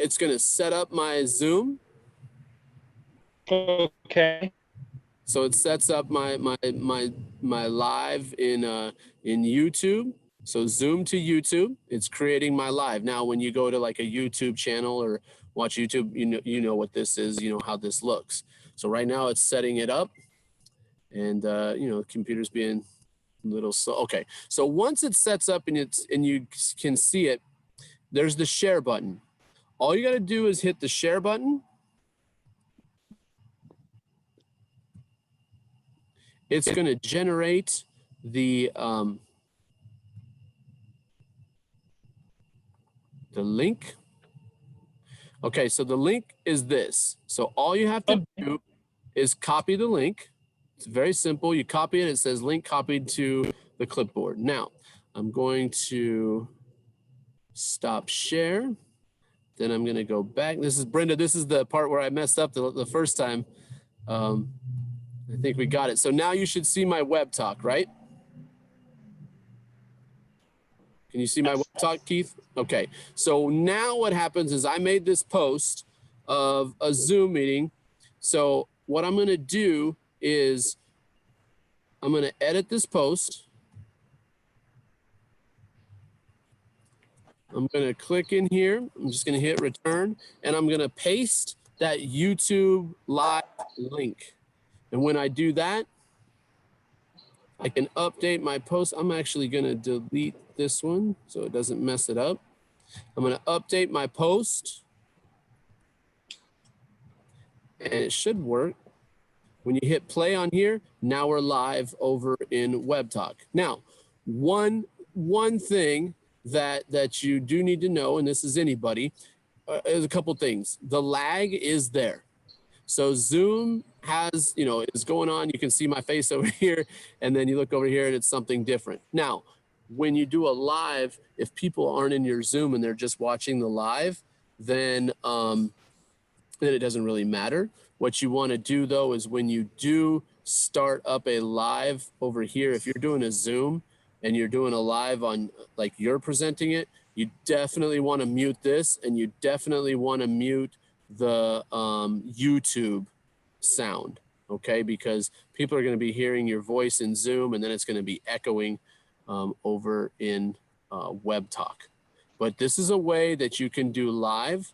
it's going to set up my Zoom. Okay. So it sets up my live in YouTube. So Zoom to YouTube, it's creating my live. Now, when you go to like a YouTube channel or watch YouTube, you know what this is, you know how this looks. So right now it's setting it up, and you know, the computer's being a little slow. Okay, so once it sets up and you can see it, there's the share button. All you got to do is hit the share button. It's going to generate the link. Okay, so the link is this. So all you have to do is copy the link. It's very simple. You copy it. It says link copied to the clipboard. Now, I'm going to stop share. Then I'm going to go back. This is Brenda. This is the part where I messed up the first time. I think we got it. So now you should see my web talk, right? Can you see my web talk, Keith? Okay. So now what happens is I made this post of a Zoom meeting. So what I'm going to do is I'm going to edit this post. I'm going to click in here. I'm just going to hit return, and I'm going to paste that YouTube live link. And when I do that, I can update my post. I'm actually going to delete this one so it doesn't mess it up. I'm going to update my post, and it should work. When you hit play on here, now we're live over in WebTalk. Now, one thing that you do need to know, and this is anybody, is a couple things. The lag is there. So Zoom has, you know, is going on. You can see my face over here, and then you look over here and it's something different. Now, when you do a live, if people aren't in your Zoom and they're just watching the live, then it doesn't really matter. What you want to do though is when you do start up a live over here, if you're doing a Zoom and you're doing a live on like you're presenting it, you definitely want to mute this, and you definitely want to mute the YouTube sound, okay? Because people are going to be hearing your voice in Zoom, and then it's going to be echoing over in WebTalk. But this is a way that you can do live.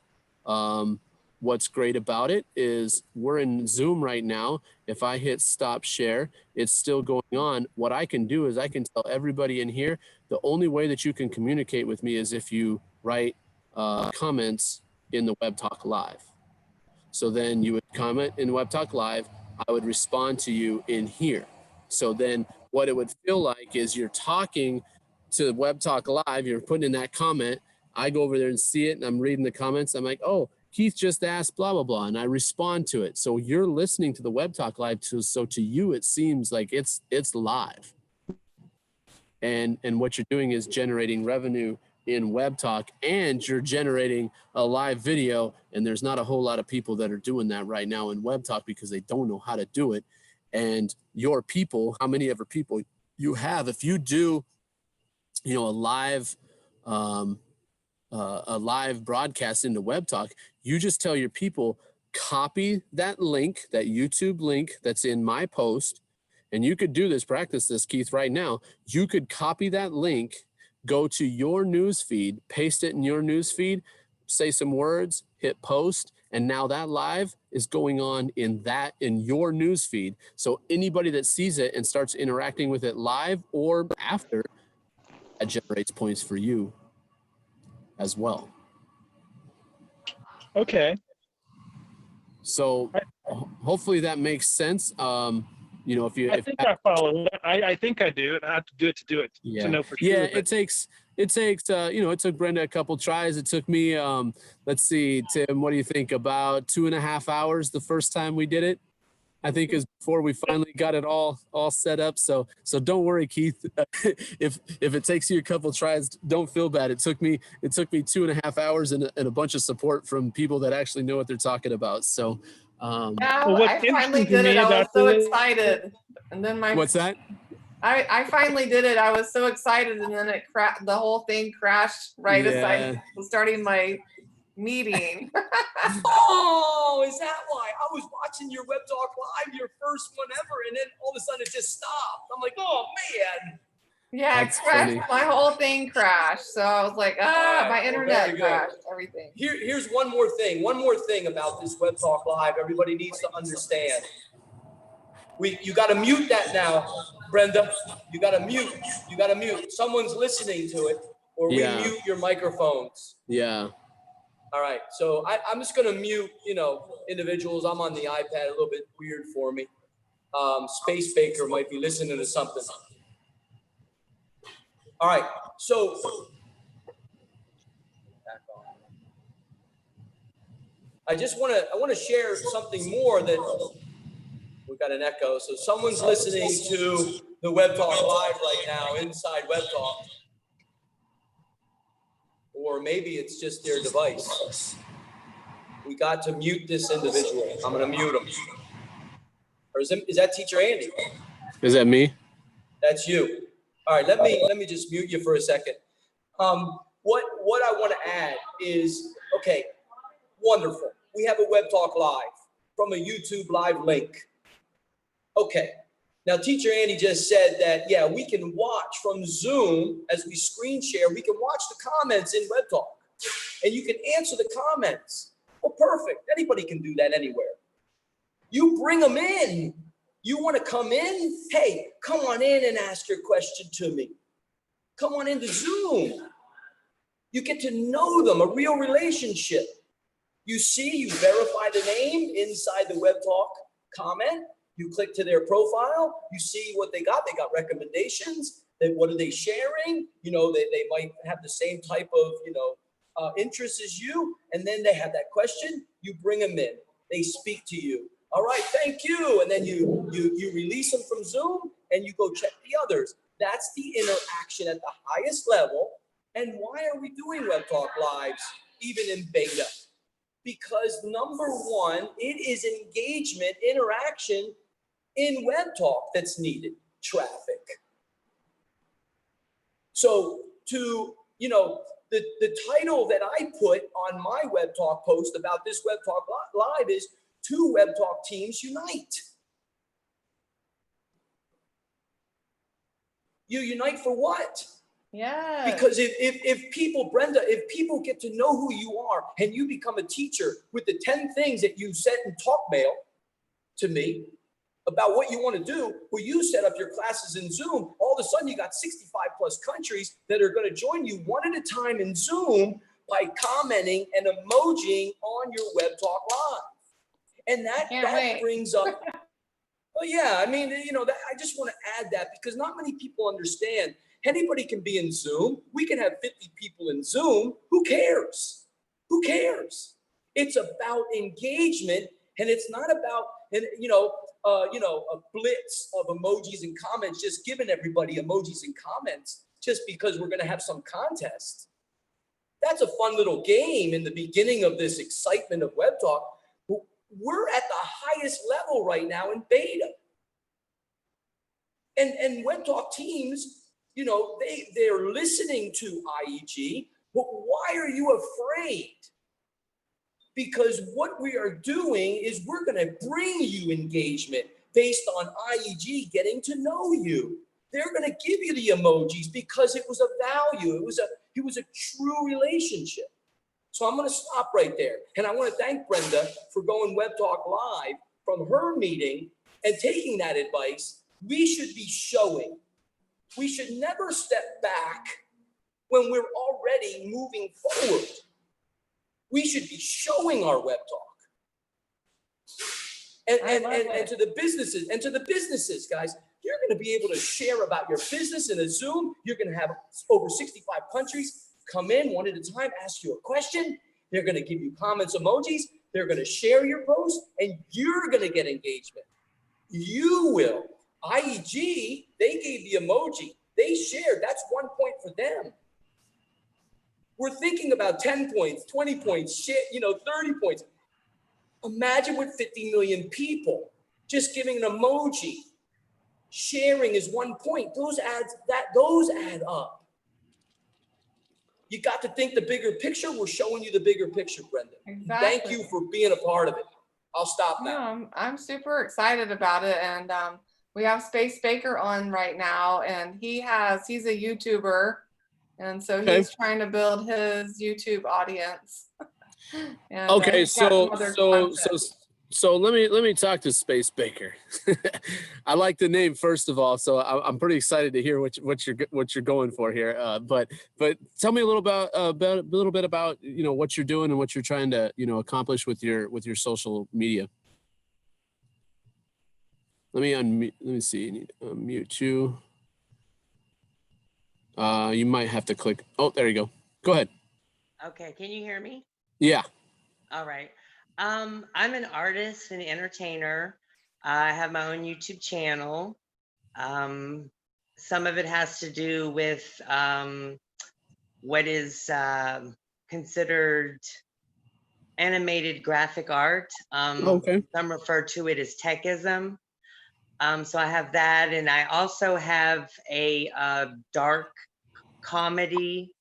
What's great about it is we're in Zoom right now. If I hit stop share, it's still going on. What I can do is I can tell everybody in here, the only way that you can communicate with me is if you write comments in the WebTalk Live. So then you would comment in WebTalk Live, I would respond to you in here. So then what it would feel like is you're talking to WebTalk Live, you're putting in that comment, I go over there and see it, and I'm reading the comments. I'm like, oh, Keith just asked blah, blah, blah, and I respond to it. So you're listening to the WebTalk Live, so to you, it seems like it's live. And what you're doing is generating revenue in WebTalk, and you're generating a live video, and there's not a whole lot of people that are doing that right now in WebTalk because they don't know how to do it. And your people, how many ever people you have, if you do, you know, a live broadcast into WebTalk, you just tell your people, copy that link, that YouTube link that's in my post, and you could do this, practice this, Keith, right now. You could copy that link, go to your news feed, paste it in your news feed, say some words, hit post, and now that live is going on in your news feed. So anybody that sees it and starts interacting with it live or after, that generates points for you as well. Okay. So hopefully that makes sense. You know, I think I follow. I think I do, and I have to do it yeah. to know for sure. Yeah, it takes you know, it took Brenda a couple tries. It took me let's see, Tim, what do you think, about 2.5 hours the first time we did it? I think is before we finally got it all set up. So don't worry, Keith. if it takes you a couple tries, don't feel bad. It took me 2.5 hours and a bunch of support from people that actually know what they're talking about. So I finally did it. I was so excited, and then what's that? I finally did it. I was so excited, and then the whole thing crashed right as I was starting my meeting. Oh, is that why? I was watching your Web Talk Live, your first one ever, and then all of a sudden it just stopped. I'm like, oh man. Yeah, it That's crashed. funny. My whole thing crashed. So I was like, Alright, my well, internet very good. crashed, everything. Here's one more thing. One more thing about this Web Talk Live. Everybody needs to understand. You got to mute that now, Brenda. You got to mute. You got to mute. Someone's listening to it, or we Yeah. mute your microphones. Yeah. All right. So I'm just gonna mute, individuals. I'm on the iPad. A little bit weird for me. Space Baker might be listening to something. All right. So. I want to share something more that we've got an echo. So someone's listening to the Web Talk Live right now inside Web Talk. Or maybe it's just their device. We got to mute this individual. I'm going to mute him. Or is that Teacher Andy? Is that me? That's you. All right, let me just mute you for a second. What I want to add is, okay, wonderful. We have a Web Talk Live from a YouTube Live link. Okay. Now, Teacher Andy just said that, yeah, we can watch from Zoom as we screen share. We can watch the comments in Web Talk, and you can answer the comments. Well, perfect. Anybody can do that anywhere. You bring them in. You want to come in? Hey, come on in and ask your question to me. Come on into Zoom. You get to know them, a real relationship. You see, you verify the name inside the Web Talk comment. You click to their profile. You see what they got. They got recommendations. What are they sharing? They might have the same type of, interests as you. And then they have that question. You bring them in. They speak to you. All right, thank you. And then you release them from Zoom and you go check the others. That's the interaction at the highest level. And why are we doing Web Talk Lives even in beta? Because number one, it is engagement, interaction in Web Talk that's needed, traffic. So the title that I put on my Web Talk post about this Web Talk Live is Two Web Talk Teams Unite. You unite for what? Yeah. Because if people, Brenda, if people get to know who you are and you become a teacher with the 10 things that you sent in talk mail to me about what you want to do, where you set up your classes in Zoom, all of a sudden you got 65 plus countries that are going to join you one at a time in Zoom by commenting and emojiing on your Web Talk Live. And that brings up, well, yeah, I mean, I just want to add that because not many people understand. Anybody can be in Zoom. We can have 50 people in Zoom. Who cares? Who cares? It's about engagement, and it's not about a blitz of emojis and comments, just giving everybody emojis and comments just because we're going to have some contest. That's a fun little game in the beginning of this excitement of Web Talk. We're at the highest level right now in beta. And Web Talk teams, they're listening to IEG, but why are you afraid? Because what we are doing is we're going to bring you engagement based on IEG getting to know you. They're going to give you the emojis because it was a value. It was a true relationship. So I'm going to stop right there. And I want to thank Brenda for going Web Talk Live from her meeting and taking that advice. We should be showing. We should never step back when we're already moving forward. We should be showing our Web Talk. And to the businesses, guys, you're going to be able to share about your business in a Zoom. You're going to have over 65 countries come in one at a time, ask you a question. They're going to give you comments, emojis. They're going to share your post, and you're going to get engagement. You will. IEG, they gave the emoji. They shared. That's 1 point for them. We're thinking about 10 points, 20 points, 30 points. Imagine with 50 million people just giving an emoji. Sharing is 1 point. Those add up. You got to think the bigger picture. We're showing you the bigger picture, Brenda. Exactly. Thank you for being a part of it. I'll stop now. No, I'm super excited about it. And we have Space Baker on right now, and he's a YouTuber. And so he's trying to build his YouTube audience. And, Okay, he's got some other content. so let me talk to Space Baker. I like the name, first of all, so I'm pretty excited to hear what you're going for here. But tell me a little bit about what you're doing and what you're trying to accomplish with your social media. Let me see. I need to unmute you. You might have to click. Oh, there you go. Go ahead. Okay, can you hear me? Yeah. All right. I'm an artist and entertainer. I have my own YouTube channel. Some of it has to do with what is considered animated graphic art. Okay. Some refer to it as techism. So I have that, and I also have a dark comedy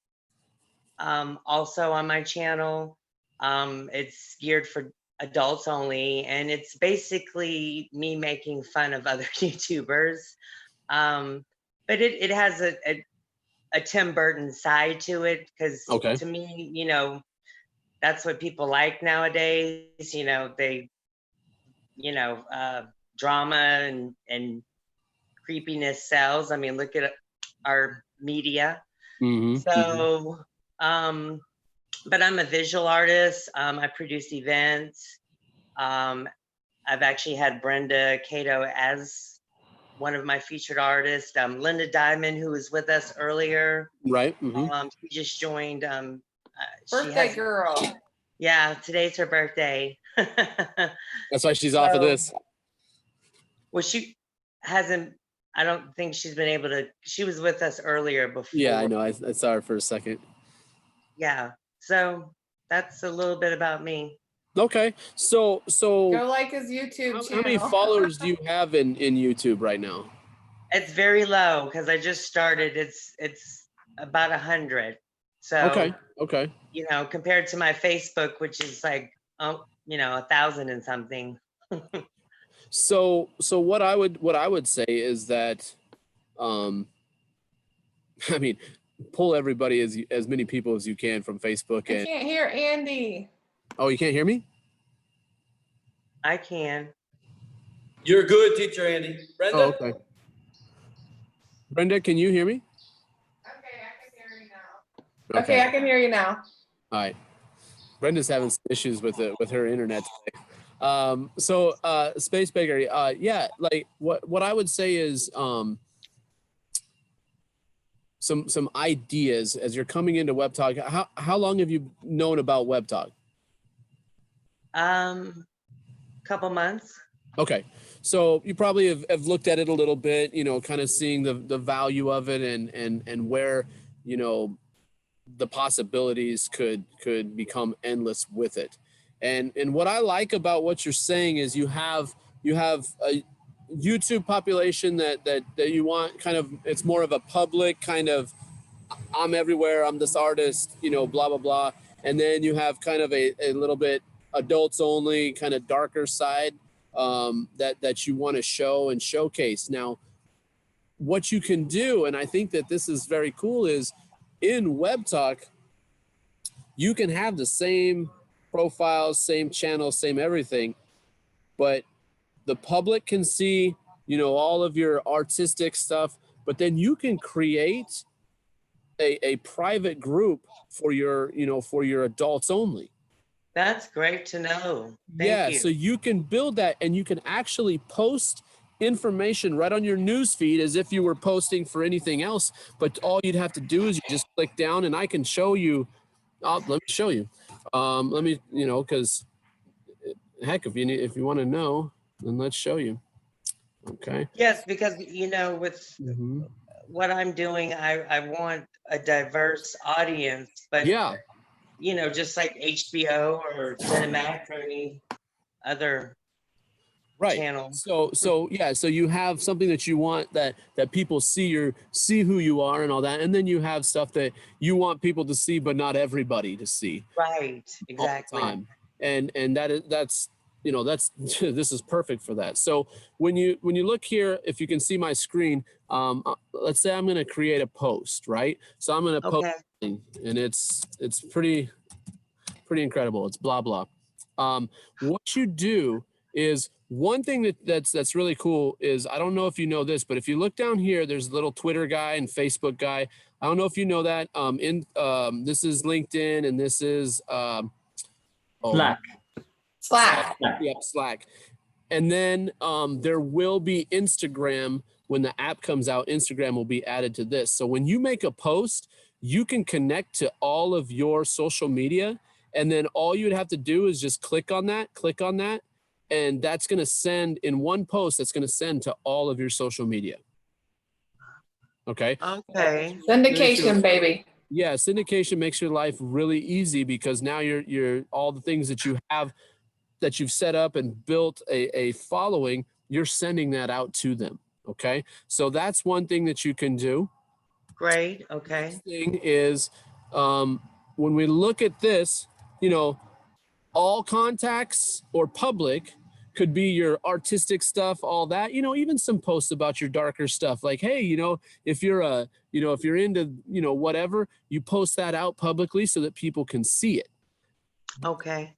also on my channel. It's geared for adults only, and it's basically me making fun of other YouTubers. But it has a Tim Burton side to it, because to me, that's what people like nowadays. They, drama and creepiness sells. I mean, look at our media. So, but I'm a visual artist. I produce events. I've actually had Brenda Cato as one of my featured artists. Linda Diamond, who was with us earlier. Right. She just joined. Birthday girl. Yeah, today's her birthday. That's why she's off of this. Well, she hasn't. I don't think she's been able to. She was with us earlier before. Yeah, I know. I saw her for a second. Yeah. So that's a little bit about me. Okay. So go like his YouTube channel. How many followers do you have in YouTube right now? It's very low because I just started. It's about 100. So okay. Compared to my Facebook, which is like 1,000 and something. So what I would say is that, I mean, pull everybody as many people as you can from Facebook. I can't hear Andy. Oh, you can't hear me? I can. You're good, teacher Andy. Brenda? Oh, okay. Brenda, can you hear me? Okay, I can hear you now. Okay, I can hear you now. All right. Brenda's having some issues with her internet today. So Space Baker, yeah, like what I would say is some ideas as you're coming into WebTalk. How long have you known about WebTalk? Couple months. Okay. So you probably have looked at it a little bit, kind of seeing the value of it and where, the possibilities could become endless with it. And what I like about what you're saying is you have a YouTube population that you want kind of, it's more of a public kind of, I'm everywhere, I'm this artist, blah, blah, blah. And then you have kind of a little bit adults only kind of darker side that you want to show and showcase. Now, what you can do, and I think that this is very cool, is in WebTalk, you can have the same profiles, same channel, same everything, but the public can see, all of your artistic stuff, but then you can create a private group for your adults only. That's great to know. Thank you. So you can build that and you can actually post information right on your news feed as if you were posting for anything else, but all you'd have to do is you just click down and I can show you. Let me show you. Let me, because heck, if you want to know, then let's show you. Okay. Yes, because with what I'm doing, I want a diverse audience, but yeah, just like HBO or Cinemax or any other Right. channel. So yeah, so you have something that you want that people see who you are and all that, and then you have stuff that you want people to see, but not everybody to see Right, all the exactly. time. And that's this is perfect for that. So when you look here, if you can see my screen, let's say I'm going to create a post, right? So I'm going to post, Okay, and it's pretty incredible. It's blah blah. What you do is one thing that's really cool is, I don't know if you know this, but if you look down here, there's a little Twitter guy and Facebook guy. I don't know if you know that. This is LinkedIn, and this is Slack. Slack. Yep, Slack. And then there will be Instagram. When the app comes out, Instagram will be added to this. So when you make a post, you can connect to all of your social media. And then all you'd have to do is just click on that. And that's going to send in one post, that's going to send to all of your social media. Okay. okay, Syndication, baby. Yeah. Syndication makes your life really easy, because now you're all the things that you have, that you've set up and built a following, you're sending that out to them. Okay. So that's one thing that you can do. great, okay. Next thing is, when we look at this, all contacts or public could be your artistic stuff, all that, even some posts about your darker stuff. Like, hey, if you're if you're into, whatever, you post that out publicly so that people can see it. Okay,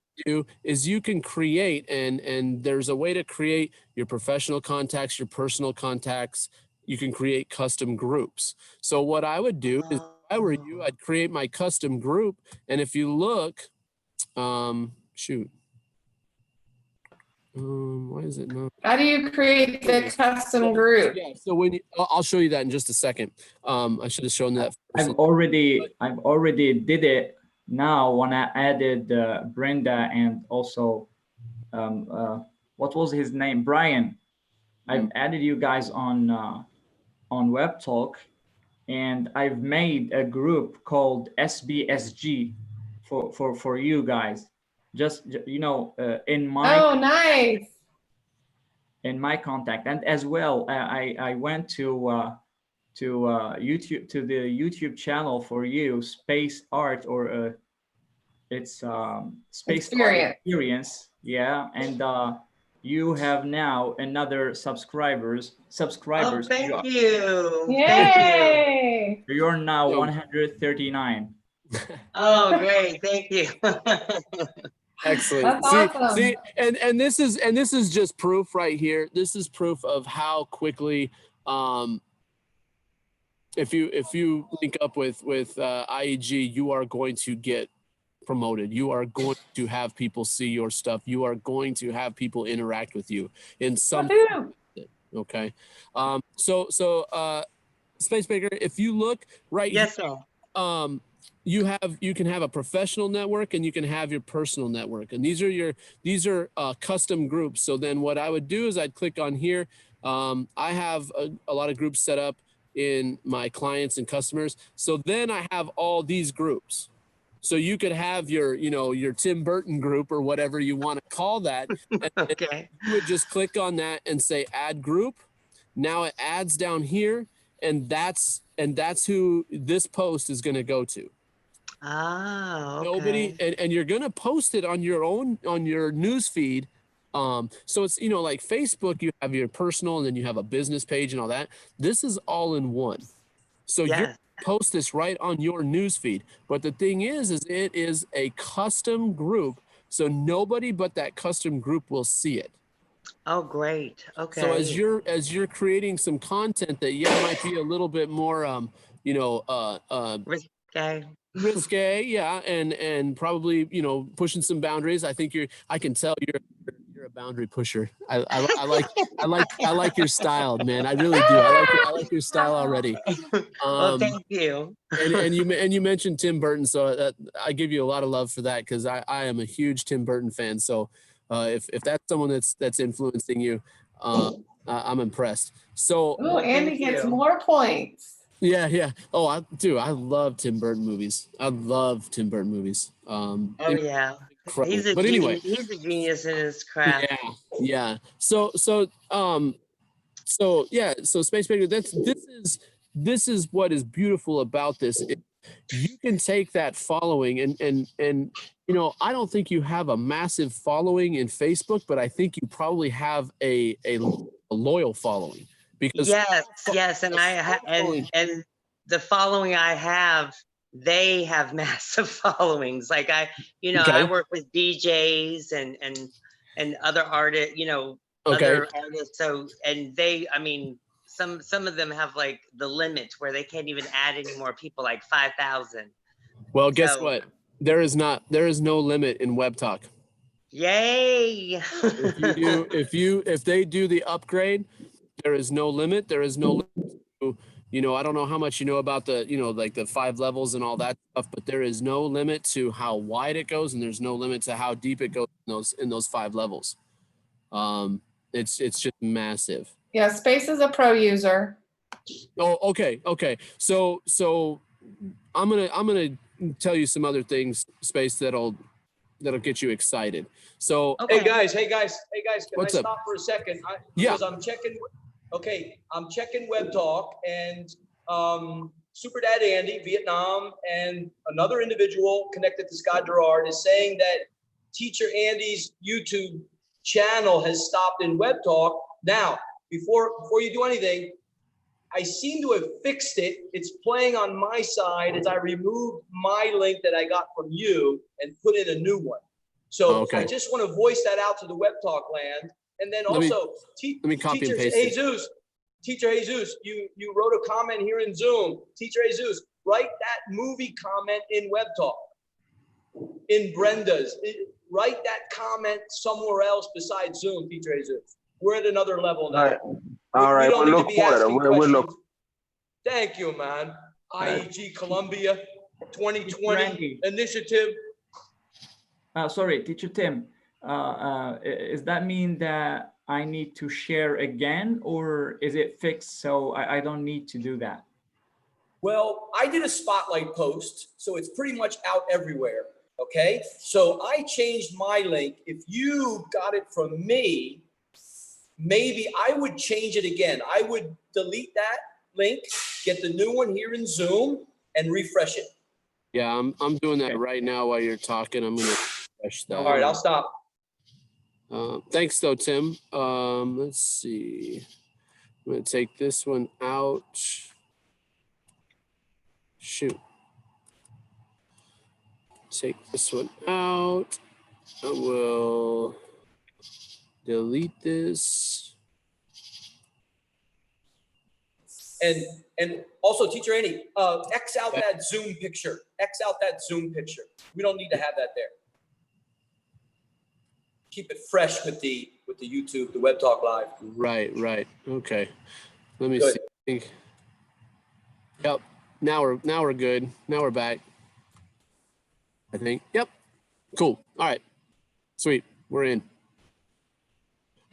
Is you can create, and there's a way to create your professional contacts, your personal contacts. You can create custom groups. So what I would do is, if I were you, I'd create my custom group. And if you look, why is it not? How do you create the custom group? Yeah, so I'll show you that in just a second. I should have shown that first. I've already did it now when I added Brenda and also what was his name, Brian. I've added you guys on WebTalk, and I've made a group called SBSG for you guys. Just in my Oh, nice. in my contact, and as well I went to YouTube, to the YouTube channel for you, Space Art, or it's Space Art Experience. Yeah, and you have now another subscribers. oh, thank you. Yay. You're now 139. Oh, great, thank you. Excellent. That's awesome. See, and this is just proof right here. This is proof of how quickly, if you link up with IEG, you are going to get promoted. You are going to have people see your stuff. You are going to have people interact with you in some. Woohoo. Okay. So Space Baker, if you look right Yes, sir. you can have a professional network, and you can have your personal network, and these are custom groups. So then what I would do is I'd click on here. I have a lot of groups set up in my clients and customers. So then I have all these groups. So you could have your Tim Burton group, or whatever you want to call that. And Okay, you would just click on that and say add group. Now it adds down here, and that's who this post is going to go to. ah, okay. Nobody, and you're going to post it on your news feed. So it's, like Facebook, you have your personal, and then you have a business page and all that. This is all in one. So you Yes. post this right on your news feed. But the thing is it is a custom group. So nobody but that custom group will see it. Oh, great, okay. So as you're creating some content that might be a little bit more Risque. risque, yeah, and probably pushing some boundaries. I can tell you're a boundary pusher. I like your style, man. I really do. I like your style already. Well, thank you. and you mentioned Tim Burton, so I give you a lot of love for that, because I am a huge Tim Burton fan. So if that's someone that's influencing you, I'm impressed. So Ooh, Andy Thank gets you. more points. yeah. Oh, I love Tim Burton movies. I love Tim Burton movies. Oh, yeah. Incredible. He's a But anyway, he's a genius in his craft. yeah. Yeah. So yeah, so Space Baker, this is what is beautiful about this. You can take that following and you know, I don't think you have a massive following in Facebook, but I think you probably have a loyal following because Yes, and and the following I have, they have massive followings. Like I okay. work with DJs and other artists, Okay. other artists. So and I mean, some of them have like the limit where they can't even add any more people, like 5,000. Well, guess So- what? There is no limit in Web Talk. Yay! If they do the upgrade, there is no limit. There is no limit to, you know, I don't know how much you know about the, you know, like the 5 levels and all that stuff, but there is no limit to how wide it goes, and there's no limit to how deep it goes in those 5 levels. It's just massive. Yeah, Space is a pro user. Oh, okay. So I'm gonna tell you some other things, Space, that'll get you excited. So Okay. Hey guys, can What's I up? stop for a second? Yeah. Because I'm checking Web Talk, and Super Dad Andy, Vietnam, and another individual connected to Scott Gerard is saying that Teacher Andy's YouTube channel has stopped in Web Talk. Now, before you do anything, I seem to have fixed it. It's playing on my side as I removed my link that I got from you and put in a new one. So Okay. I just want to voice that out to the Web Talk land. And then Let me- also, let me copy and paste it. Teacher Jesus, you wrote a comment here in Zoom. Teacher Jesus, write that movie comment in Web Talk, in Brenda's. Write that comment somewhere else besides Zoom, Teacher Jesus. We're at another level now. All right, We don't we'll need look to be for it. asking We'll look. questions. Thank you, man. IEG Columbia 2020 Randy. initiative. Sorry, Teacher Tim. Does that mean that I need to share again, or is it fixed so I don't need to do that? Well, I did a spotlight post, so it's pretty much out everywhere. Okay, so I changed my link. If you got it from me, maybe I would change it again. I would delete that link, get the new one here in Zoom, and refresh it. Yeah, I'm doing that Okay. right now while you're talking. I'm gonna refresh that. All right, I'll stop. Thanks though, Tim. Let's see. I'm gonna take this one out. Shoot. Take this one out. I will delete this. And also, Teacher Andy, X out that Zoom picture. X out that Zoom picture. We don't need to have that there. Keep it fresh with the YouTube, the Web Talk Live. Right. Okay. Let me Good. see. Yep. Now we're good. Now we're back. I think. Yep. Cool. All right. Sweet. We're in.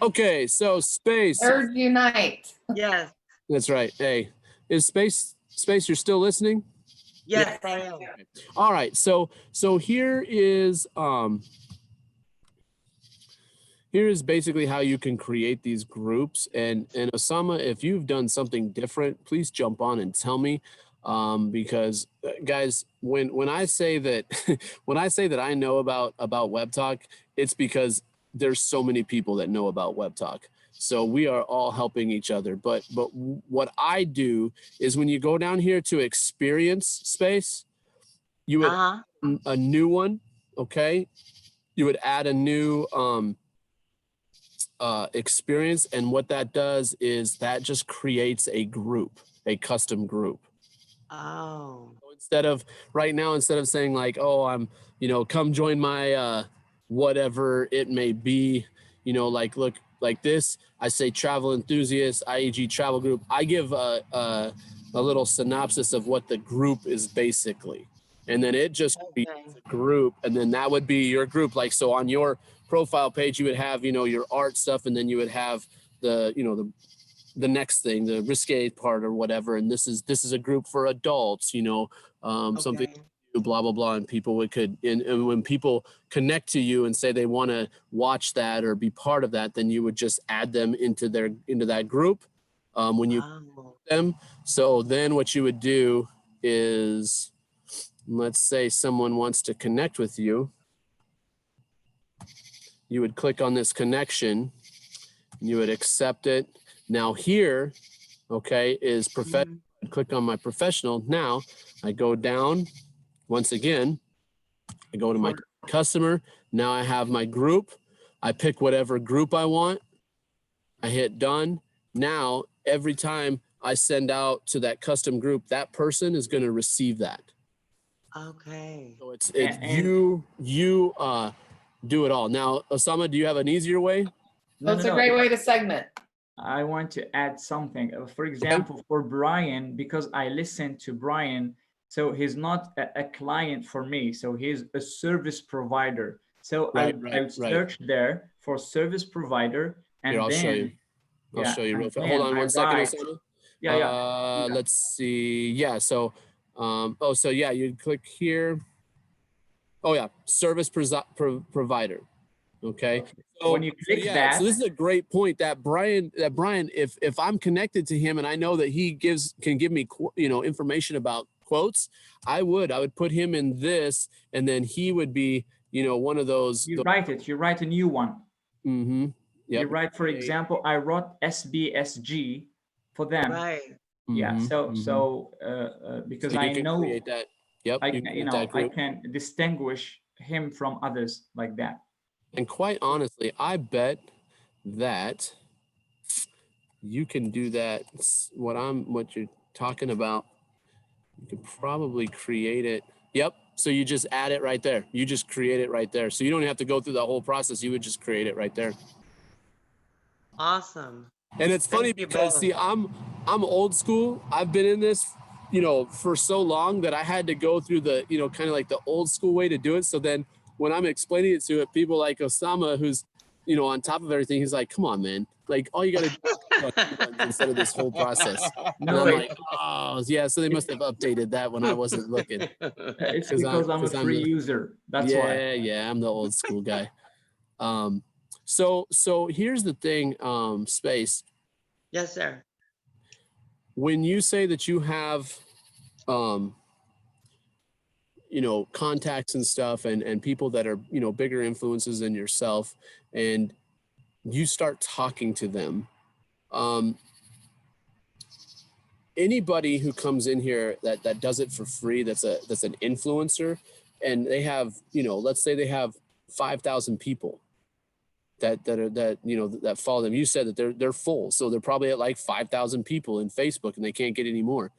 Okay. So Space. Nerd unite. Yes, That's right. Hey, is Space? You're still listening? yes, I am. All right. So here is basically how you can create these groups. And Osama, if you've done something different, please jump on and tell me. Because guys, when I say that I know about Web Talk, it's because there's so many people that know about Web Talk. So we are all helping each other. But what I do is when you go down here to experience Space, you would Uh-huh. a new one, okay? You would add a new experience, and what that does is that just creates a group, a custom group. Oh. So instead of saying like, oh, I'm, come join my whatever it may be, like look like this, I say travel enthusiast, IEG travel group. I give a little synopsis of what the group is basically. And then it just creates a group, and then that would be your group. Like, so on your profile page, you would have, your art stuff, and then you would have the next thing, the risque part or whatever. And this is a group for adults, something Okay. blah blah blah, and people and when people connect to you and say they want to watch that or be part of that, then you would just add them into that group when you Wow. them. So then what you would do is, let's say someone wants to connect with you, you would click on this connection, you would accept it. Now here, okay, is professional. Click on my professional. Now I go down once again, I go to my customer. Now I have my group. I pick whatever group I want. I hit done. Now every time I send out to that custom group, that person is going to receive that. Okay. So it's And- you do it all. Now, Osama, do you have an easier way? That's a great way to segment. I want to add something. For example, for Brian, because I listened to Brian, so he's not a client for me. So he's a service provider. So I search there for service provider, and Here, I'll then show you. I'll show you real fast. Hold on one second, Osama. Yeah. Let's see. Yeah. So, so yeah, you click here. Oh yeah, service provider. Okay. So, when you click yeah, that, so this is a great point that Brian, if I'm connected to him and I know that he can give me, information about quotes, I would put him in this, and then he would be, one of those. you write a new one. Mm-hmm. Yep. You write, for example, I wrote SBSG for them. Right. Yeah. Mm-hmm. So because So you I can know create that. Yep. I you can create that I group. can distinguish him from others like that. And quite honestly, I bet that you can do that. What you're talking about, you could probably create it. Yep. So you just add it right there. You just create it right there. So you don't have to go through the whole process. You would just create it right there. Awesome. And it's funny Thank you because both. see, I'm old school. I've been in this, for so long that I had to go through the, kind of like the old school way to do it. So then when I'm explaining it to people like Osama, who's, on top of everything, he's like, come on, man. Like all you got to do is instead of this whole process. And No, I'm like, oh yeah. So they must have updated that when I wasn't looking. it's 'Cause because I'm a 'cause I'm free the- user. That's why. Yeah, I'm the old school guy. So here's the thing, Space. Yes, sir. When you say that you have, contacts and stuff and people that are, bigger influences than yourself, and you start talking to them, anybody who comes in here that does it for free, that's an influencer, and they have, let's say they have 5,000 people that follow them. You said that they're full, so they're probably at like 5,000 people in Facebook, and they can't get any more.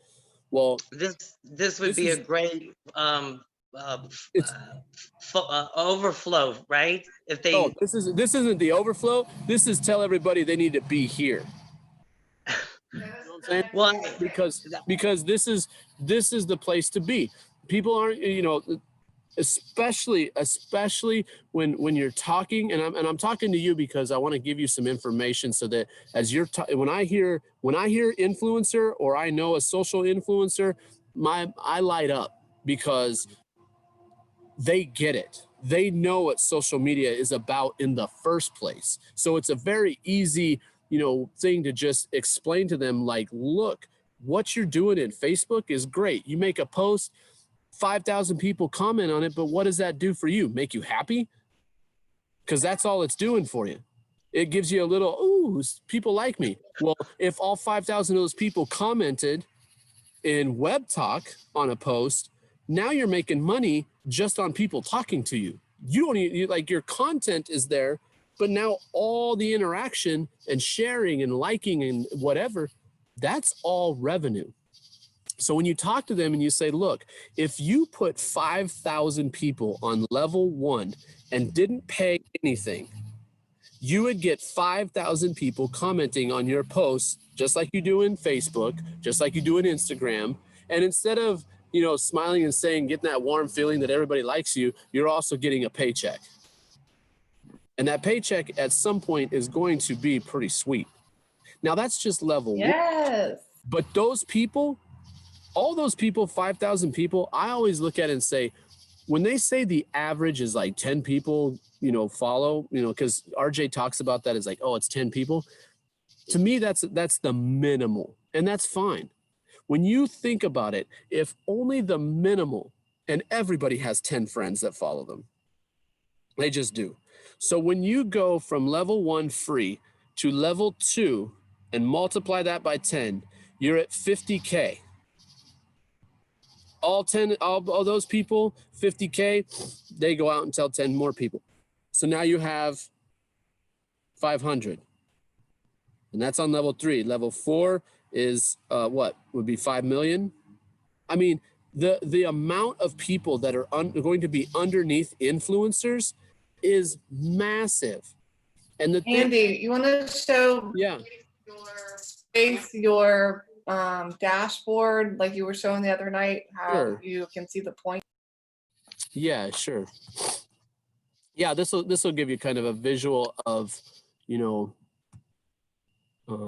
Well, This would this be is- a great It's- overflow, right? If they oh, this isn't the overflow. This is tell everybody they need to be here. You know what I'm saying? well, Because this is the place to be. People aren't, especially when you're talking, and I'm talking to you because I want to give you some information so that as you're when I hear influencer, or I know a social influencer, I light up because they get it. They know what social media is about in the first place. So it's a very easy, thing to just explain to them, like, look, what you're doing in Facebook is great. You make a post, 5,000 people comment on it, but what does that do for you? Make you happy? Because that's all it's doing for you. It gives you a little, ooh, people like me. Well, if all 5,000 of those people commented in Web Talk on a post, now you're making money just on people talking to you. You don't even, like, your content is there, but now all the interaction and sharing and liking and whatever, that's all revenue. So when you talk to them and you say, look, if you put 5,000 people on level 1 and didn't pay anything, you would get 5,000 people commenting on your posts, just like you do in Facebook, just like you do in Instagram. And instead of, smiling and saying, getting that warm feeling that everybody likes you, you're also getting a paycheck. And that paycheck at some point is going to be pretty sweet. Now that's just level 1. Yes. But those people all those people, 5,000 people, I always look at it and say, when they say the average is like 10 people, you know, follow, you know, because RJ talks about that as like, oh, it's 10 people. To me, that's the minimal, and that's fine. When you think about it, if only the minimal, and everybody has 10 friends that follow them, they just do. So when you go from level 1 free to level 2 and multiply that by 10, you're at 50K. All those people, 50K, they go out and tell 10 more people. So now you have 500. And that's on level 3. Level 4 is what would be 5 million. I mean, the amount of people that are going to be underneath influencers is massive. And the Andy, you want to show yeah, your dashboard like you were showing the other night, how Sure. you can see the point? yeah, sure. Yeah, this will give you kind of a visual of, you know, let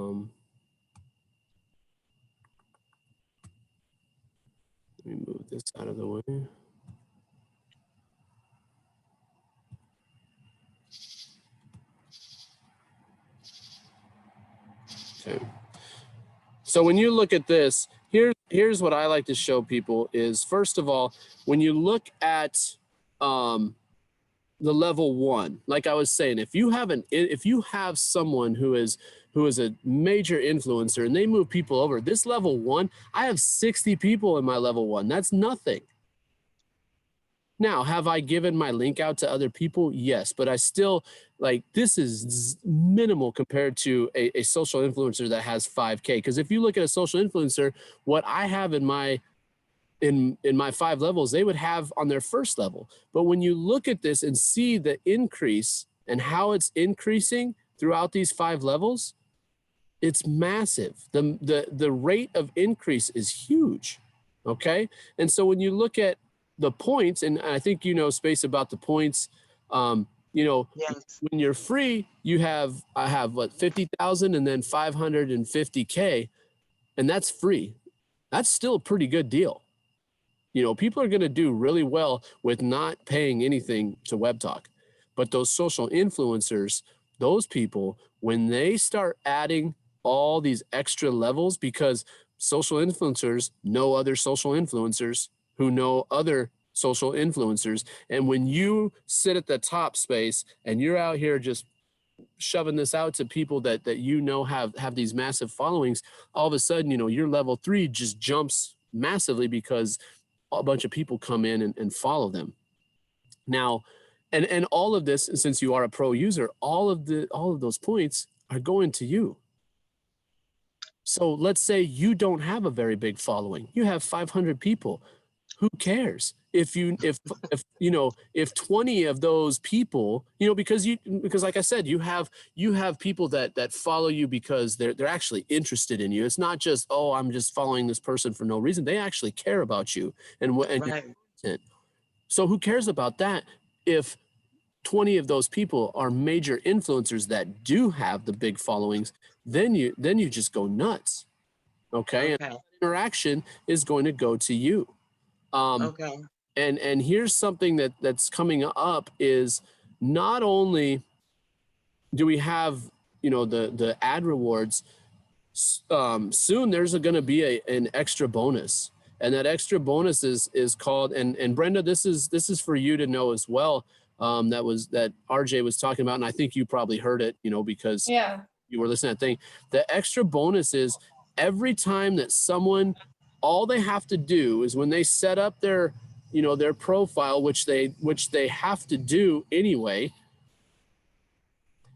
me move this out of the way. Okay. So when you look at this, here's what I like to show people is, first of all, when you look at the level 1, like I was saying, if you have someone who is a major influencer and they move people over, this level 1, I have 60 people in my level 1. That's nothing. Now, have I given my link out to other people? Yes, but I still, like, this is minimal compared to a social influencer that has 5K. Because if you look at a social influencer, what I have in my 5 levels, they would have on their first level. But when you look at this and see the increase and how it's increasing throughout these 5 levels, it's massive. The rate of increase is huge. Okay. And so when you look at the points, and I think you know, Space, about the points, you know, Yes. when you're free, I have what, 50,000 and then 550K, and that's free. That's still a pretty good deal. You know, people are going to do really well with not paying anything to WebTalk. But those social influencers, those people, when they start adding all these extra levels, because social influencers know other social influencers who know other social influencers. And when you sit at the top, Space, and you're out here just shoving this out to people that you know have these massive followings, all of a sudden, you know, your level 3 just jumps massively because a bunch of people come in and follow them. Now, and all of this, since you are a pro user, all of those points are going to you. So let's say you don't have a very big following. You have 500 people. Who cares? If you know, if 20 of those people, you know, because like I said, you have people that follow you because they're actually interested in you. It's not just, oh, I'm just following this person for no reason. They actually care about you and your content. So who cares about that if 20 of those people are major influencers that do have the big followings? Then you just go nuts. Okay. And that interaction is going to go to you. And here's something that's coming up is, not only do we have, you know, the ad rewards, soon there's going to be an extra bonus, and that extra bonus is called, and Brenda, this is for you to know as well. That RJ was talking about, and I think you probably heard it, you know, because you were listening to that thing. The extra bonus is every time that someone, all they have to do is when they set up their, you know, their profile, which they have to do anyway,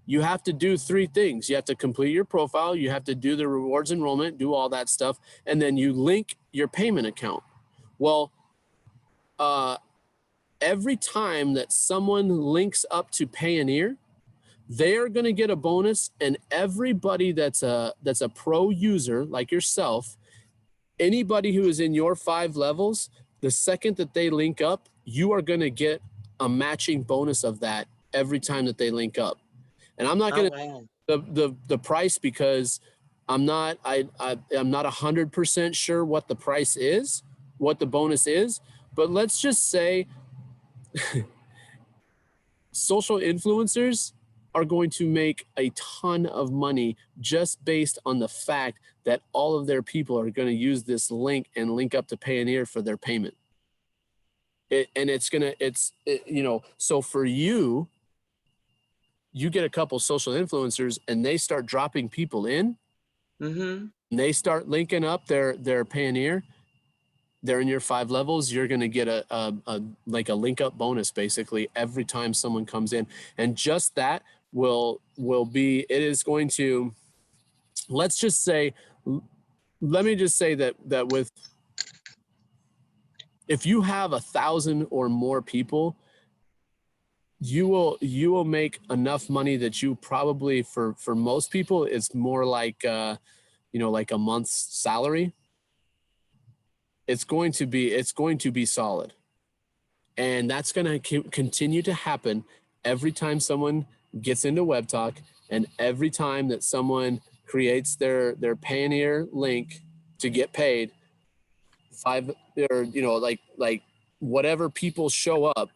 you have to do 3 things. You have to complete your profile, you have to do the rewards enrollment, do all that stuff, and then you link your payment account. Well, every time that someone links up to Payoneer, they are going to get a bonus, and everybody that's a pro user like yourself, anybody who is in your 5 levels, the second that they link up, you are going to get a matching bonus of that every time that they link up. And I'm not going to the price, because I'm not 100% sure what the price is, what the bonus is, but let's just say social influencers are going to make a ton of money just based on the fact that all of their people are going to use this link and link up to Payoneer for their payment. So for you, you get a couple social influencers and they start dropping people in, Mm-hmm. and they start linking up their Payoneer. They're in your 5 levels. You're going to get a link up bonus basically every time someone comes in. And just that will be, it is going to, let me just say that with, if you have 1,000 or more people, you will make enough money that you probably, for most people, it's more like, like a month's salary. It's going to be solid. And that's going to continue to happen every time someone gets into WebTalk and every time that someone creates their Payoneer link to get paid, like whatever people show up,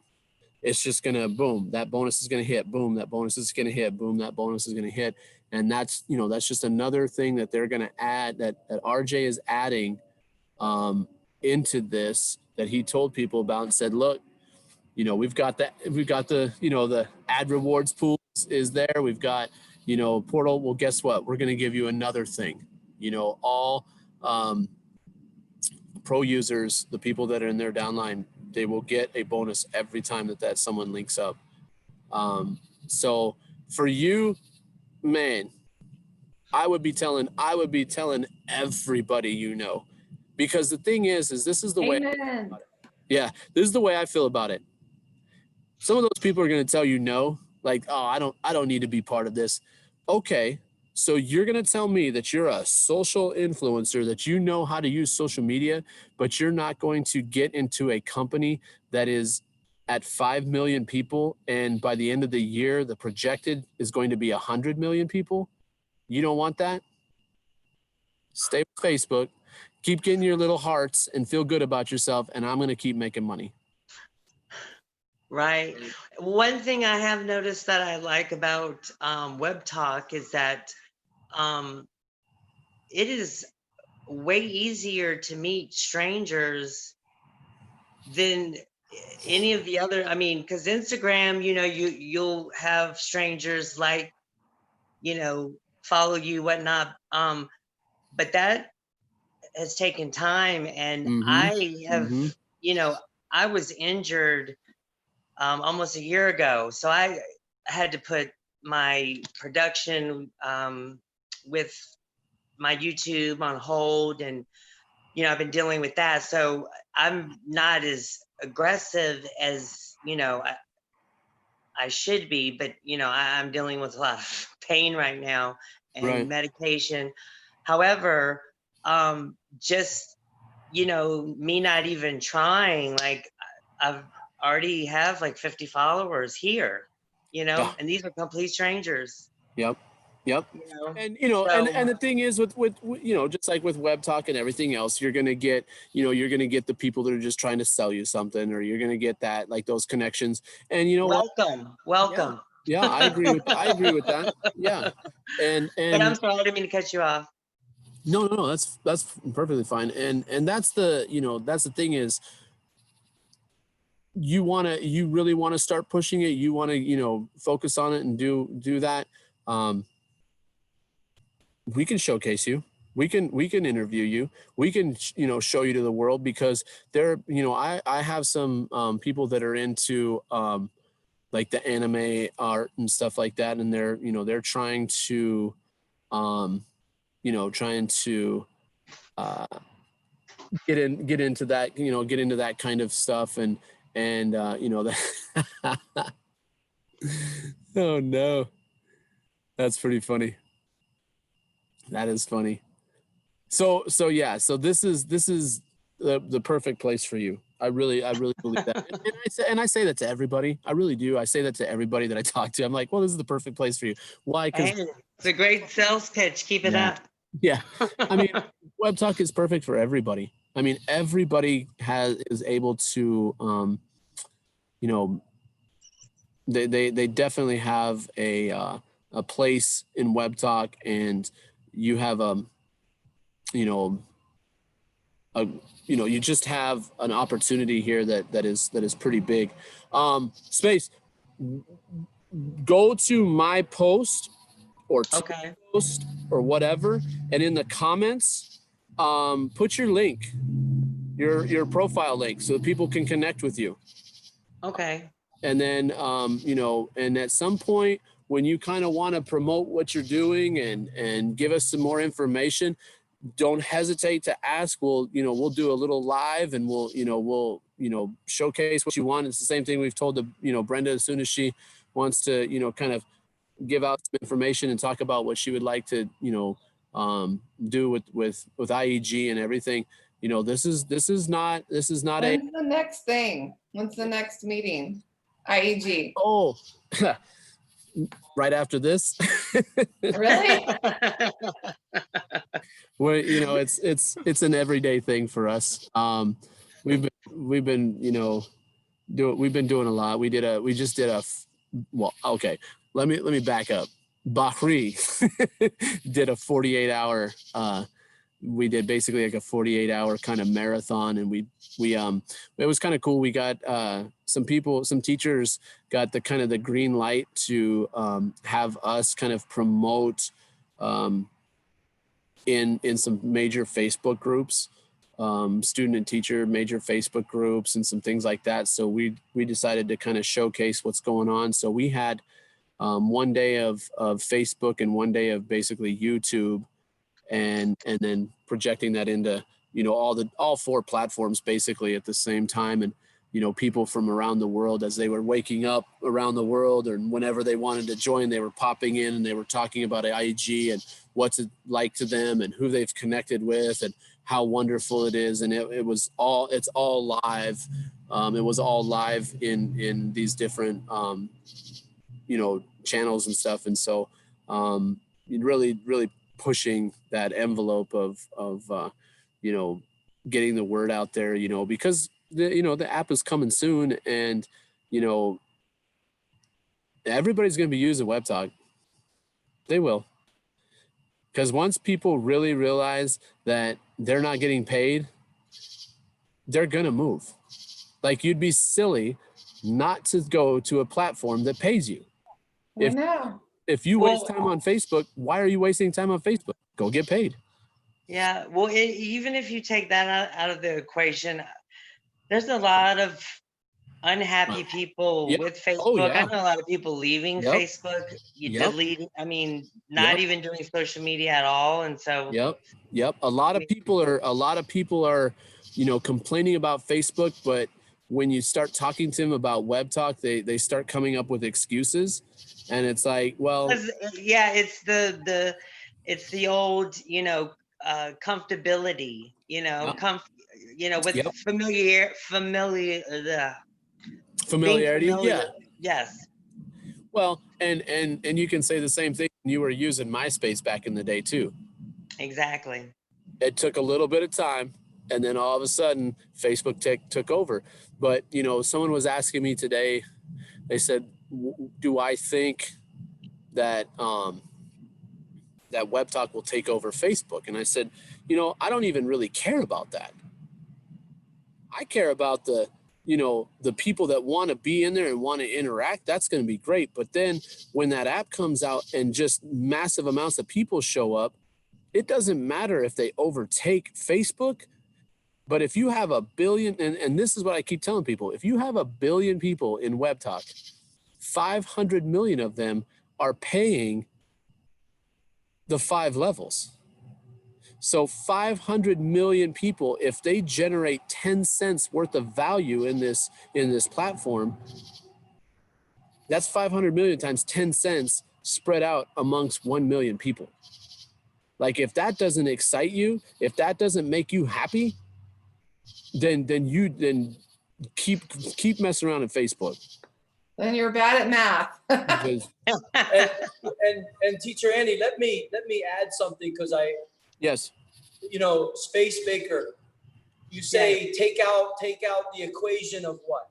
it's just gonna boom, that bonus is gonna hit, boom, that bonus is gonna hit, boom, that bonus is gonna hit. And that's just another thing that they're gonna add, that RJ is adding into this, that he told people about and said, look, we've got the the ad rewards pool is there. We've got, portal. Well, guess what? We're going to give you another thing. All pro users, the people that are in their downline, they will get a bonus every time that someone links up. So for you, man, I would be telling everybody, because the thing is this is the way. Amen. Yeah, this is the way I feel about it. Some of those people are going to tell you no, like, oh, I don't need to be part of this. Okay, so you're going to tell me that you're a social influencer, that you know how to use social media, but you're not going to get into a company that is at 5 million people, and by the end of the year, the projected is going to be 100 million people? You don't want that? Stay with Facebook, keep getting your little hearts and feel good about yourself, and I'm going to keep making money. Right. One thing I have noticed that I like about WebTalk is that it is way easier to meet strangers than any of the other. I mean, because Instagram, you'll have strangers like, follow you, whatnot. But that has taken time, and I have, I was injured almost a year ago. So I had to put my production with my YouTube on hold, and I've been dealing with that. So I'm not as aggressive as I should be, but I'm dealing with a lot of pain right now and medication. However, just me not even trying, like I've already have like 50 followers here, and these are complete strangers. Yep. And and the thing is with just like with WebTalk and everything else, you're gonna get the people that are just trying to sell you something, or you're gonna get that, like, those connections. And welcome. Yeah, I agree with that. Yeah. And but I'm sorry, I didn't mean to cut you off. No, that's perfectly fine. And that's the thing is, you really want to start pushing it. You want to, focus on it and do that. We can showcase you. We can interview you. We can, show you to the world, because there, I have some people that are into like the anime art and stuff like that. And they're trying to, get into that, get into that kind of stuff. And that oh no, that's pretty funny. That is funny. So yeah, so this is the perfect place for you. I really believe that. And I say that to everybody. I really do. I say that to everybody that I talk to. I'm like, well, this is the perfect place for you. Why? Because it's a great sales pitch. Keep it up. Yeah. I mean, Web Talk is perfect for everybody. I mean, everybody is able to, you know, they definitely have a place in Web Talk, and you have you know, a you just have an opportunity here that is pretty big. Space, go to my post or Okay. post or whatever, and in the comments, put your link, your profile link, so that people can connect with you. Okay. And then and at some point when you kind of want to promote what you're doing and give us some more information, don't hesitate to ask. We'll do a little live, and we'll showcase what you want. It's the same thing we've told Brenda as soon as she wants to kind of give out some information and talk about what she would like to do with IEG and everything. This is not When's the next thing? When's the next meeting? IEG. Oh, right after this. Really? Where it's an everyday thing for us. We've been doing a lot. We just did okay. Let me back up. Bahri did a 48-hour. We did basically like a 48-hour kind of marathon, and we it was kind of cool. We got some teachers got the green light to have us kind of promote in some major Facebook groups, student and teacher major Facebook groups and some things like that. So we decided to kind of showcase what's going on. So we had one day of Facebook and one day of basically YouTube, and then projecting that into all four platforms basically at the same time. And people from around the world, as they were waking up around the world, or whenever they wanted to join, they were popping in and they were talking about IEG and what's it like to them and who they've connected with and how wonderful it is. And it's all live. It was all live in these different channels and stuff. And so really pushing that envelope of getting the word out there, because the app is coming soon, and everybody's going to be using Web Talk. They will, because once people really realize that they're not getting paid, they're going to move. Like, you'd be silly not to go to a platform that pays you. If you waste time on Facebook, why are you wasting time on Facebook? Go get paid. Yeah, well, even if you take that out of the equation, there's a lot of unhappy people with Facebook. Oh, yeah. I know a lot of people leaving Facebook, deleting, not even doing social media at all. And so Yep. A lot of people are complaining about Facebook, but when you start talking to them about Web Talk, they start coming up with excuses. And it's like, well, yeah, it's the old, comfortability, with familiarity. Yeah. Yes. Well, and you can say the same thing. You were using MySpace back in the day too. Exactly. It took a little bit of time, and then all of a sudden Facebook took over. But someone was asking me today, they said, do I think that that Web Talk will take over Facebook? And I said, I don't even really care about that. I care about the people that want to be in there and want to interact. That's going to be great. But then when that app comes out and just massive amounts of people show up, it doesn't matter if they overtake Facebook. But if you have 1 billion, and this is what I keep telling people, if you have 1 billion people in Web Talk, 500 million of them are paying the 5 levels. So 500 million people, if they generate 10 cents worth of value in this platform, that's 500 million times 10 cents spread out amongst 1 million people. Like, if that doesn't excite you, if that doesn't make you happy, then keep messing around on Facebook. Then you're bad at math. Because and Teacher Annie, let me add something, because Yes. You know, Space Baker, you say take out the equation of what?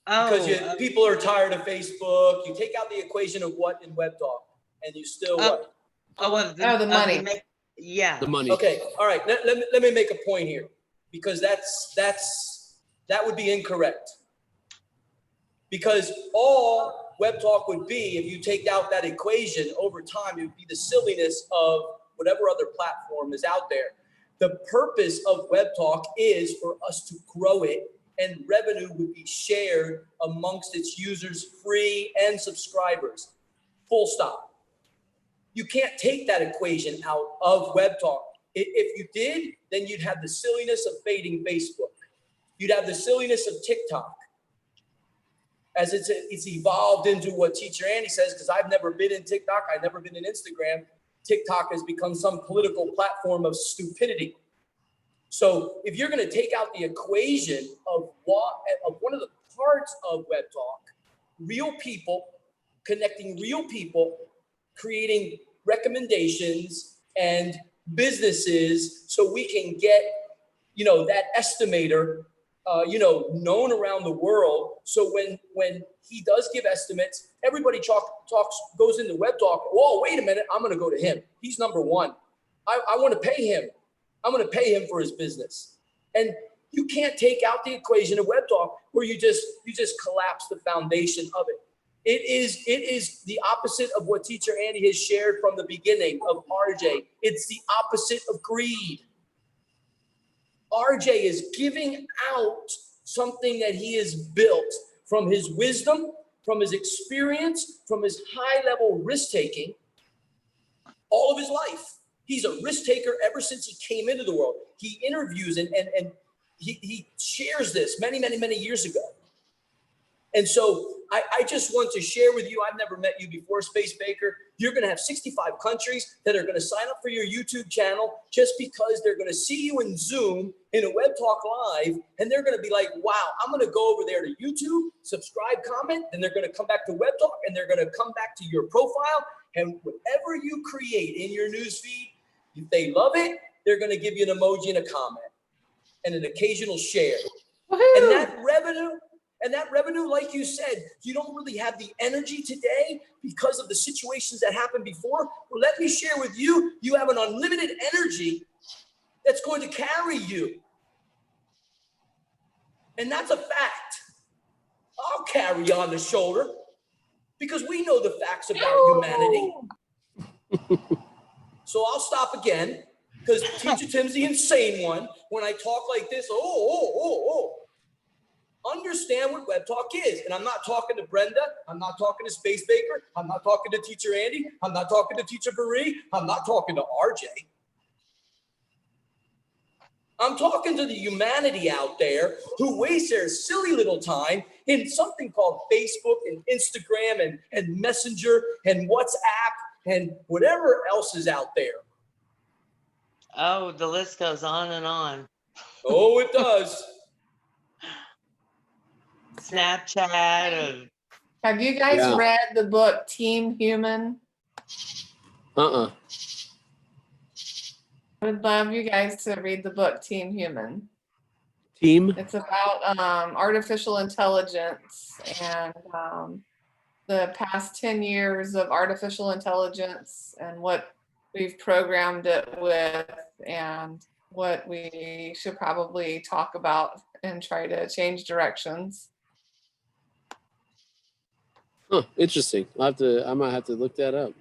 Because people are tired of Facebook. You take out the equation of what in WebTalk, and you still what? the money. Yeah. The money. Okay, all right. Let me make a point here, because that would be incorrect. Because all WebTalk would be, if you take out that equation over time, it would be the silliness of whatever other platform is out there. The purpose of WebTalk is for us to grow it, and revenue would be shared amongst its users, free and subscribers. Full stop. You can't take that equation out of WebTalk. If you did, then you'd have the silliness of fading Facebook. You'd have the silliness of TikTok. As it's evolved into what Teacher Andy says, because I've never been in TikTok, I've never been in Instagram. TikTok has become some political platform of stupidity. So if you're going to take out the equation of one of the parts of WebTalk, real people, connecting real people, creating recommendations and businesses, so we can get, you know, that estimator, you know, known around the world. So when he does give estimates, everybody goes into WebTalk. Whoa, wait a minute, I'm going to go to him. He's number one. I want to pay him. I'm going to pay him for his business. And you can't take out the equation of WebTalk where you just collapse the foundation of it. It is the opposite of what Teacher Andy has shared from the beginning of RJ. It's the opposite of greed. RJ is giving out something that he has built from his wisdom, from his experience, from his high-level risk-taking all of his life. He's a risk taker ever since he came into the world. He interviews and he shares this many years ago. And so I just want to share with you, I've never met you before, Space Baker. You're going to have 65 countries that are going to sign up for your YouTube channel just because they're going to see you in Zoom in a WebTalk Live, and they're going to be like, wow, I'm going to go over there to YouTube, subscribe, comment, then they're going to come back to WebTalk, and they're going to come back to your profile, and whatever you create in your newsfeed, if they love it, they're going to give you an emoji and a comment and an occasional share. Woohoo! And that revenue, like you said, you don't really have the energy today because of the situations that happened before. Well, let me share with you, you have an unlimited energy that's going to carry you. And that's a fact. I'll carry you on the shoulder because we know the facts about humanity. So I'll stop again because Teacher Tim's the insane one. When I talk like this, understand what WebTalk is. And I'm not talking to Brenda. I'm not talking to Space Baker. I'm not talking to Teacher Andy. I'm not talking to Teacher Marie. I'm not talking to RJ. I'm talking to the humanity out there who wastes their silly little time in something called Facebook and Instagram and Messenger and WhatsApp and whatever else is out there. Oh, the list goes on and on. Oh, it does. Snapchat. Have you guys Yeah. read the book Team Human? Uh-uh. I would love you guys to read the book Team Human. Team. It's about artificial intelligence and the past 10 years of artificial intelligence and what we've programmed it with and what we should probably talk about and try to change directions. Huh, interesting. I might have to look that up.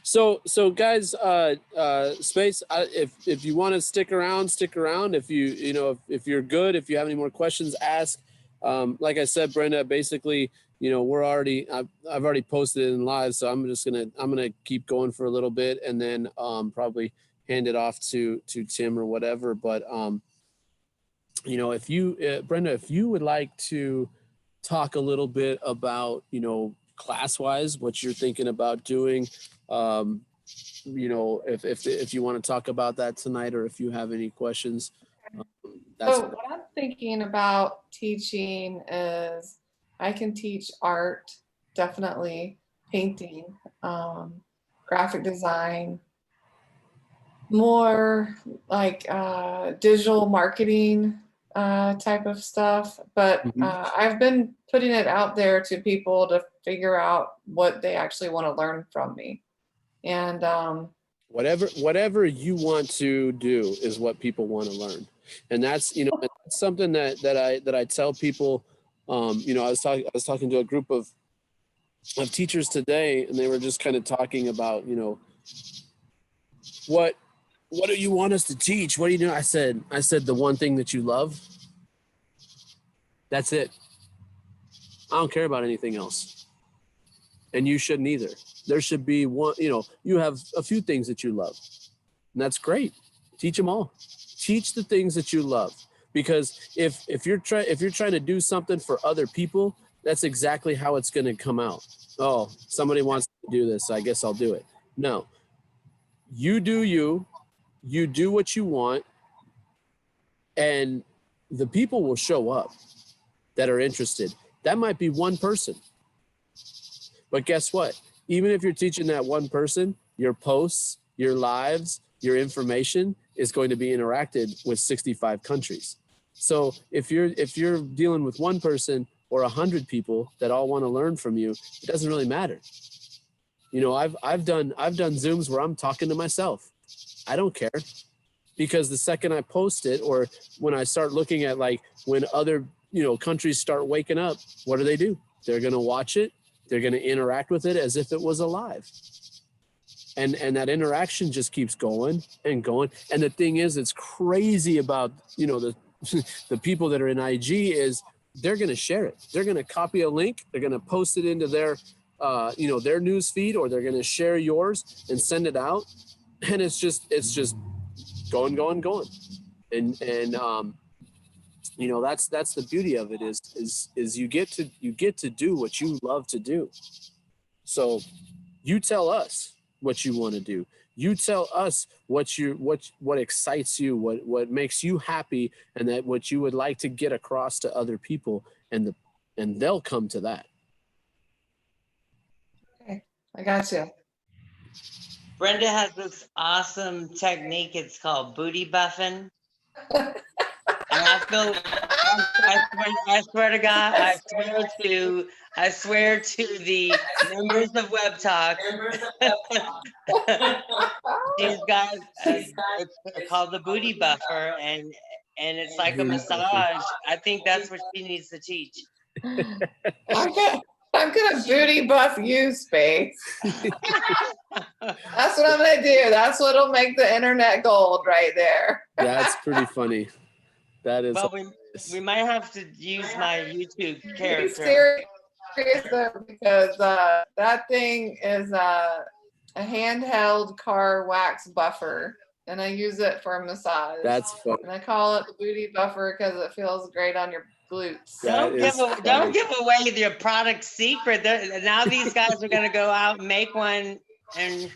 So guys, Space, if you want to stick around. If if you're good, if you have any more questions, ask. Like I said, Brenda, basically, I've already posted it in live, so I'm gonna keep going for a little bit and then probably hand it off to Tim or whatever. But if you, Brenda, if you would like to talk a little bit about, class-wise, what you're thinking about doing, if you want to talk about that tonight, or if you have any questions. So what I'm thinking about teaching is I can teach art, definitely painting. graphic design, more like digital marketing type of stuff. But Mhm. I've been putting it out there to people to figure out what they actually want to learn from me. And Whatever you want to do is what people want to learn, and that's that's something that I tell people. I was talking to a group of teachers today, and they were just kind of talking about what what do you want us to teach? What do you do? I said the one thing that you love. That's it. I don't care about anything else, and you shouldn't either. There should be one. You have a few things that you love, and that's great. Teach them all. Teach the things that you love, because if you're trying to do something for other people, that's exactly how it's going to come out. Oh, somebody wants to do this, so I guess I'll do it. No, you do you. You do what you want, and the people will show up that are interested. That might be one person, but guess what? Even if you're teaching that one person, your posts, your lives, your information is going to be interacted with 65 countries. So if you're dealing with one person or 100 people that all want to learn from you, it doesn't really matter. I've done Zooms where I'm talking to myself. I don't care, because the second I post it, or when I start looking at, like, when other countries start waking up, what do? They're going to watch it. They're going to interact with it as if it was alive. And that interaction just keeps going and going. And the thing is, it's crazy about the the people that are in IG is they're going to share it. They're going to copy a link. They're going to post it into their their news feed, or they're going to share yours and send it out. And it's just going, and that's the beauty of it is you get to do what you love to do. So you tell us what you want to do. You tell us what excites you, what makes you happy, and that what you would like to get across to other people, and they'll come to that. okay, I got you. Brenda has this awesome technique. It's called booty buffing. And I swear to God, I swear to the members of Web Talk, she's got it's called the booty buffer, and it's like a Booty buffer. massage. I think that's what she needs to teach. I'm gonna booty buff you, Space. That's what I'm gonna do. That's what'll make the internet gold right there. That's pretty funny. That is. Well, we might have to use my YouTube Be character. serious though, because that thing is a handheld car wax buffer, and I use it for a massage. That's fun. And I call it the booty buffer because it feels great on your glutes. That Don't give away your product secret. Now these guys are gonna go out and make one and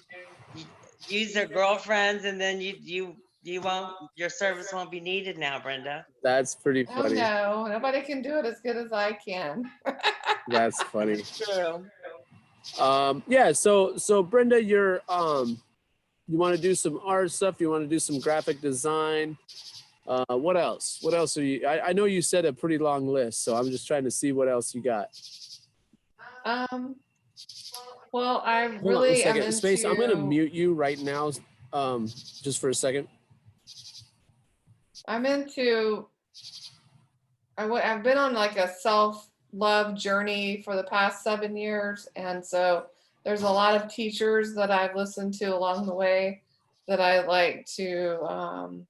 use their girlfriends, and then you won't, your service won't be needed now, Brenda. That's pretty Oh funny. no, nobody can do it as good as I can. That's funny. True. Yeah. So Brenda, you're you want to do some art stuff? You want to do some graphic design? What else? What else are you? I know you said a pretty long list, so I'm just trying to see what else you got. Well, I Hold on a really am second, Space. I'm gonna into. mute you right now, just for a second. I'm into. I've been on like a self-love journey for the past 7 years, and so there's a lot of teachers that I've listened to along the way that I like to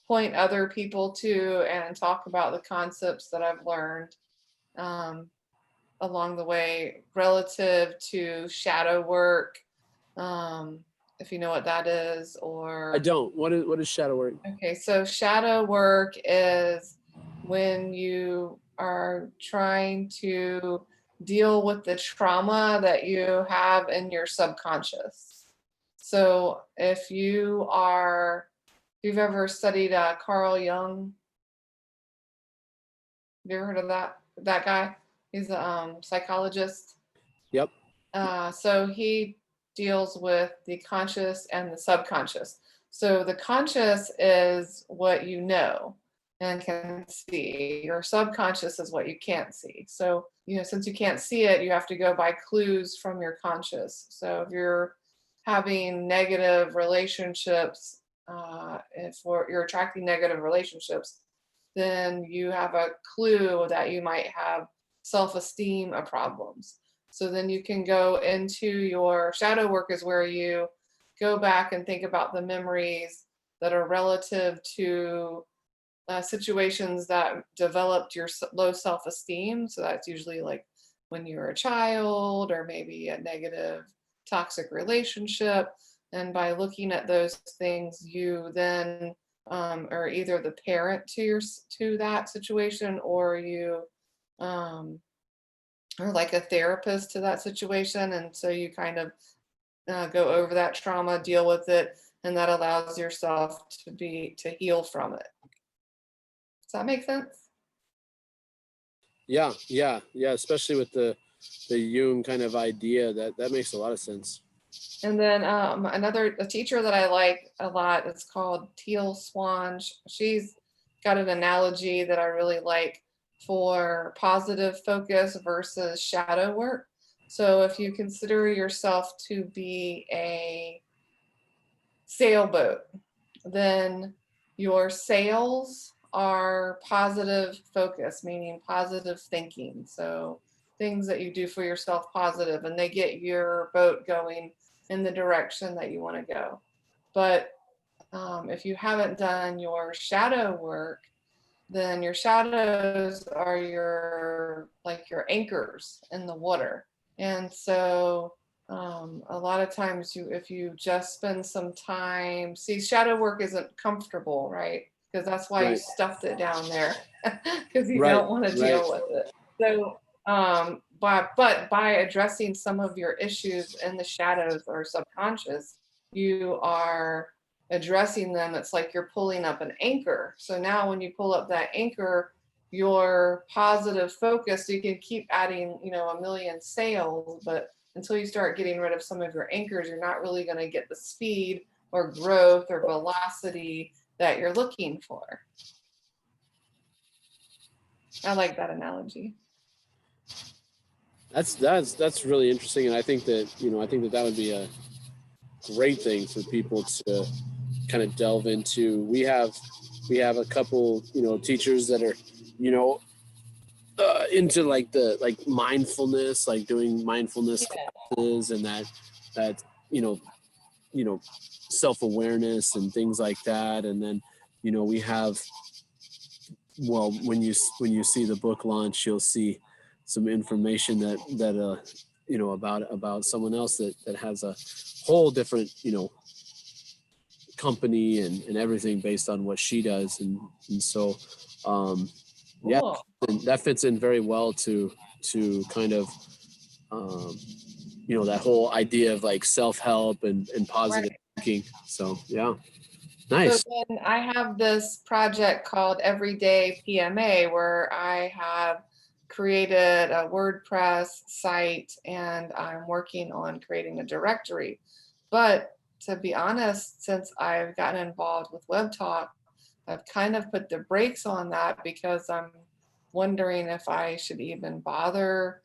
point other people to and talk about the concepts that I've learned along the way relative to shadow work, if you know what that is, or I don't. What is shadow work? okay, so shadow work is when you are trying to deal with the trauma that you have in your subconscious. So if you've ever studied Carl Jung, have you ever heard of that guy? He's a psychologist. Yep. So he deals with the conscious and the subconscious. So the conscious is what you know and can see. Your subconscious is what you can't see. So, since you can't see it, you have to go by clues from your conscious. So if you're having negative relationships, if you're attracting negative relationships, then you have a clue that you might have self-esteem problems. So then you can go into your shadow work, is where you go back and think about the memories that are relative to situations that developed your low self-esteem. So that's usually like when you were a child, or maybe a negative toxic relationship. And by looking at those things, you then are either the parent to that situation, or you are like a therapist to that situation. And so you kind of go over that trauma, deal with it, and that allows yourself to heal from it. Does that make sense? Yeah. Especially with the Jung kind of idea, that makes a lot of sense. And then a teacher that I like a lot is called Teal Swan. She's got an analogy that I really like for positive focus versus shadow work. So if you consider yourself to be a sailboat, then your sails are positive focus, meaning positive thinking. So things that you do for yourself positive, and they get your boat going in the direction that you want to go. But if you haven't done your shadow work, then your shadows are your anchors in the water. And so a lot of times if you just spend some time, see, shadow work isn't comfortable, right? Because that's why you Right. stuffed it down there, because you Right, don't want to deal with it. So but by addressing some of your issues in the shadows or subconscious, you are addressing them. It's like you're pulling up an anchor. So now when you pull up that anchor, your positive focus, you can keep adding, a million sails, but until you start getting rid of some of your anchors, you're not really going to get the speed or growth or velocity that you're looking for. I like that analogy. That's really interesting, and I think that that would be a great thing for people to kind of delve into. We have a couple teachers that are into like mindfulness, like doing mindfulness classes, and that self-awareness and things like that. And then we have, well, when you see the book launch, you'll see some information that about someone else that has a whole different company and everything based on what she does, and so yeah, Cool. and that fits in very well to kind of that whole idea of like self-help and positive thinking. So yeah, nice. So then I have this project called Everyday PMA, where I have created a WordPress site, and I'm working on creating a directory. But to be honest, since I've gotten involved with WebTalk, I've kind of put the brakes on that, because I'm wondering if I should even bother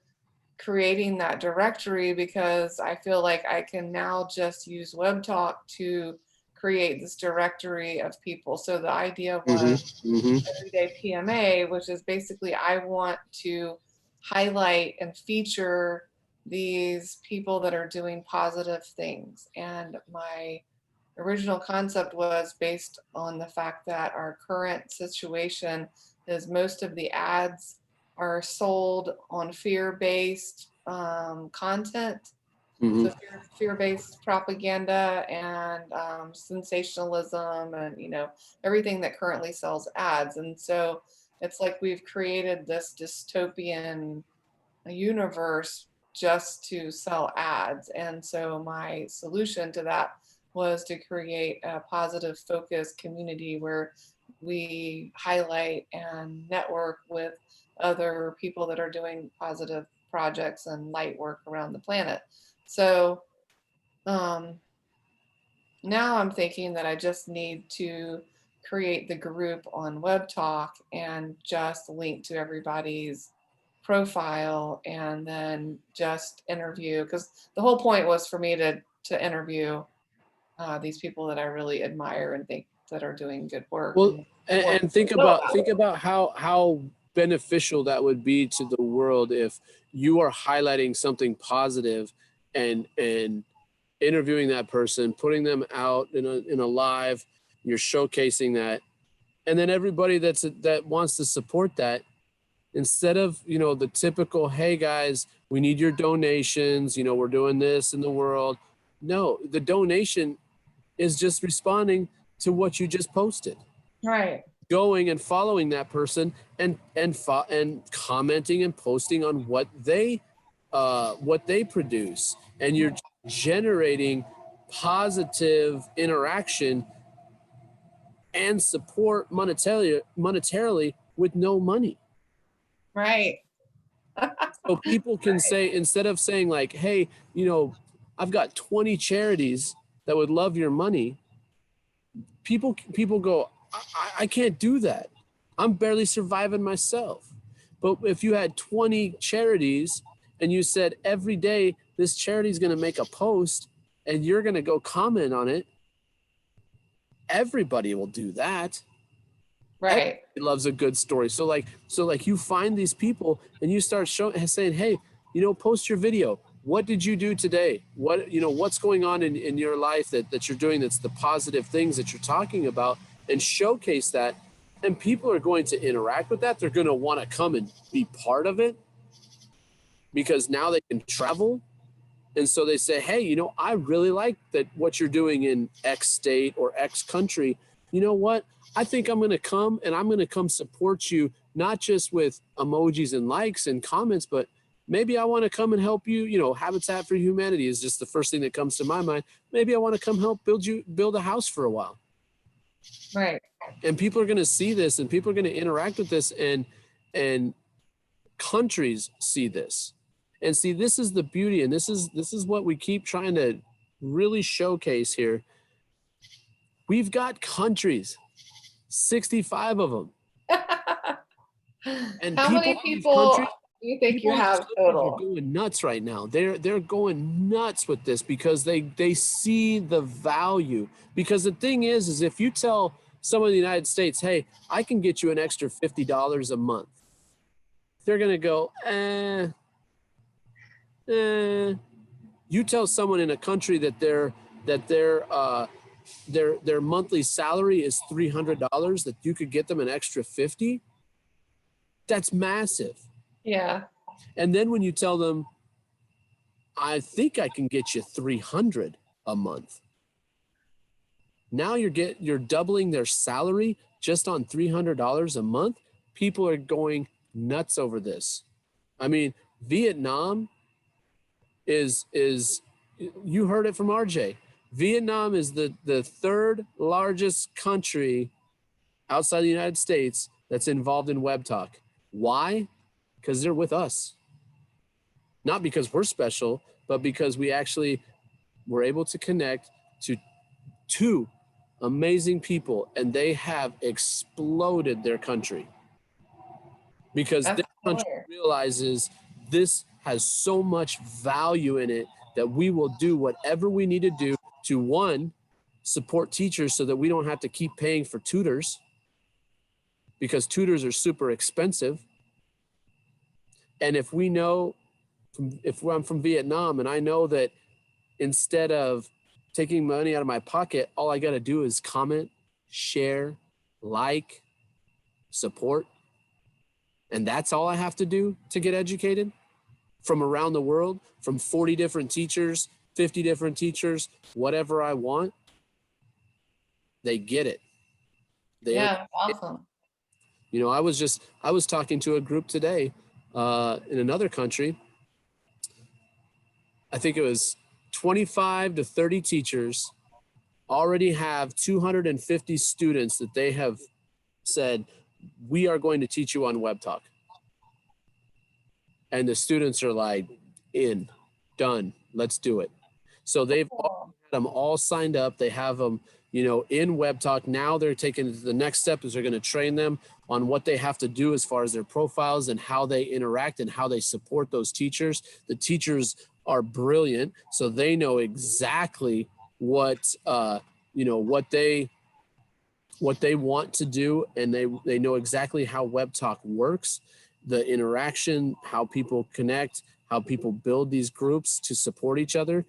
creating that directory, because I feel like I can now just use WebTalk to create this directory of people. So the idea was Everyday PMA, which is basically I want to highlight and feature these people that are doing positive things. And my original concept was based on the fact that our current situation is most of the ads are sold on fear-based content. So fear-based propaganda and sensationalism, and everything that currently sells ads. And so it's like we've created this dystopian universe just to sell ads. And so my solution to that was to create a positive focus community where we highlight and network with other people that are doing positive projects and light work around the planet. So Now I'm thinking that I just need to create the group on Web Talk and just link to everybody's profile and then just interview, because the whole point was for me to interview these people that I really admire and think that are doing good work. Well, and and think about how beneficial that would be to the world if you are highlighting something positive and interviewing that person, putting them out in a live, you're showcasing that, and then everybody that wants to support that, instead of, you know, the typical, hey guys, we need your donations, you know, we're doing this in the world. No, the donation is just responding to what you just posted, Right. going and following that person and commenting and posting on what they produce, and you're generating positive interaction and support monetarily with no money. Right. So people can say, instead of saying like, hey, you know, I've got 20 charities that would love your money, people go, I can't do that. I'm barely surviving myself. But if you had 20 charities and you said every day this charity is going to make a post and you're going to go comment on it, everybody will do that. Right. He loves a good story. So like you find these people and you start saying, hey, you know, post your video. What did you do today? What, you know, what's going on in your life that you're doing that's the positive things that you're talking about, and showcase that. And people are going to interact with that. They're going to want to come and be part of it because now they can travel. And so they say, hey, you know, I really like that what you're doing in X state or X country. You know what? I think I'm going to come, and I'm going to come support you, not just with emojis and likes and comments, but maybe I want to come and help you. You know, Habitat for Humanity is just the first thing that comes to my mind. Maybe I want to come help build a house for a while. Right. And people are going to see this, and people are going to interact with this, and countries see this. And see, this is the beauty, and this is what we keep trying to really showcase here. We've got countries, 65 of them. And How many people do you think you have total? Are going nuts right now. They're going nuts with this because they see the value. Because the thing is if you tell someone in the United States, hey, I can get you an extra $50 a month, they're gonna go, You tell someone in a country that their monthly salary is $300, that you could get them an extra 50. That's massive. Yeah. And then when you tell them, I think I can get you 300 a month. Now you're doubling their salary just on $300 a month. People are going nuts over this. I mean, Vietnam is you heard it from RJ. Vietnam is the third largest country outside the United States that's involved in Web Talk. Why? Because they're with us. Not because we're special, but because we actually were able to connect to two amazing people, and they have exploded their country. Because this country realizes this has so much value in it that we will do whatever we need to do to, one, support teachers so that we don't have to keep paying for tutors, because tutors are super expensive. And if we know, if I'm from Vietnam and I know that instead of taking money out of my pocket, all I got to do is comment, share, like, support. And that's all I have to do to get educated from around the world, from 40 different teachers, 50 different teachers, whatever I want. They get it. Yeah, awesome. You know, I was talking to a group today in another country. I think it was 25 to 30 teachers already have 250 students that they have said, we are going to teach you on Web Talk. And the students are like, done, let's do it. So they've Cool. had them all signed up. They have them, you know, in WebTalk. Now they're taking the next step is they're going to train them on what they have to do as far as their profiles and how they interact and how they support those teachers. The teachers are brilliant, so they know exactly what you know, what they want to do, and they know exactly how WebTalk works, the interaction, how people connect, how people build these groups to support each other.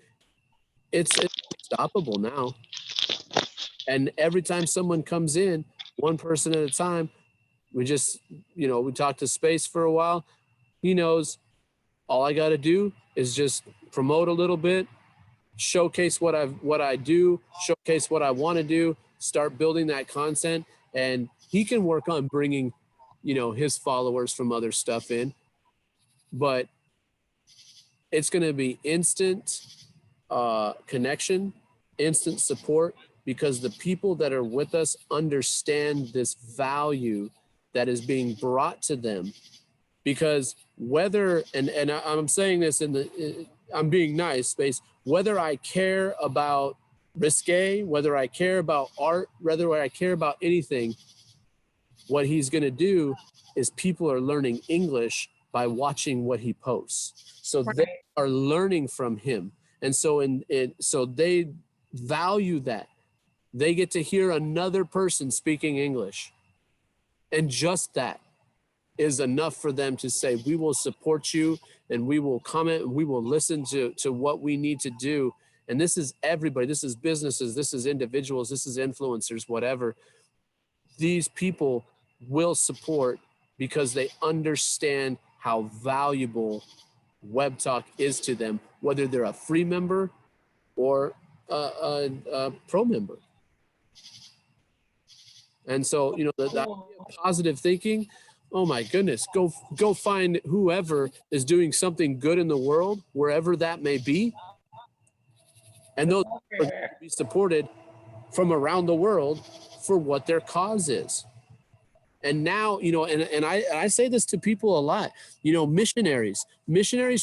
It's unstoppable now. And every time someone comes in, one person at a time, we just, you know, we talk to Space for a while. He knows all I got to do is just promote a little bit, showcase what I do, showcase what I want to do, start building that content, and he can work on bringing, you know, his followers from other stuff in. But it's going to be instant connection, instant support, because the people that are with us understand this value that is being brought to them. Because whether, and I'm saying this I'm being nice, Space, whether I care about risque, whether I care about art, whether I care about anything, what he's going to do is people are learning English by watching what he posts. So they are learning from him. And so so they value that. They get to hear another person speaking English. And just that is enough for them to say, we will support you and we will comment and we will listen to what we need to do. And this is everybody. This is businesses. This is individuals. This is influencers, whatever. These people will support because they understand how valuable WebTalk is to them, whether they're a free member or a pro member. And so, you know, the idea of positive thinking, oh my goodness, go find whoever is doing something good in the world, wherever that may be. And those are going to be supported from around the world for what their cause is. And now, you know, and I say this to people a lot, you know, missionaries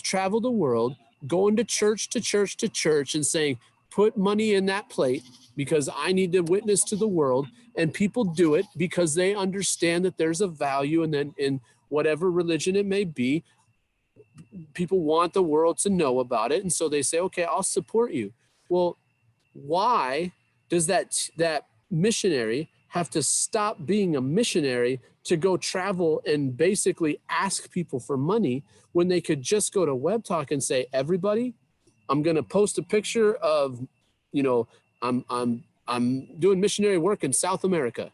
travel the world, going to church and saying, put money in that plate because I need to witness to the world. And people do it because they understand that there's a value, and then in whatever religion it may be, people want the world to know about it. And so they say, okay, I'll support you. Well, why does that missionary have to stop being a missionary to go travel and basically ask people for money when they could just go to WebTalk and say, everybody, I'm going to post a picture of, you know, I'm doing missionary work in South America.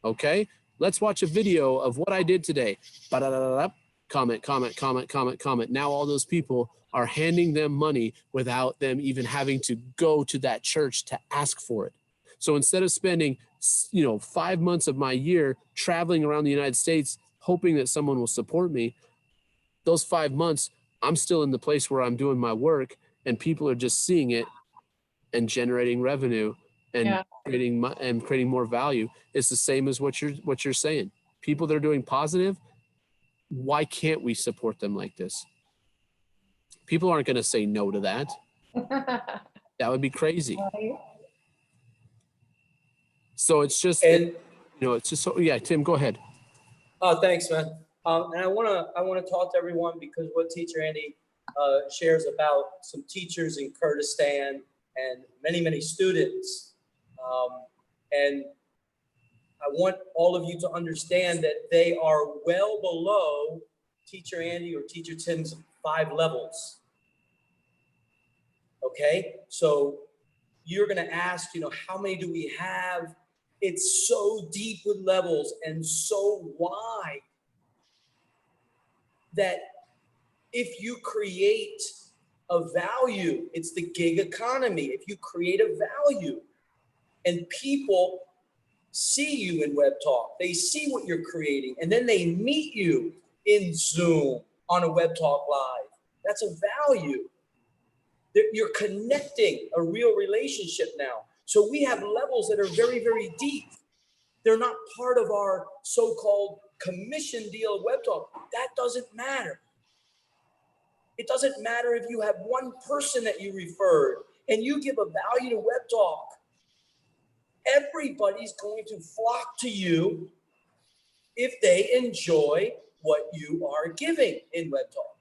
Okay, let's watch a video of what I did today. Comment, comment, comment, comment, comment. Now all those people are handing them money without them even having to go to that church to ask for it. So instead of spending, you know, 5 months of my year traveling around the United States, hoping that someone will support me, those 5 months, I'm still in the place where I'm doing my work, and people are just seeing it and generating revenue and creating more value. It's the same as what you're saying. People that are doing positive, why can't we support them like this? People aren't going to say no to that. That would be crazy. Right. So it's just, And you know, it's just so, yeah, Tim, go ahead. thanks, man. And I wanna talk to everyone because what Teacher Andy shares about some teachers in Kurdistan and many students. And I want all of you to understand that they are well below Teacher Andy or Teacher Tim's 5 levels. Okay, so you're gonna ask, you know, how many do we have? It's so deep with levels and so wide that if you create a value, it's the gig economy. If you create a value and people see you in WebTalk, they see what you're creating, and then they meet you in Zoom on a WebTalk Live, that's a value. You're connecting a real relationship now. So we have levels that are very deep. They're not part of our so-called commission deal of WebTalk. That doesn't matter. It doesn't matter if you have one person that you referred. and you give a value to Web Talk, everybody's going to flock to you if they enjoy what you are giving in Web Talk.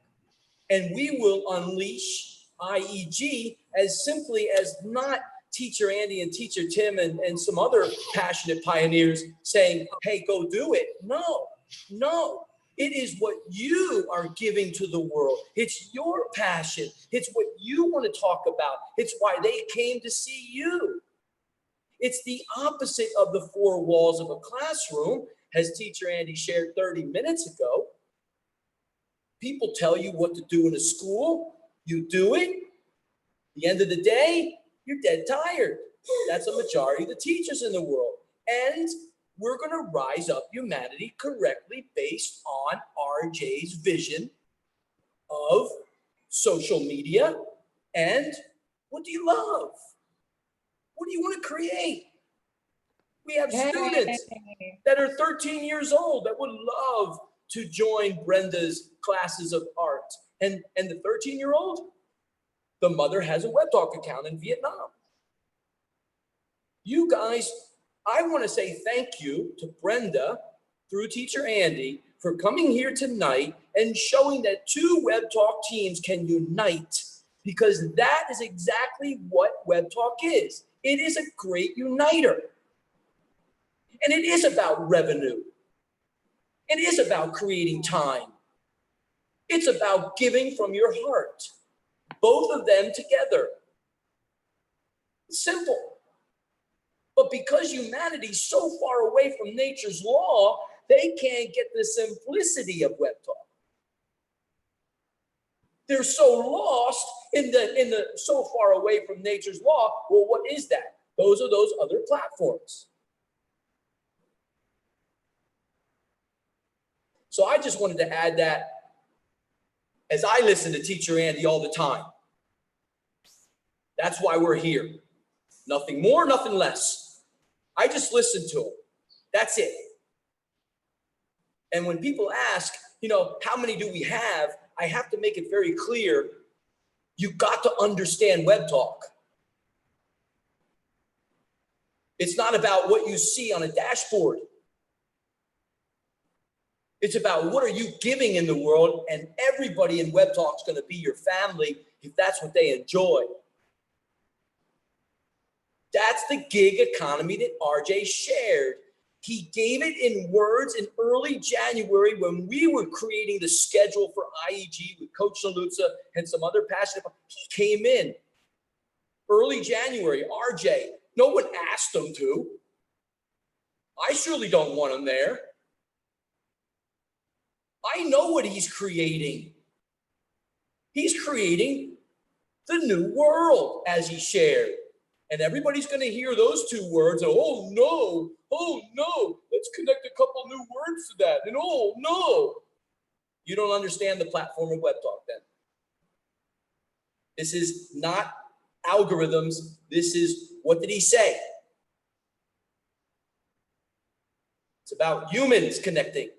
And we will unleash IEG as simply as not Teacher Andy and Teacher Tim and some other passionate pioneers saying, hey, go do it. No, no. It is what you are giving to the world. It's your passion. It's what you want to talk about. It's why they came to see you. It's the opposite of the four walls of a classroom, as Teacher Andy shared 30 minutes ago. People tell you what to do in a school. You do it. At the end of the day, you're dead tired. That's a majority of the teachers in the world. And we're going to rise up humanity correctly based on RJ's vision of social media. And what do you love? What do you want to create? We have students that are 13 years old that would love to join Brenda's classes of art. And the 13-year-old, the mother has a Web Talk account in Vietnam. You guys, I want to say thank you to Brenda through Teacher Andy for coming here tonight and showing that two Web Talk teams can unite, because that is exactly what Web Talk is. It is a great uniter. And it is about revenue. It is about creating time. It's about giving from your heart. Both of them together. It's simple. But because humanity's so far away from nature's law, they can't get the simplicity of Web Talk. They're so lost in the so far away from nature's law. Well, what is that? Those are those other platforms. So I just wanted to add that as I listen to Teacher Andy all the time. That's why we're here. Nothing more, nothing less. I just listen to him. That's it. And when people ask, you know, how many do we have? I have to make it very clear. You got to understand Web Talk. It's not about what you see on a dashboard. It's about what are you giving in the world, and everybody in Web Talk is going to be your family if that's what they enjoy. That's the gig economy that RJ shared. He gave it in words in early January when we were creating the schedule for IEG with Coach Saluzza and some other passionate. He came in early January. RJ, no one asked him to. I surely don't want him there. I know what he's creating. He's creating the new world, as he shared. And everybody's going to hear those two words. Oh, no. Oh, no. Let's connect a couple new words to that. And oh, no. You don't understand the platform of Web Talk then. This is not algorithms. This is, what did he say? It's about humans connecting.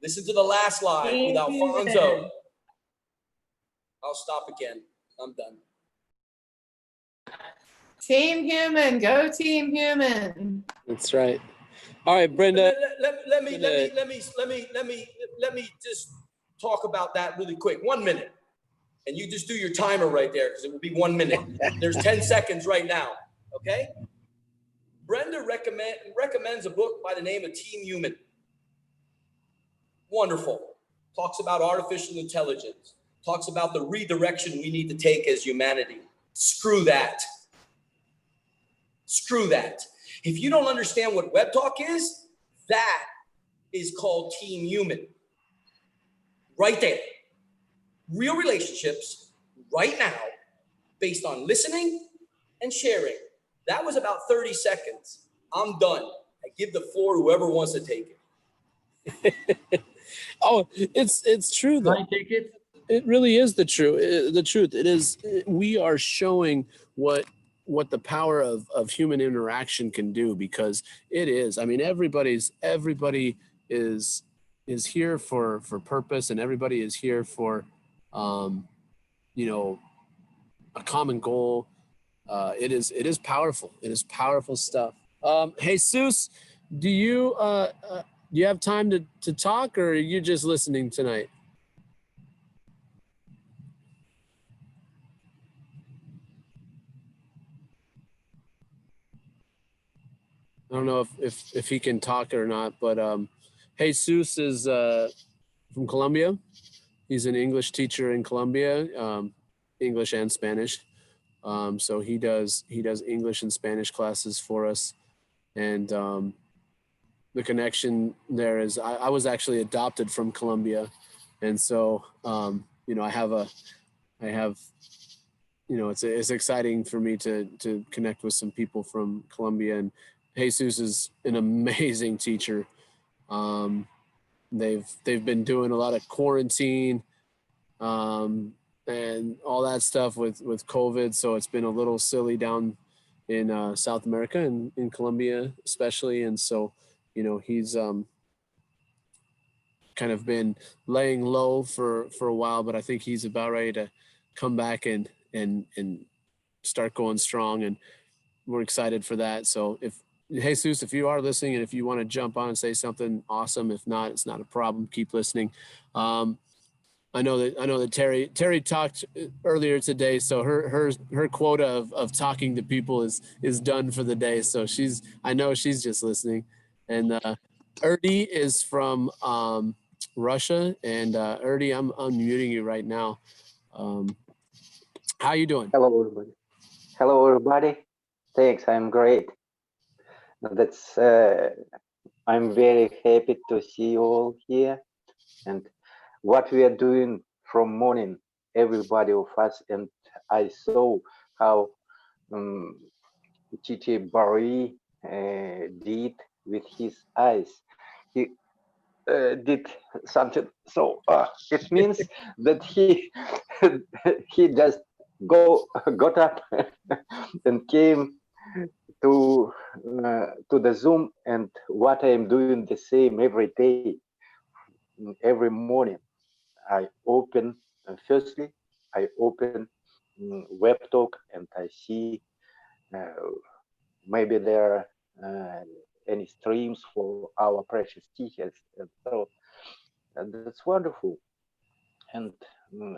Listen to the last live with Alfonso. I'll stop again. I'm done. Team Human, go Team Human. That's right. All right, Brenda. Let me just talk about that really quick. 1 minute. And you just do your timer right there, because it will be 1 minute. There's 10 seconds right now. Okay? Brenda recommends a book by the name of Team Human. Wonderful. Talks about artificial intelligence. Talks about the redirection we need to take as humanity. Screw that. Screw that. If you don't understand what Web Talk is, that is called Team Human. Right there. Real relationships right now based on listening and sharing. That was about 30 seconds. I'm done. I give the floor to whoever wants to take it. Oh, it's true Can though. I take it? It really is the truth. It is. We are showing what the power of human interaction can do, because it is. I mean, everybody is here for purpose, and everybody is here for you know, a common goal. It is powerful. It is powerful stuff. Jesus, do you have time to talk, or are you just listening tonight? I don't know if he can talk or not, but Jesus is from Colombia. He's an English teacher in Colombia, English and Spanish. So he does English and Spanish classes for us, and the connection there is I was actually adopted from Colombia, and so you know I have you know it's exciting for me to connect with some people from Colombia, and Jesus is an amazing teacher. Um, they've been doing a lot of quarantine and all that stuff with COVID, so it's been a little silly down in South America and in Colombia especially, and so you know he's kind of been laying low for a while, but I think he's about ready to come back and start going strong, and we're excited for that. So if Jesus, if you are listening and if you want to jump on and say something, awesome. If not, it's not a problem. Keep listening. I know that Terry talked earlier today, so her quota of talking to people is done for the day. So I know she's just listening. And Erdi is from Russia, and Erdi, I'm unmuting you right now. How you doing? Hello, everybody. Hello, everybody. Thanks. I'm great. That's. I'm very happy to see you all here, and what we are doing from morning, everybody of us. And I saw how Titi Barry did with his eyes. He did something. So it means that he he just got up and came to the Zoom, and what I am doing the same every day, every morning. I open firstly, I open Web Talk, and I see maybe there are any streams for our precious teachers, and so that's wonderful. And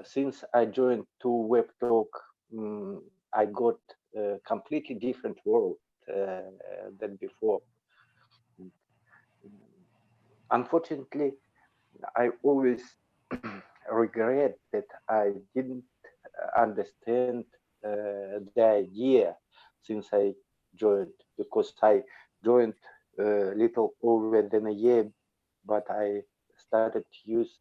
since I joined to Web Talk, I got a completely different world than before. Unfortunately, I always regret that I didn't understand the idea since I joined, because I joined a little over than a year, but I started to use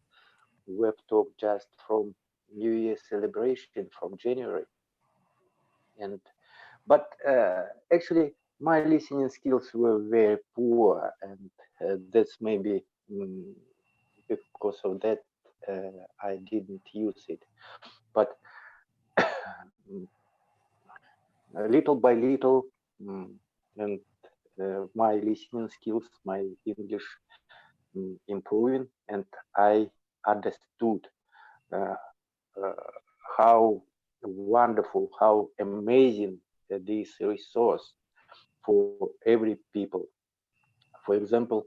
Web Talk just from New Year celebration from January. And but actually my listening skills were very poor, and that's maybe because of that I didn't use it. But little by little, and my listening skills, my English improving, and I understood how wonderful, how amazing this resource for every people. For example,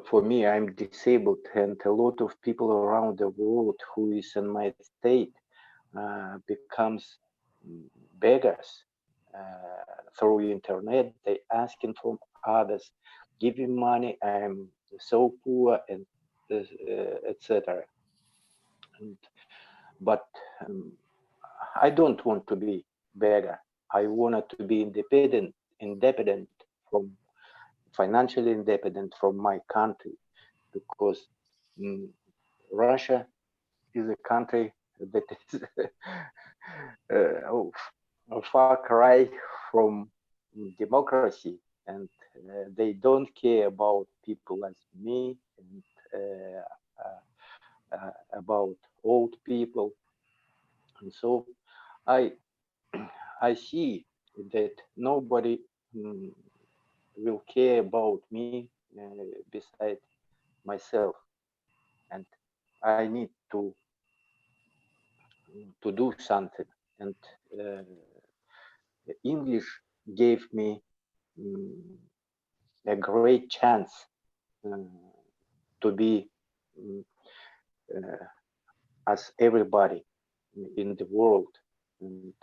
for me, I'm disabled, and a lot of people around the world who is in my state becomes beggars through internet. They asking from others, giving money. I'm so poor, and etc. But I don't want to be beggar. I wanted to be independent from financially independent from my country, because Russia is a country that is a far cry from democracy, and they don't care about people like me, and about old people. And so I see that nobody will care about me beside myself, and I need to to do something, and English gave me a great chance to be as everybody in the world. And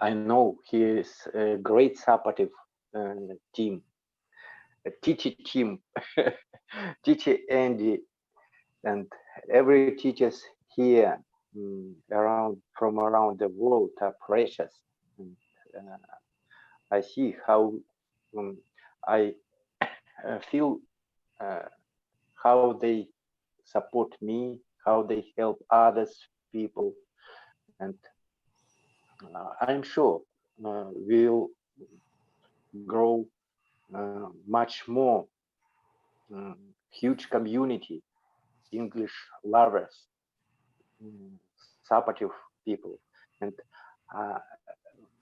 I know he is a great supportive team, a teacher team, teacher Andy, and every teachers here from around the world are precious. And, I see how I feel how they support me, how they help others people, and I'm sure we'll grow much more huge community, English lovers, supportive people, and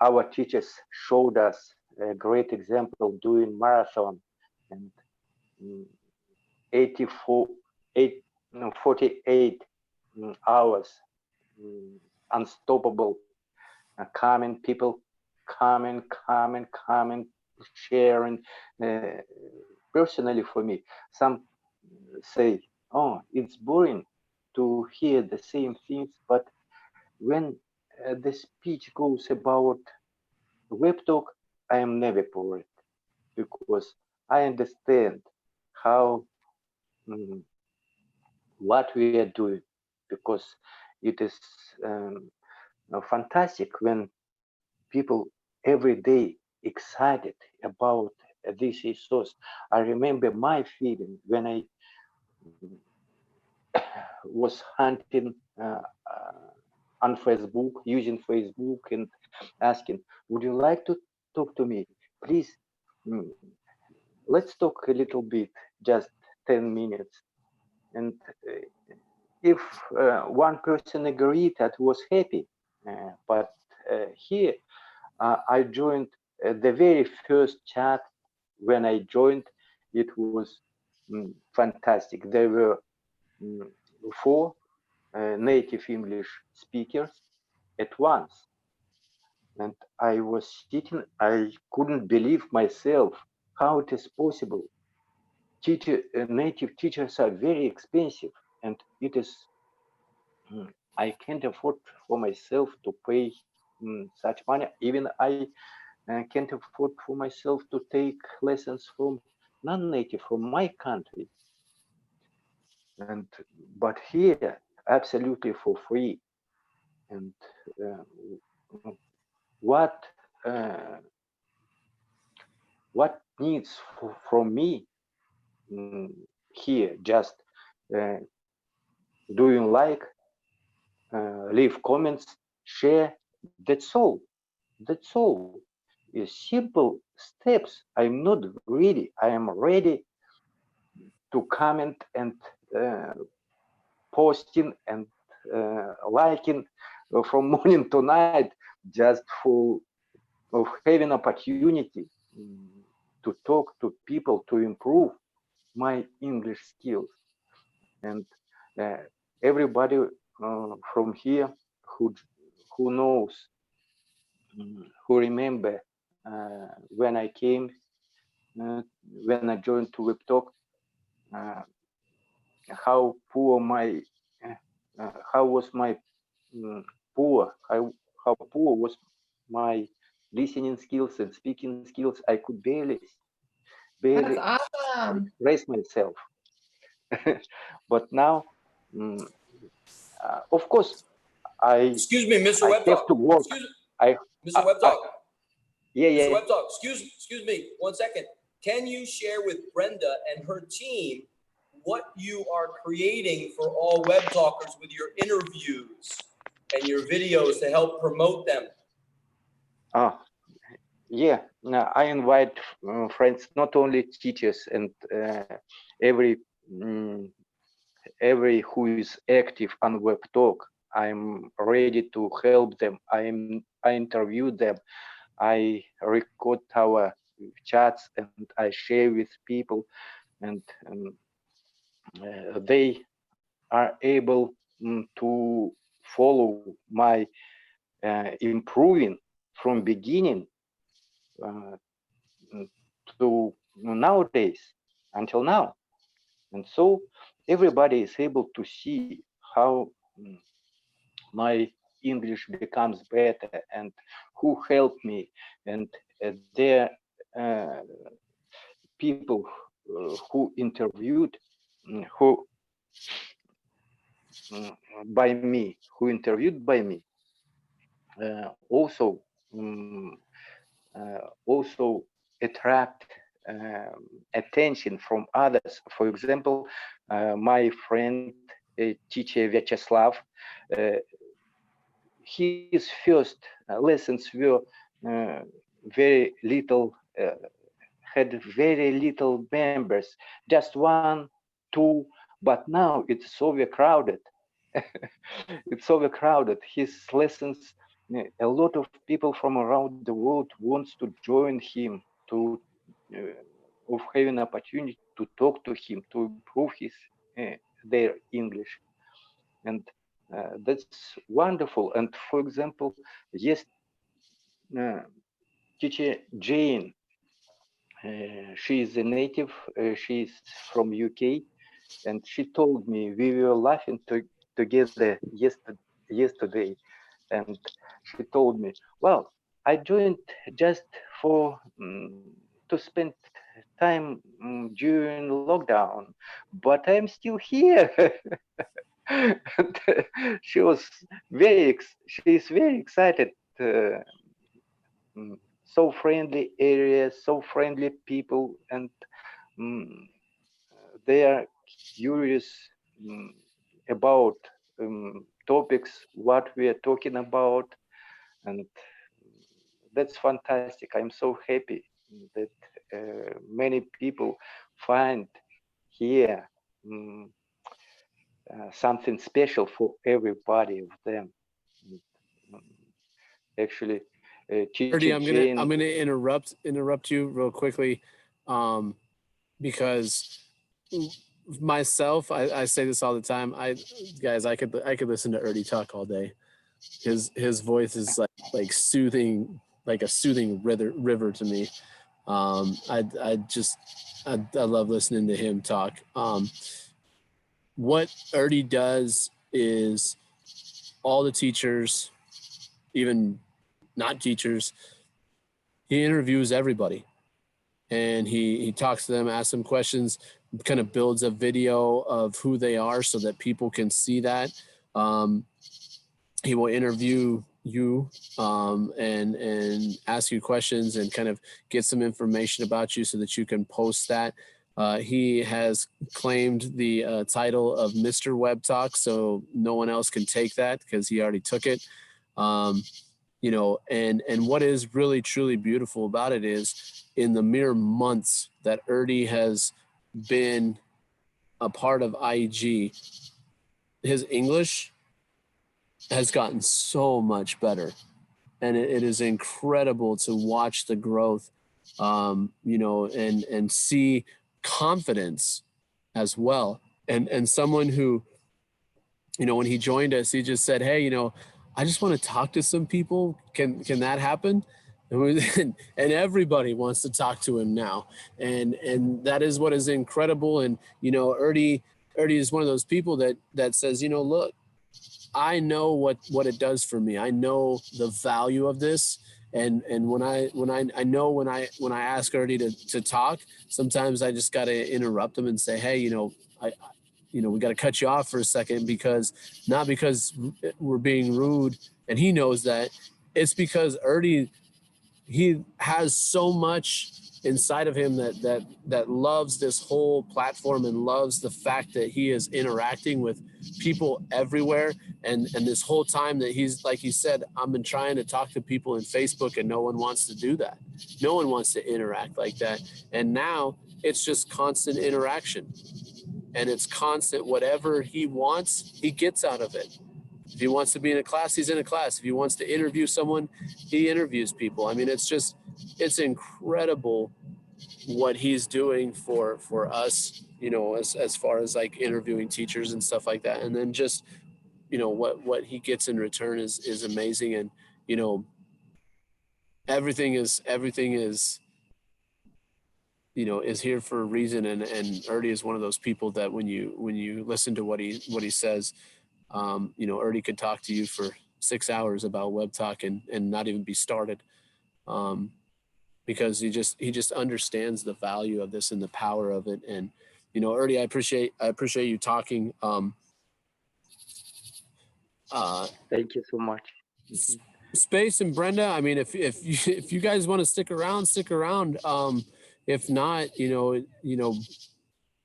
our teachers showed us a great example doing marathon and 48 hours unstoppable, coming people, coming, sharing. Personally for me, some say, oh, it's boring to hear the same things, but when the speech goes about web talk, I am never bored, because I understand how what we are doing, because it is fantastic when people every day excited about this resource. I remember my feeling when I was hunting on Facebook, using Facebook and asking, would you like to talk to me? Please, let's talk a little bit, just 10 minutes. And if one person agreed, that was happy. But here, I joined the very first chat. When I joined, it was fantastic. There were 4 native English speakers at once. And I was sitting, I couldn't believe myself how it is possible. Native teachers are very expensive, and it is, I can't afford for myself to pay such money. Even I can't afford for myself to take lessons from non-native from my country. But here, absolutely for free. And what needs from me here? Just doing like, leave comments, share. That's all. That's all. Simple steps. I'm not greedy. I am ready to comment and posting and liking from morning to night, just for having opportunity to talk to people, to improve my English skills. And everybody from here who knows, who remember when I came, when I joined to WebTalk, how poor my, how was my poor, how poor was my listening skills and speaking skills. I could barely That's awesome. express myself. But now, of course, Excuse me, Mr. I Web have Talk. to work. Mr. Web Talk. Yeah. Mr. Web Talk. Excuse me. 1 second. Can you share with Brenda and her team what you are creating for all web talkers with your interviews and your videos to help promote them? Yeah, I invite friends, not only teachers, and every who is active on WebTalk. I'm ready to help them. I interview them. I record our chats and I share with people, and they are able to follow my improving from beginning to nowadays until now. And so everybody is able to see how my English becomes better and who helped me, and there people who interviewed who interviewed by me also also attract attention from others. For example, my friend teacher Vyacheslav, his first lessons were very little, had very little members, just 1, 2, but now it's overcrowded. It's overcrowded. His lessons, a lot of people from around the world wants to join him, to of having opportunity to talk to him, to improve his their English, and that's wonderful. And for example, yes, teacher Jane, she is a native, she's from UK, and she told me, we were laughing together yesterday, and she told me, well, I joined just for to spend time during lockdown, but I'm still here. And she was she's very excited. So friendly area, so friendly people, and they are curious about topics, what we are talking about, and that's fantastic. I'm so happy that many people find here something special for everybody of them. Actually, Ernie, I'm gonna interrupt you real quickly, because myself, I say this all the time. Guys, I could listen to Ernie talk all day. His voice is like soothing, like a soothing river to me. I love listening to him talk. What Ernie does is all the teachers, even not teachers, he interviews everybody, and he talks to them, asks them questions, kind of builds a video of who they are so that people can see that. He will interview you and ask you questions and kind of get some information about you so that you can post that. He has claimed the title of Mr. Web Talk, so no one else can take that because he already took it. You know, and what is really truly beautiful about it is in the mere months that Ernie has been a part of IEG, his English has gotten so much better, and it is incredible to watch the growth, you know, and see confidence as well. And someone who, you know, when he joined us, he just said, hey, you know, I just want to talk to some people. Can that happen? And everybody wants to talk to him now. And that is what is incredible. And, you know, Ernie is one of those people that says, you know, look, I know what it does for me. I know the value of this. And when I ask Ernie to talk, sometimes I just got to interrupt him and say, hey, you know, we got to cut you off for a second, because not because we're being rude, and he knows that. It's because Ernie, he has so much inside of him that loves this whole platform and loves the fact that he is interacting with people everywhere. And this whole time that he's, like he said, I've been trying to talk to people in Facebook and no one wants to do that. No one wants to interact like that. And now it's just constant interaction. And it's constant. Whatever he wants, he gets out of it. If he wants to be in a class, he's in a class. If he wants to interview someone, he interviews people. I mean, it's incredible what he's doing for us, you know, as far as like interviewing teachers and stuff like that. And then just you know, what he gets in return is amazing. And, you know, everything is, you know, is here for a reason. And Ernie is one of those people that when you listen to what he says, you know, Ernie could talk to you for 6 hours about Web Talk and not even be started. Because he just understands the value of this and the power of it. And, you know, Ernie, I appreciate you talking. Thank you so much. Space and Brenda, I mean, if you guys want to stick around, stick around. If not, you know,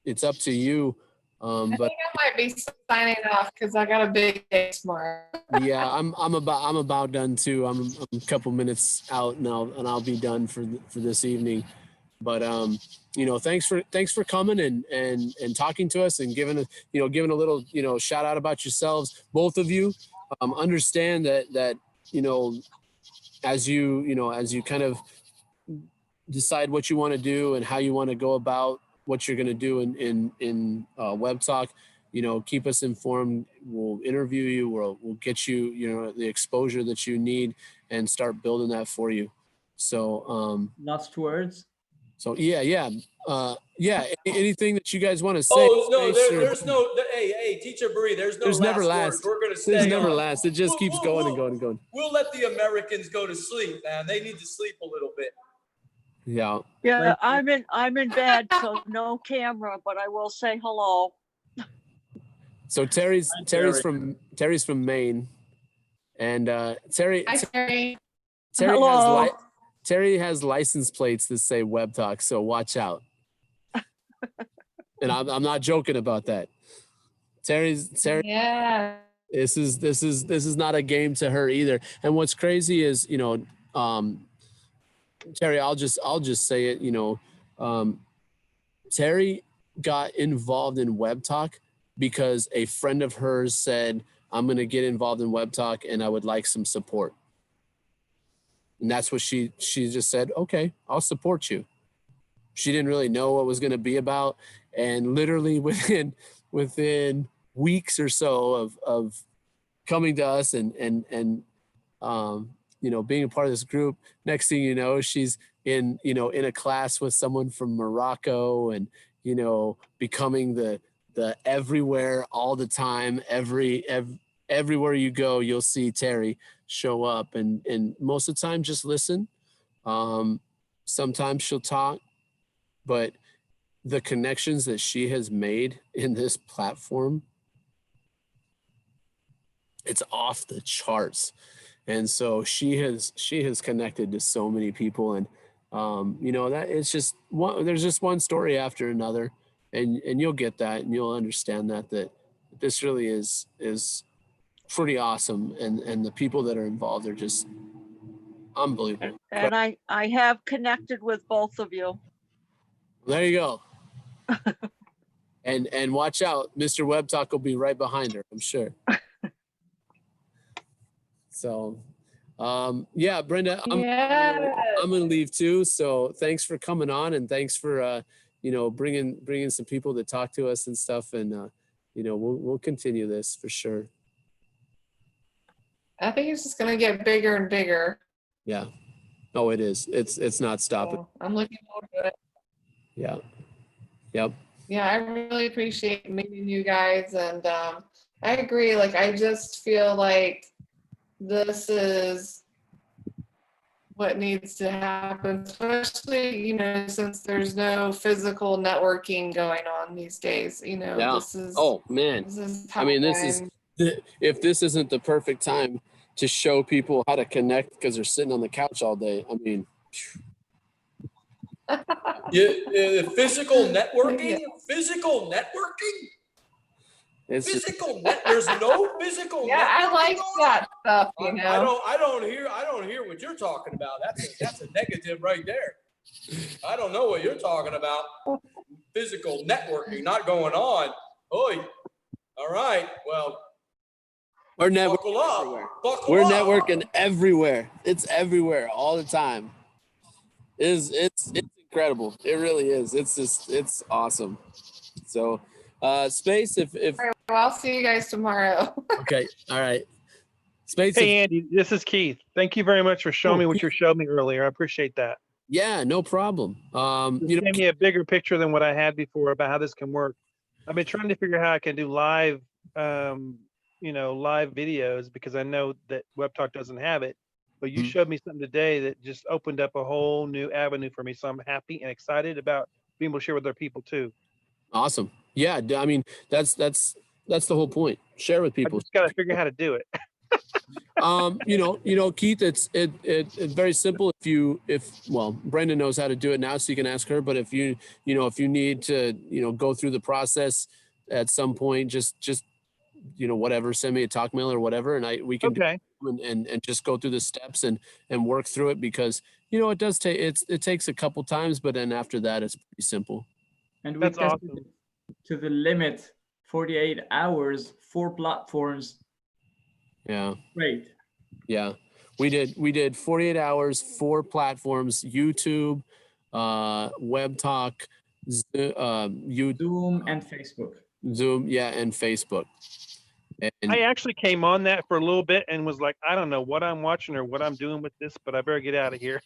it's up to you. I But think I might be signing off because I got a big day tomorrow. yeah, I'm about done too. I'm a couple minutes out now, and I'll be done for this evening. But you know, thanks for coming and talking to us and giving a little, you know, shout out about yourselves, both of you. Understand that you know, as you kind of decide what you want to do and how you want to go about what you're going to do in Web Talk, you know, keep us informed. We'll interview you. We'll get you, you know, the exposure that you need and start building that for you. So, Last words. so yeah. Anything that you guys want to say? Oh no, Space, there's no. Hey, Teacher Bree, there's no There's never last last. words. We're gonna There's stay never on. last. It just keeps going and going and going. We'll let the Americans go to sleep, man. They need to sleep a little bit. Yeah. Yeah, I'm in bed, so no camera, but I will say hello. So Terry's Terry. from Maine, and Terry Hi, Terry. Hello. Terry has license plates that say Web Talk, so watch out. And I'm not joking about that. Terry. Yeah. This is not a game to her either. And what's crazy is, you know, Terry, I'll just say it, you know, Terry got involved in Web Talk because a friend of hers said, I'm going to get involved in Web Talk and I would like some support. And that's what she just said, okay, I'll support you. She didn't really know what it was going to be about. And literally within weeks or so of coming to us and you know, being a part of this group, next thing you know, she's in a class with someone from Morocco and, you know, becoming the everywhere all the time, everywhere you go, you'll see Terry show up and most of the time just listen. Sometimes she'll talk, but the connections that she has made in this platform, it's off the charts. And so she has connected to so many people, and you know, that it's just there's just one story after another, and you'll get that and you'll understand that this really is pretty awesome, and the people that are involved are just unbelievable. And I have connected with both of you. There you go. and watch out, Mr. Web Talk will be right behind her, I'm sure. So, yeah, Brenda, I'm gonna leave too. So thanks for coming on, and thanks for you know, bringing some people to talk to us and stuff. And you know, we'll continue this for sure. I think it's just gonna get bigger and bigger. Yeah. Oh, it is. It's not stopping. So I'm looking forward to it. Yeah. Yep. Yeah, I really appreciate meeting you guys, and I agree. Like, I just feel like this is what needs to happen, especially, you know, since there's no physical networking going on these days. You know, Yeah. this is Oh man. this is I mean, this is if this isn't the perfect time to show people how to connect because they're sitting on the couch all day. I mean, Physical networking. Physical networking. it's just, There's no physical. Yeah, I like that stuff. You know, I don't hear what you're talking about. That's a negative right there. I don't know what you're talking about. Physical networking not going on. Oi. All right. Well, we're networking buckle up. everywhere. Buckle We're up. networking everywhere. It's everywhere all the time. It's incredible. It really is. It's awesome. So, Space, if Well, I'll see you guys tomorrow. Okay. All right. Space. Hey, Andy, this is Keith. Thank you very much for showing Oh, me what you showed me earlier. I appreciate that. Yeah, no problem. You You know, gave me a bigger picture than what I had before about how this can work. I've been trying to figure out how I can do live, live videos because I know that WebTalk doesn't have it. But you Mhm. showed me something today that just opened up a whole new avenue for me. So I'm happy and excited about being able to share with other people too. awesome. Yeah, I mean, that's the whole point. Share with I people. just got to figure out how to do it. Keith, it's very simple. Well, Brenda knows how to do it now, so you can ask her. But if you need to, go through the process at some point, just whatever, send me a talk mail or whatever, and we can Okay. do and just go through the steps and work through it because it does take it takes a couple times, but then after that it's pretty simple. And we That's tested awesome. it to the limit, 48 hours, 4 platforms. Yeah. Great. Yeah, we did 48 hours, 4 platforms: YouTube, WebTalk, Zoom and Facebook. Zoom, yeah, and Facebook. And I actually came on that for a little bit and was like, I don't know what I'm watching or what I'm doing with this, but I better get out of here.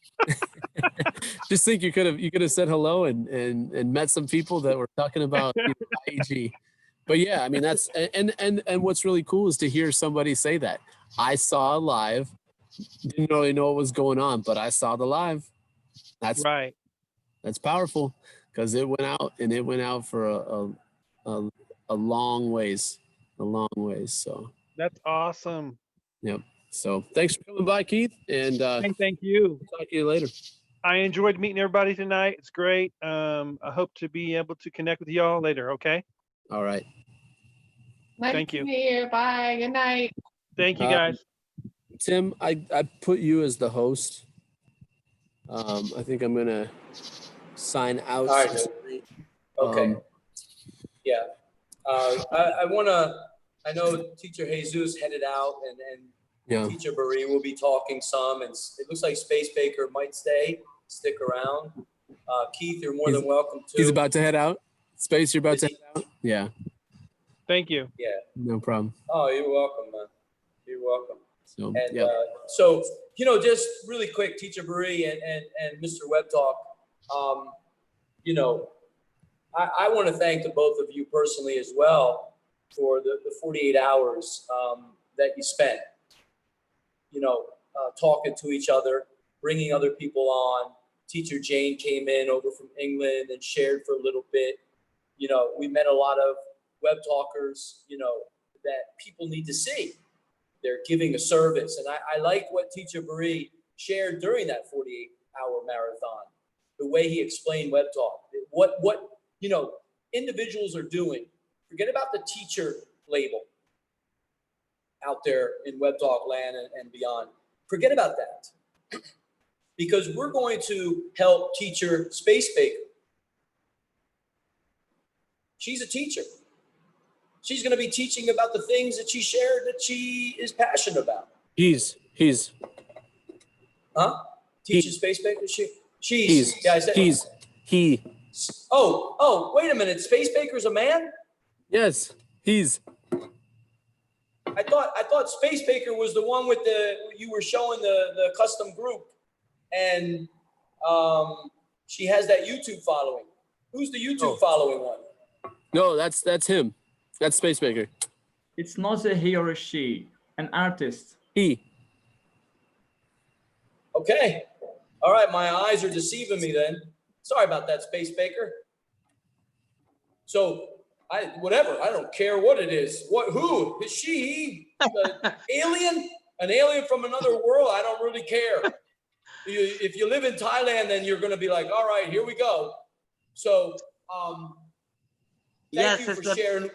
just think you could have said hello and met some people that were talking about IEG. But yeah, I mean that's and what's really cool is to hear somebody say that. I saw live, didn't really know what was going on, but I saw the live. That's Right. That's powerful because it went out for a long ways, So, That's awesome. yep. So thanks for coming by, Keith, and Thank you. talk to you later. I enjoyed meeting everybody tonight. It's great. I hope to be able to connect with y'all later. Okay. All right. Nice Thank to you. meet you. Bye. Good night. Thank you, guys. Tim, I put you as the host. I think I'm gonna sign out. All right, dude. Okay. Yeah. I know Teacher Jesus headed out and Yeah. Teacher Marie will be talking some, and it looks like Space Baker might stick around. Keith, you're more than welcome to. He's about to head out. Space, you're about Is to he? head out. Yeah. Thank you. Yeah. No problem. Oh, you're welcome, man. You're welcome. So And yeah. so, just really quick, Teacher Marie and Mr. WebTalk, I want to thank the both of you personally as well for the 48 hours that you spent, talking to each other, bringing other people on. Teacher Jane came in over from England and shared for a little bit. We met a lot of web talkers, that people need to see. They're giving a service. And I like what Teacher Marie shared during that 48-hour marathon, the way he explained web talk, what individuals are doing. Forget about the teacher label out there in web talk land and beyond. Forget about that. Because we're going to help Teacher Space Baker. She's a teacher. She's going to be teaching about the things that she shared that she is passionate about. He's Teacher Space Baker? She's yeah, I said he. Oh, wait a minute. Space Baker's a man? Yes, he's. I thought Space Baker was the one with you were showing the custom group, and she has that YouTube following. Who's the YouTube following one? No, that's him. That's Space Baker. It's not a he or a she, an artist. He. Okay. All right, my eyes are deceiving me then. Sorry about that, Space Baker. So whatever, I don't care what it is. Who is she? Alien? An alien from another world? I don't really care. If you live in Thailand, then you're going to be like, all right, here we go. So, thank you for sharing.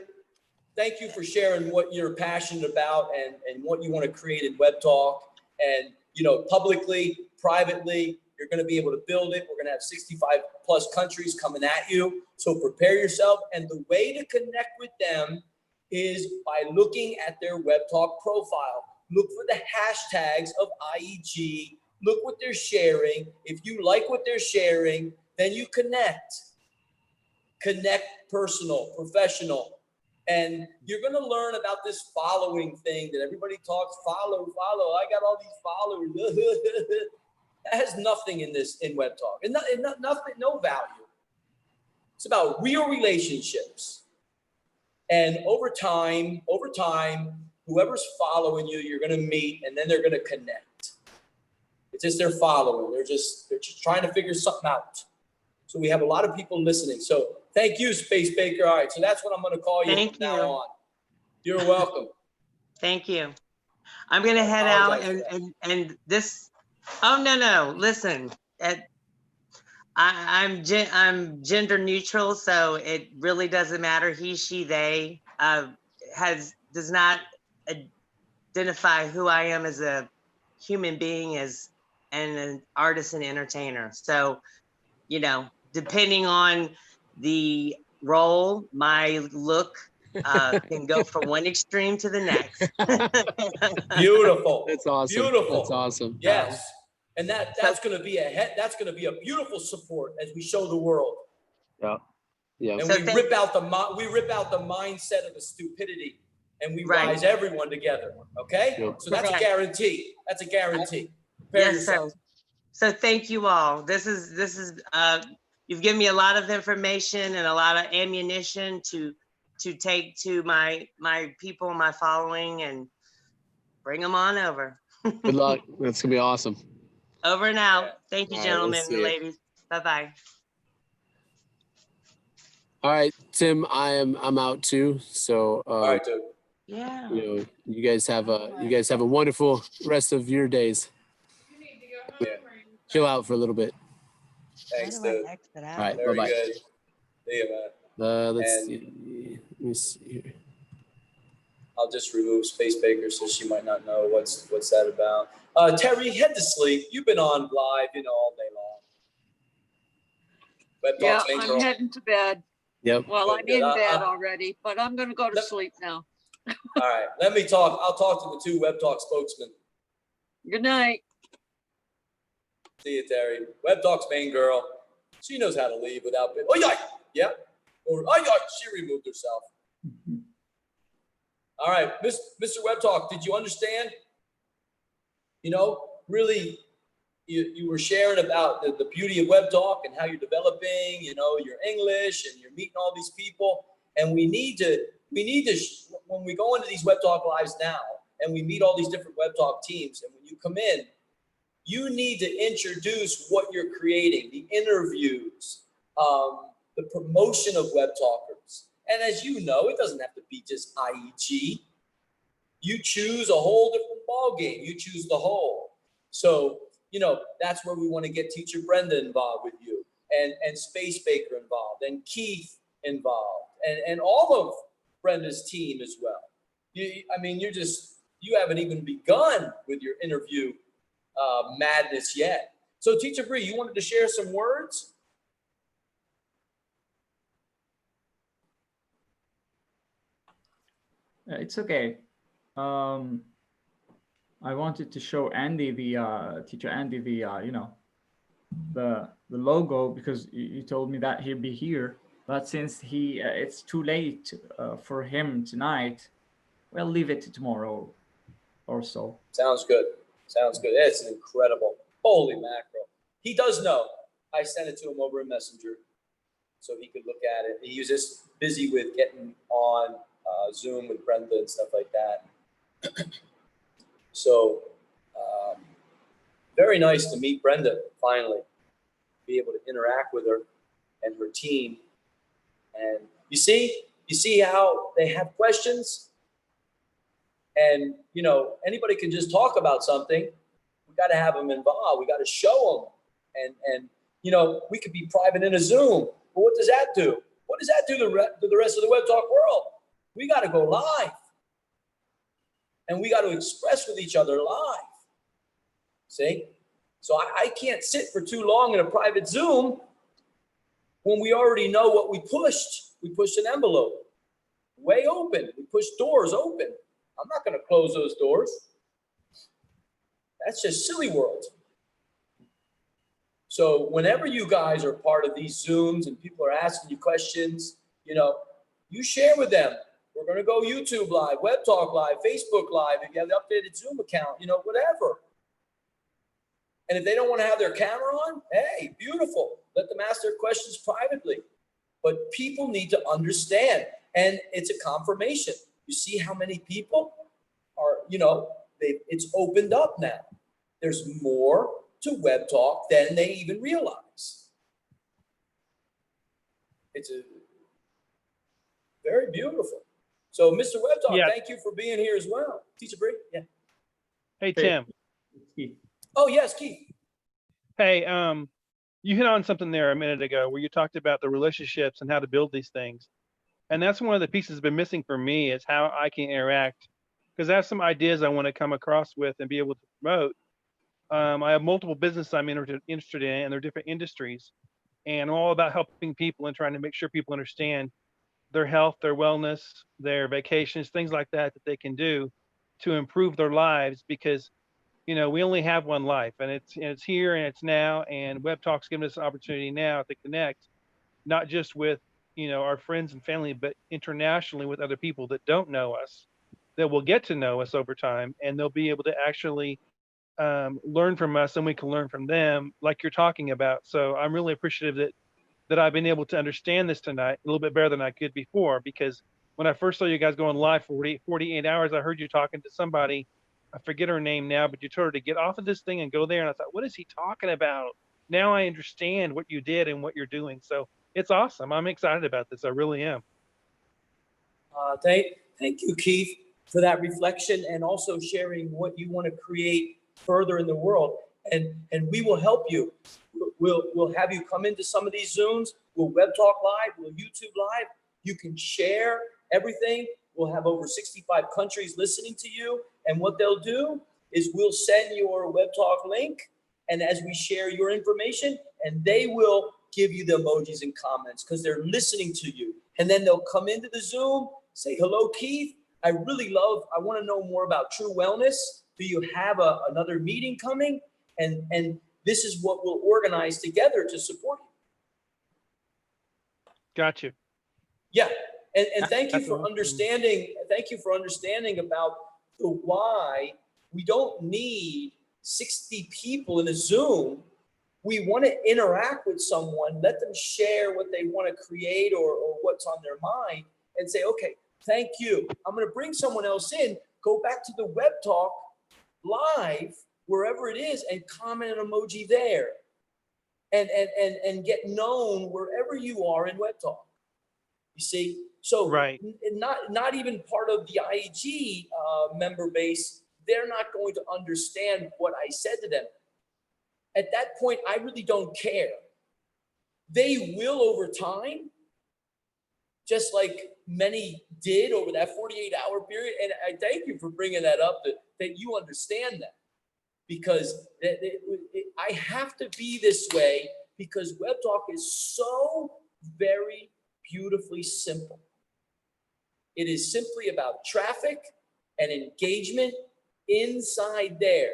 Thank you for sharing what you're passionate about and what you want to create in Web Talk. And, publicly, privately, you're going to be able to build it. We're going to have 65 plus countries coming at you. So prepare yourself. And the way to connect with them is by looking at their Web Talk profile. Look for the hashtags of IEG. Look what they're sharing. If you like what they're sharing, then you connect. Connect personal, professional. And you're going to learn about this following thing that everybody talks, follow. I got all these followers. That has nothing in Web Talk. And nothing, no value. It's about real relationships. And over time, whoever's following you, you're going to meet, and then they're going to connect. It's just they're following. They're just trying to figure something out. So we have a lot of people listening. So thank you, Space Baker. All right, so that's what I'm going to call you from now on. You're welcome. Thank you. I'm going to head out and this. Oh, no. Listen, I'm gender neutral, so it really doesn't matter. He, she, they does not identify who I am as a human being and an artist and entertainer. So, you know, depending on the role, my look can go from one extreme to the next. Beautiful. That's awesome. Beautiful. That's awesome. Yes. And that's going to be a beautiful support as we show the world. Yeah. Yeah. And So we rip out the mindset of the stupidity, and we rise everyone together. Okay. Yep. So that's a guarantee. That's a guarantee. Yes, sir. So thank you all. This is you've given me a lot of information and a lot of ammunition to take to my people, my following, and bring them on over. Good luck. That's gonna be awesome. Over and out. Thank you, All right, gentlemen let's see and it. ladies. Bye-bye. All right, Tim, I'm out too. So All right, dude. Yeah. you know, you guys have a wonderful rest of your days. Chill out for a little bit. Thanks, How do I dude. exit All out? right, Very bye-bye. good. See you, man. Let's And- see. Let me see here. I'll just remove Space Baker so she might not know what's that about. Terry, head to sleep. You've been on live, all day long. Web Yeah, Talks, main I'm girl. heading to bed. Yep. Well, I'm Good. in bed already, but I'm gonna go to sleep now. All right, let me talk. I'll talk to the two Web Talk spokesmen. Good night. See you, Terry. Web Talk's main girl. She knows how to leave without. Oh yeah, yeah. Or oh yeah, she removed herself. All right, Mr. Web Talk, did you understand? Really, you were sharing about the beauty of Web Talk and how you're developing, your English, and you're meeting all these people. And we need to, when we go into these Web Talk lives now, and we meet all these different Web Talk teams, and when you come in, you need to introduce what you're creating, the interviews, the promotion of Web Talkers. And as you know, it doesn't have to be just IEG. You choose a whole different ball game. You choose the whole. So, that's where we want to get Teacher Brenda involved with you, and Space Baker involved, and Keith involved, and all of Brenda's team as well. You haven't even begun with your interview madness yet. So, Teacher Bree, you wanted to share some words? It's okay. I wanted to show Andy teacher Andy the logo, because you told me that he'd be here, but since it's too late for him tonight, we'll leave it to tomorrow or so. Sounds good. It's incredible. Holy mackerel. He does know. I sent it to him over a messenger so he could look at it. He was just busy with getting on Zoom with Brenda and stuff like that. So very nice to meet Brenda finally, be able to interact with her and her team. And you see how they have questions, and anybody can just talk about something. We got to have them involved. We got to show them, and we could be private in a Zoom. But what does that do? What does that do to the rest of the Web Talk world? We got to go live. And we got to express with each other live. See? So I can't sit for too long in a private Zoom when we already know what we pushed. We pushed an envelope way open. We pushed doors open. I'm not going to close those doors. That's just silly world. So whenever you guys are part of these Zooms and people are asking you questions, you share with them We're going to go YouTube Live, Web Talk Live, Facebook Live, if you have the updated Zoom account, you know, whatever. And if they don't want to have their camera on, hey, beautiful. Let them ask their questions privately. But people need to understand, and it's a confirmation. You see how many people are, you know, it's opened up now. There's more to Web Talk than they even realize. It's a very beautiful. So, Mr. Web Talk, Yeah. thank you for being here as well. Teacher Bree, yeah. Hey, Tim. Oh, yes, Keith. Hey, you hit on something there a minute ago where you talked about the relationships and how to build these things. And that's one of the pieces that's been missing for me is how I can interact. Because I have some ideas I want to come across with and be able to promote. I have multiple businesses I'm interested in, and they're different industries. And I'm all about helping people and trying to make sure people understand their health, their wellness, their vacations, things like that they can do to improve their lives, because you know, we only have one life, and it's here and it's now, and Web Talk's giving us an opportunity now to connect, not just with, you know, our friends and family, but internationally with other people that don't know us, that will get to know us over time, and they'll be able to actually learn from us, and we can learn from them, like you're talking about. So I'm really appreciative that I've been able to understand this tonight a little bit better than I could before, because when I first saw you guys going live for 48 hours, I heard you talking to somebody. I forget her name now, but you told her to get off of this thing and go there. And I thought, what is he talking about? Now I understand what you did and what you're doing. So it's awesome. I'm excited about this. I really am. Thank you, Keith, for that reflection and also sharing what you want to create further in the world. And we will help you. We'll have you come into some of these Zooms. We'll Web Talk Live. We'll YouTube Live. You can share everything. We'll have over 65 countries listening to you. And what they'll do is we'll send your Web Talk link. And as we share your information, and they will give you the emojis and comments because they're listening to you. And then they'll come into the Zoom, say, hello, Keith. I want to know more about True Wellness. Do you have another meeting coming? And this is what we'll organize together to support you. Got you. Yeah. And thank you That's for awesome. understanding. Thank you for understanding about the why. We don't need 60 people in a Zoom. We want to interact with someone, let them share what they want to create or what's on their mind, and say, okay, thank you. I'm going to bring someone else in, go back to the Web Talk Live, wherever it is, and comment an emoji there. And get known wherever you are in Web Talk. You see? So Right. Not even part of the IAG member base, they're not going to understand what I said to them. At that point, I really don't care. They will over time, just like many did over that 48-hour period. And I thank you for bringing that up, that you understand that. Because I have to be this way because Web Talk is so very beautifully simple. It is simply about traffic and engagement inside there.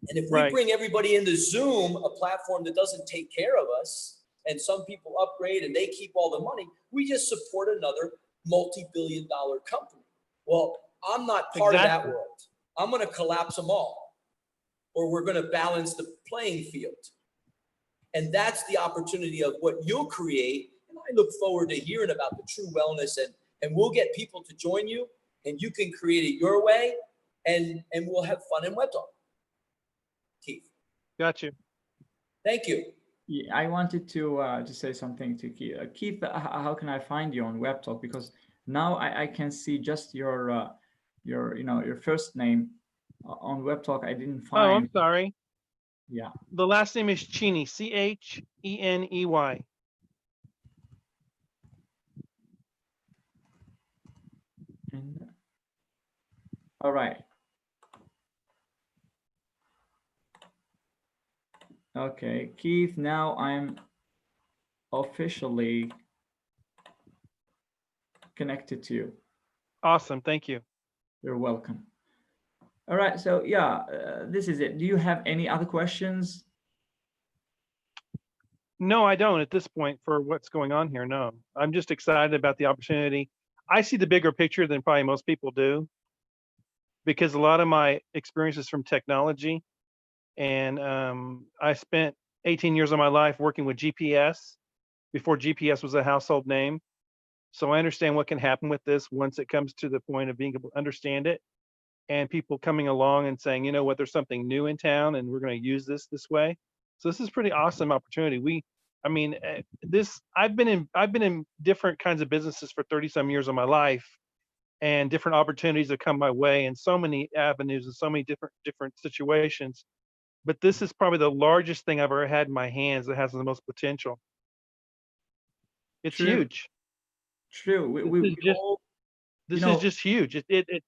And if we Right. bring everybody into Zoom, a platform that doesn't take care of us, and some people upgrade and they keep all the money, we just support another multi-billion-dollar company. Well, I'm not part of that world. I'm going to collapse them all, or we're going to balance the playing field. And that's the opportunity of what you'll create. And I look forward to hearing about the True Wellness, and we'll get people to join you, and you can create it your way, and we'll have fun in Web Talk. Keith. Got you. Thank you. Yeah, I wanted to say something to Keith. Keith, how can I find you on Web Talk? Because now I can see just your first name on Web Talk. I didn't find. Oh, I'm sorry. Yeah. The last name is Cheney, Cheney. And, all right. Okay, Keith, now I'm officially connected to you. Awesome. Thank you. You're welcome. All right, so yeah, this is it. Do you have any other questions? No, I don't at this point for what's going on here. No, I'm just excited about the opportunity. I see the bigger picture than probably most people do, because a lot of my experience is from technology, and I spent 18 years of my life working with GPS before GPS was a household name. So I understand what can happen with this once it comes to the point of being able to understand it, and people coming along and saying, you know what, there's something new in town and we're going to use this way. So this is pretty awesome opportunity. I mean, I've been in different kinds of businesses for 30 some years of my life, and different opportunities have come my way in so many avenues and so many different situations. But this is probably the largest thing I've ever had in my hands that has the most potential. It's True. huge. True. This is We just all, you this is know, just huge. It's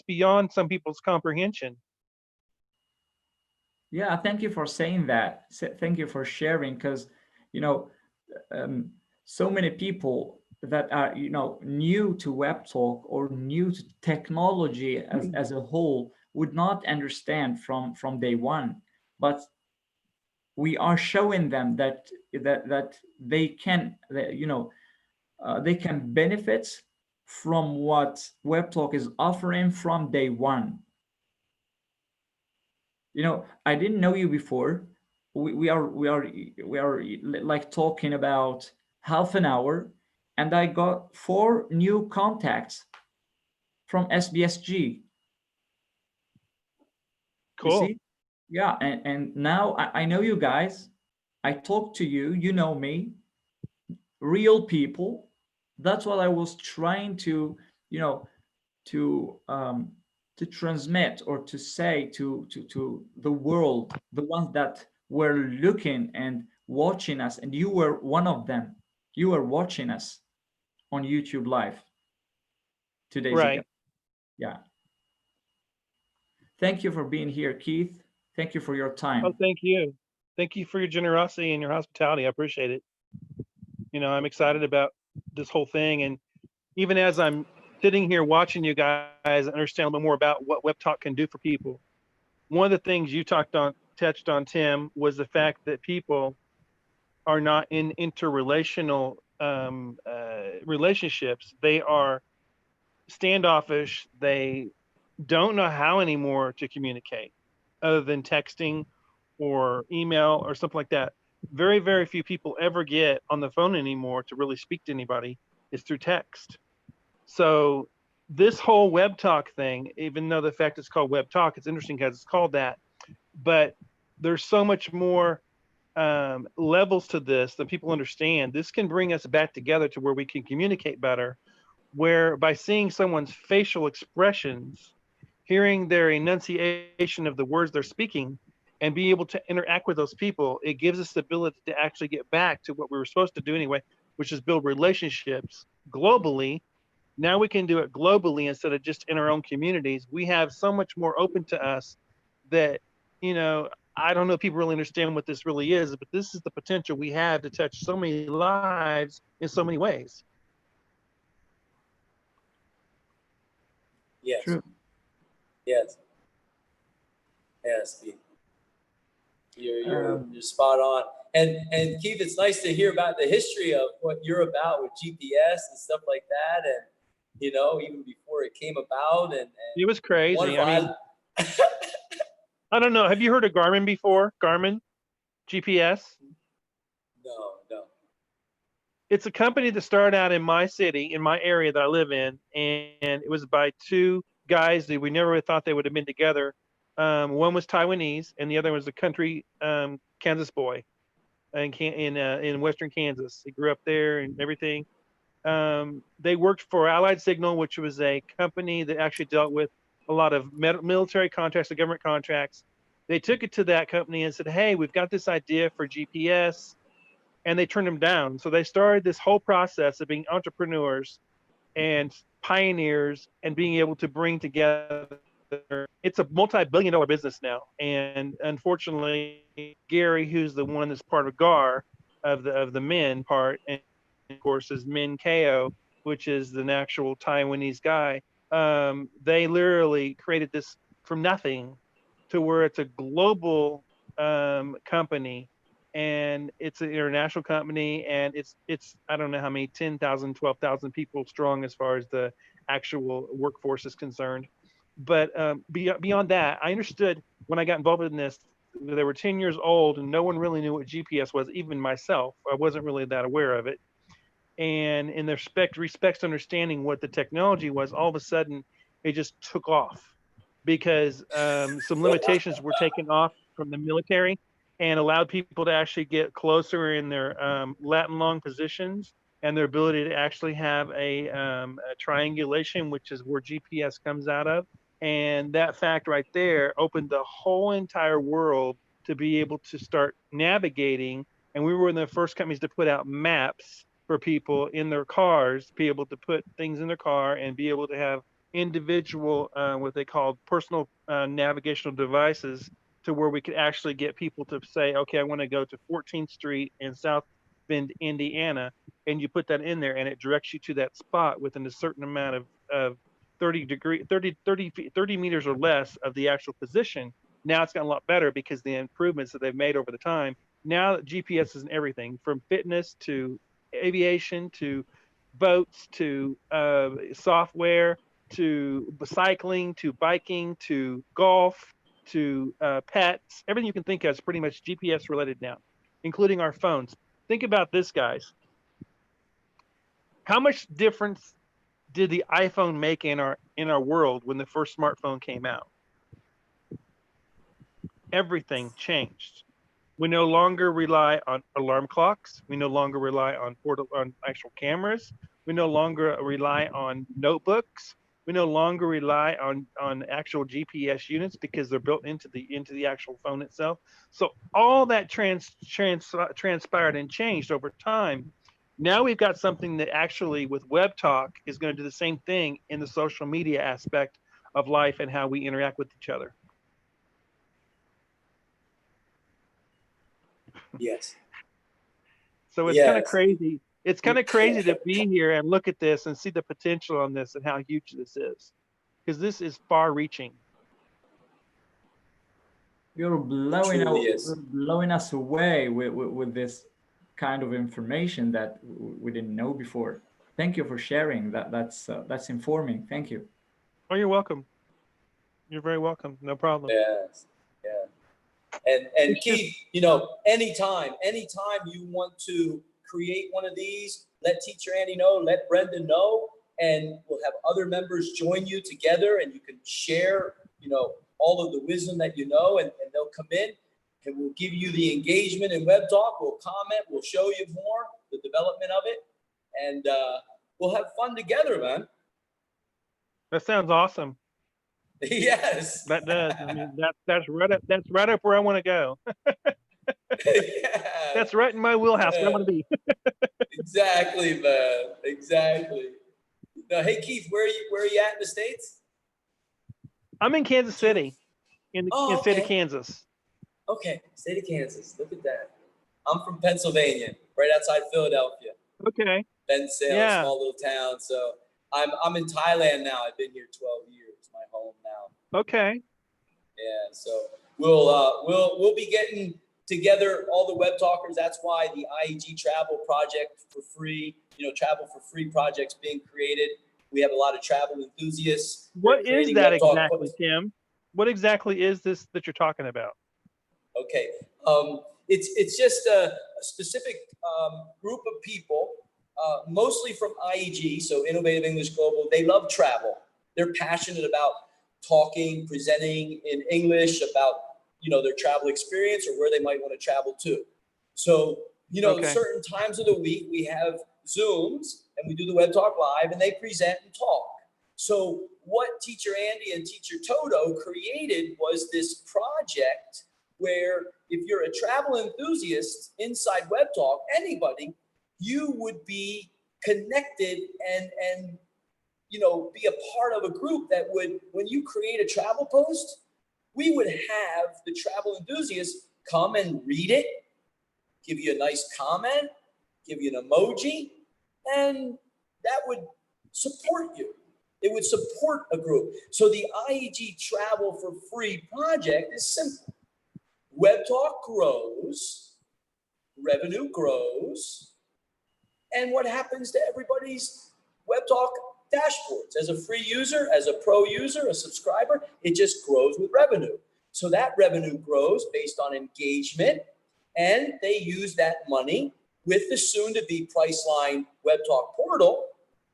beyond some people's comprehension. yeah, thank you for saying that. Thank you for sharing, because, you know, so many people that are, you know, new to web talk or new to technology as a whole would not understand from day one. But we are showing them that they can, you know, they can benefit from what web talk is offering from day one. You know, I didn't know you before. We are like talking about half an hour, and I got 4 new contacts from SBSG. You Cool. see? Yeah, and now I know you guys. I talk to you, you know me, real people. That's what I was trying to, you know, to transmit or to say to the world, the ones that were looking and watching us, and you were one of them. You were watching us on YouTube live 2 days ago. Right. Yeah. Thank you for being here, Keith. Thank you for your time. Oh, thank you. Thank you for your generosity and your hospitality. I appreciate it. You know, I'm excited about this whole thing. And even as I'm sitting here watching you guys understand a little bit more about what Web Talk can do for people, one of the things you touched on, Tim, was the fact that people are not in interrelational relationships. They are standoffish. They don't know how anymore to communicate other than texting or email or something like that. Very, very few people ever get on the phone anymore to really speak to anybody. It's through text. So this whole web talk thing, even though the fact it's called web talk, it's interesting because it's called that, but there's so much more levels to this than people understand. This can bring us back together to where we can communicate better, where by seeing someone's facial expressions, hearing their enunciation of the words they're speaking, and being able to interact with those people, it gives us the ability to actually get back to what we were supposed to do anyway, which is build relationships globally. Now we can do it globally instead of just in our own communities. We have so much more open to us that, you know, I don't know if people really understand what this really is, but this is the potential we have to touch so many lives in so many ways. Yes. True. Yes. Yes, Keith. You're Um, spot on. And Keith, it's nice to hear about the history of what you're about with GPS and stuff like that, and you know, even before it came about, and It was crazy. wonderful. I mean, I don't know. Have you heard of Garmin before? Garmin GPS? No. It's a company that started out in my city, in my area that I live in, and it was by 2 guys that we never thought they would have been together. One was Taiwanese, and the other was a country Kansas boy in Western Kansas. He grew up there and everything. They worked for Allied Signal, which was a company that actually dealt with a lot of military contracts and government contracts. They took it to that company and said, hey, we've got this idea for GPS, and they turned them down. So they started this whole process of being entrepreneurs and pioneers and being able to bring together. It's a multi-billion-dollar business now, and unfortunately, Gary, who's the one that's part of GAR, of the men part, and of course is Min Ko, which is the actual Taiwanese guy. They literally created this from nothing to where it's a global company and it's an international company, and it's I don't know how many 10,000, 12,000 people strong as far as the actual workforce is concerned. But beyond that, I understood when I got involved in this, they were 10 years old and no one really knew what GPS was, even myself. I wasn't really that aware of it. And in the respects understanding what the technology was, all of a sudden it just took off because some limitations were taken off from the military and allowed people to actually get closer in their Latin long positions, and their ability to actually have a triangulation, which is where GPS comes out of. And that fact right there opened the whole entire world to be able to start navigating. And we were one of the first companies to put out maps for people in their cars, be able to put things in their car and be able to have individual, what they call personal navigational devices, to where we could actually get people to say, okay, I want to go to 14th Street in South Bend, Indiana, and you put that in there and it directs you to that spot within a certain amount of 30 meters or less of the actual position. Now it's gotten a lot better because the improvements that they've made over the time. Now GPS is in everything from fitness to aviation to boats to software to cycling to biking to golf to pets. Everything you can think of is pretty much GPS related now, including our phones. Think about this, guys. How much difference did the iPhone make in our world when the first smartphone came out? Everything changed. We no longer rely on alarm clocks. We no longer rely on actual cameras. We no longer rely on notebooks. We no longer rely on actual GPS units because they're built into the actual phone itself. So all that transpired and changed over time. Now we've got something that actually with Web Talk is going to do the same thing in the social media aspect of life and how we interact with each other. Yes. So it's kind of crazy. It's kind of crazy to be here and look at this and see the potential on this and how huge this is, because this is far reaching. You're blowing us away with this kind of information that we didn't know before. Thank you for sharing that. That's informing. Thank you. Oh, you're welcome. You're very welcome. No problem. Yes. Yeah. And Keith, you know, anytime you want to create one of these, let Teacher Andy know, let Brenda know, and we'll have other members join you together, and you can share, you know, all of the wisdom that you know, and they'll come in and we'll give you the engagement in Web Talk. We'll comment, we'll show you more, the development of it, and we'll have fun together, man. That sounds awesome. Yes. That does. I mean, that's right up where I want to go. Yeah. That's right in my wheelhouse where I want to be. Exactly, man. Exactly. Now, hey Keith, where are you at in the States? I'm in Kansas City, in the state of Kansas. Okay, state of Kansas. Look at that. I'm from Pennsylvania, right outside Philadelphia. Okay. Bensalem, Yeah. small little town. So I'm in Thailand now. I've been here 12 years. My home now. Okay. Yeah. So we'll be getting together all the web talkers. That's why the IEG Travel Project for Free, you know, Travel for Free projects being created. We have a lot of travel enthusiasts. What is that exactly, Tim? What exactly is this that you're talking about? Okay. It's just a specific group of people, mostly from IEG, so Innovative English Global. They love travel. They're passionate about talking, presenting in English about, you know, their travel experience or where they might want to travel to. So, you know, certain times of the week we have Zooms and we do the Web Talk Live and they present and talk. So what Teacher Andy and Teacher Toto created was this project where if you're a travel enthusiast inside Web Talk, anybody, you would be connected and you know, be a part of a group that would, when you create a travel post, we would have the travel enthusiasts come and read it, give you a nice comment, give you an emoji, and that would support you. It would support a group. So the IEG Travel for Free project is simple. Web Talk grows revenue grows. And what happens to everybody's WebTalk dashboards? As a free user, as a pro user, a subscriber, it just grows with revenue. So that revenue grows based on engagement, and they use that money with the soon-to-be Priceline WebTalk portal,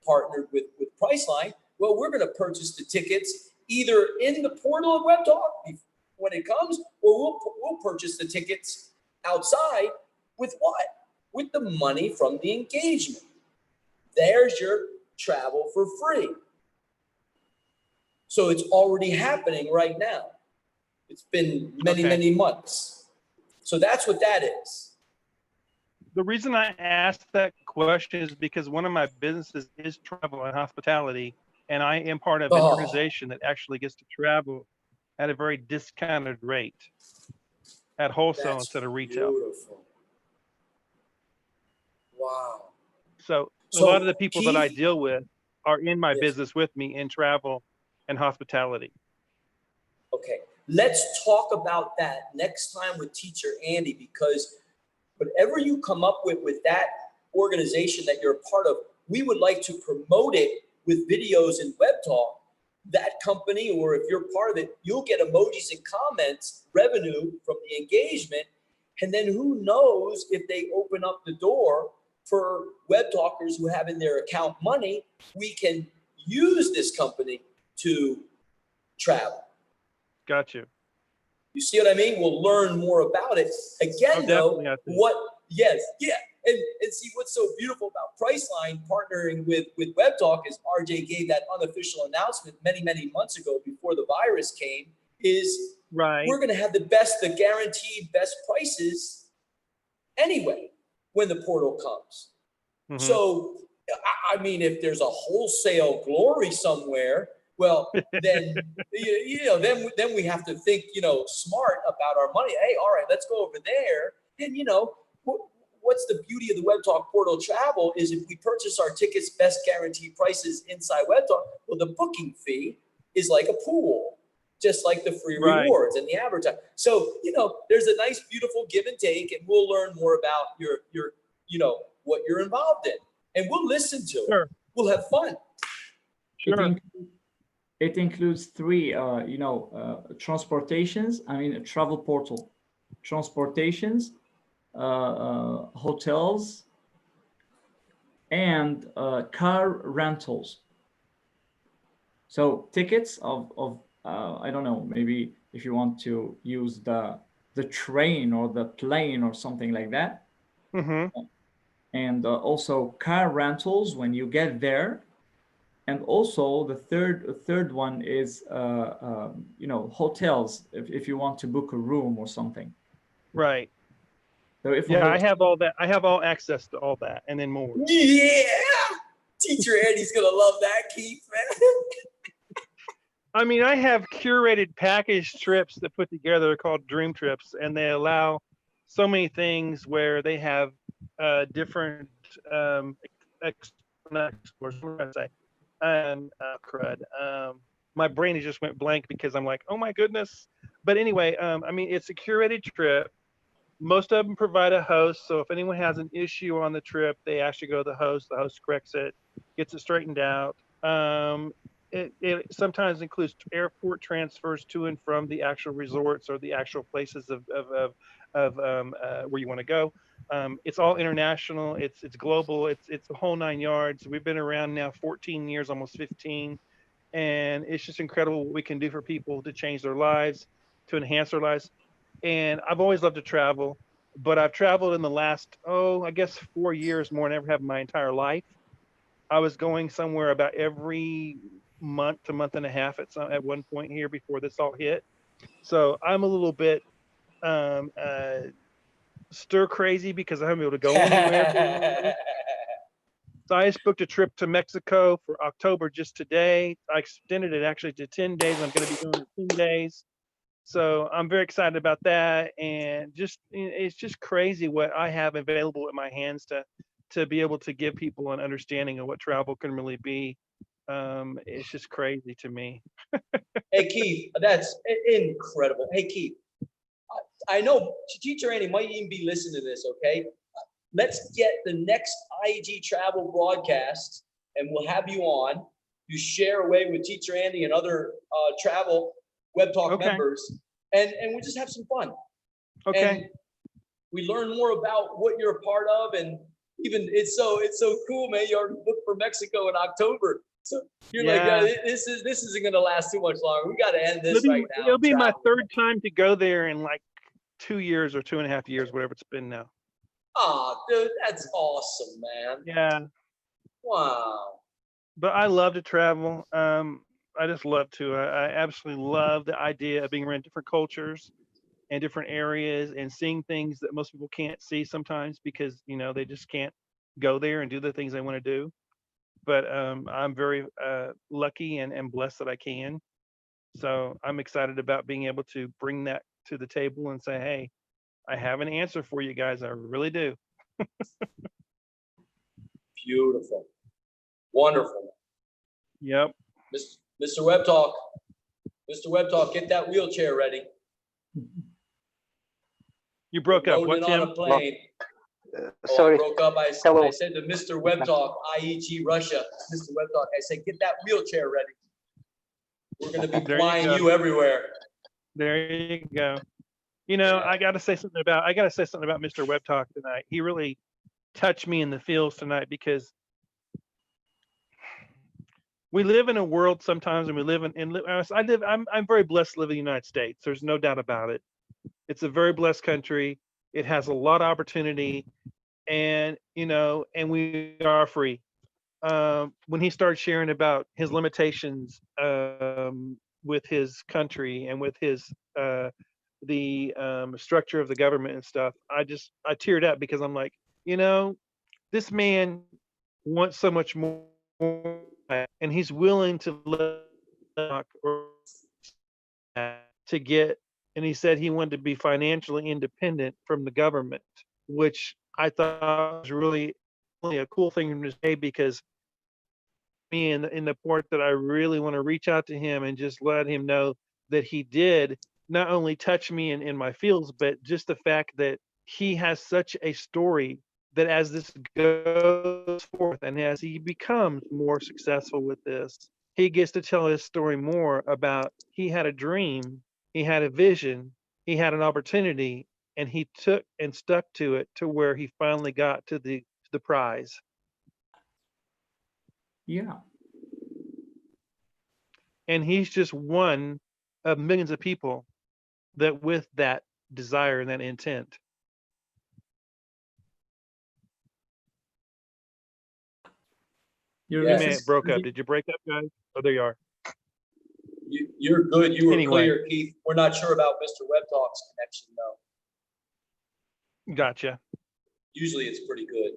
partnered with Priceline. Well, we're going to purchase the tickets either in the portal of WebTalk when it comes, or we'll purchase the tickets outside with what? With the money from the engagement. There's your travel for free. So it's already happening right now. It's been many, Okay. many months. So that's what that is. The reason I asked that question is because one of my businesses is travel and hospitality, and I am part of an Oh. organization that actually gets to travel at a very discounted rate at wholesale That's instead of retail. beautiful. Wow. So a So, lot of the people that I Keith- deal with are in my Yes. business with me in travel and hospitality. Okay, let's talk about that next time with Teacher Andy, because whatever you come up with that organization that you're a part of, we would like to promote it with videos and web talk. That company, or if you're part of it, you'll get emojis and comments revenue from the engagement. And then who knows if they open up the door for web talkers who have in their account money, we can use this company to travel. Got you. You see what I mean? We'll learn more about it. Again, though, definitely, I think. and see what's so beautiful about Priceline partnering with WebTalk is RJ gave that unofficial announcement many, many months ago before the virus came, is Right. we're going to have the guaranteed best prices anyway when the portal comes. Mhm. So, I mean, if there's a wholesale glory somewhere, well, then, then we have to think, smart about our money. Hey, all right, let's go over there. And, what's the beauty of the WebTalk portal travel is if we purchase our tickets, best guaranteed prices inside WebTalk, well, the booking fee is like a pool, just like the free Right. rewards and the advertising. So, there's a nice, beautiful give and take, and we'll learn more about your what you're involved in. And we'll listen to it. Sure. We'll have fun. Sure. It includes three, transportations. I mean, a travel portal, transportations, hotels, and car rentals. So tickets of I don't know, maybe if you want to use the train or the plane or something like that. Mhm. And also car rentals when you get there. And also the third one is hotels if you want to book a room or something. Right. So if Yeah, I have all that. I have all access to all that and then more. Yeah. Teacher Andy's going to love that, Keith, man. I mean, I have curated package trips that put together called Dream Trips, and they allow so many things where they have different my brain just went blank because I'm like, oh my goodness. But anyway, I mean, it's a curated trip. Most of them provide a host, so if anyone has an issue on the trip, they actually go to the host corrects it, gets it straightened out. It sometimes includes airport transfers to and from the actual resorts or the actual places of where you want to go. It's all international. It's global. It's the whole 9 yards. We've been around now 14 years, almost 15, and it's just incredible what we can do for people to change their lives, to enhance their lives. And I've always loved to travel, but I've traveled in the last, I guess 4 years more than I ever have in my entire life. I was going somewhere about every month to month and a half at one point here before this all hit. So I'm a little bit stir crazy because I haven't been able to go anywhere. So I just booked a trip to Mexico for October just today. I extended it actually to 10 days. I'm going to be doing it 10 days. So I'm very excited about that. And it's just crazy what I have available in my hands to be able to give people an understanding of what travel can really be. It's just crazy to me. Hey, Keith, that's incredible. Hey, Keith, I know Teacher Andy might even be listening to this, okay? Let's get the next IEG travel broadcast and we'll have you on. You share away with Teacher Andy and other travel Web Talk Okay. members and we just have some fun. Okay. And we learn more about what you're a part of, and even it's so cool, man. You're booked for Mexico in October, so you're like, this isn't gonna last too much longer. We got to end this right now. It'll be my Travel. third time to go there in like 2 years or 2.5 years, whatever it's been now. Oh, dude, that's awesome, man. Yeah, Wow. but I love to travel. I just love to. I absolutely love the idea of being around different cultures and different areas and seeing things that most people can't see sometimes because, you know, they just can't go there and do the things they want to do. But I'm very lucky and blessed that I can. So I'm excited about being able to bring that to the table and say, hey, I have an answer for you guys. I really do. Beautiful. Wonderful. Yep. Mr. Web Talk. Mr. Web Talk, get that wheelchair ready. You broke up. Loading What's on him? a plane. I Sorry. broke up. I Hello. said to Mr. Web Talk, IEG Russia, Mr. Web Talk, I said, get that wheelchair ready. We're going to be There you flying go. you everywhere. There you go. You know, Yeah. I got to say something about Mr. Web Talk tonight. He really touched me in the feels tonight because we live in a world sometimes, and we live I'm very blessed to live in the United States. There's no doubt about it. It's a very blessed country. It has a lot of opportunity, and you know, and we are free. When he started sharing about his limitations with his country and with his the structure of the government and stuff, I teared up because I'm like, you know, this man wants so much more, and he's willing to to get. And he said he wanted to be financially independent from the government, which I thought was really a cool thing to say because me in the part that I really want to reach out to him and just let him know that he did not only touch me in my feels, but just the fact that he has such a story that as this goes forth and as he becomes more successful with this, he gets to tell his story more about he had a dream, he had a vision, he had an opportunity, and he took and stuck to it to where he finally got to the prize. Yeah. And he's just one of millions of people that with that desire and that intent. You're Yes. Man, listening it broke to up. me? Did you break up, guys? Oh, there you are. You're good. You were Anyway. clear, Keith. We're not sure about Mr. Web Talk's connection, though. Gotcha. Usually it's pretty good.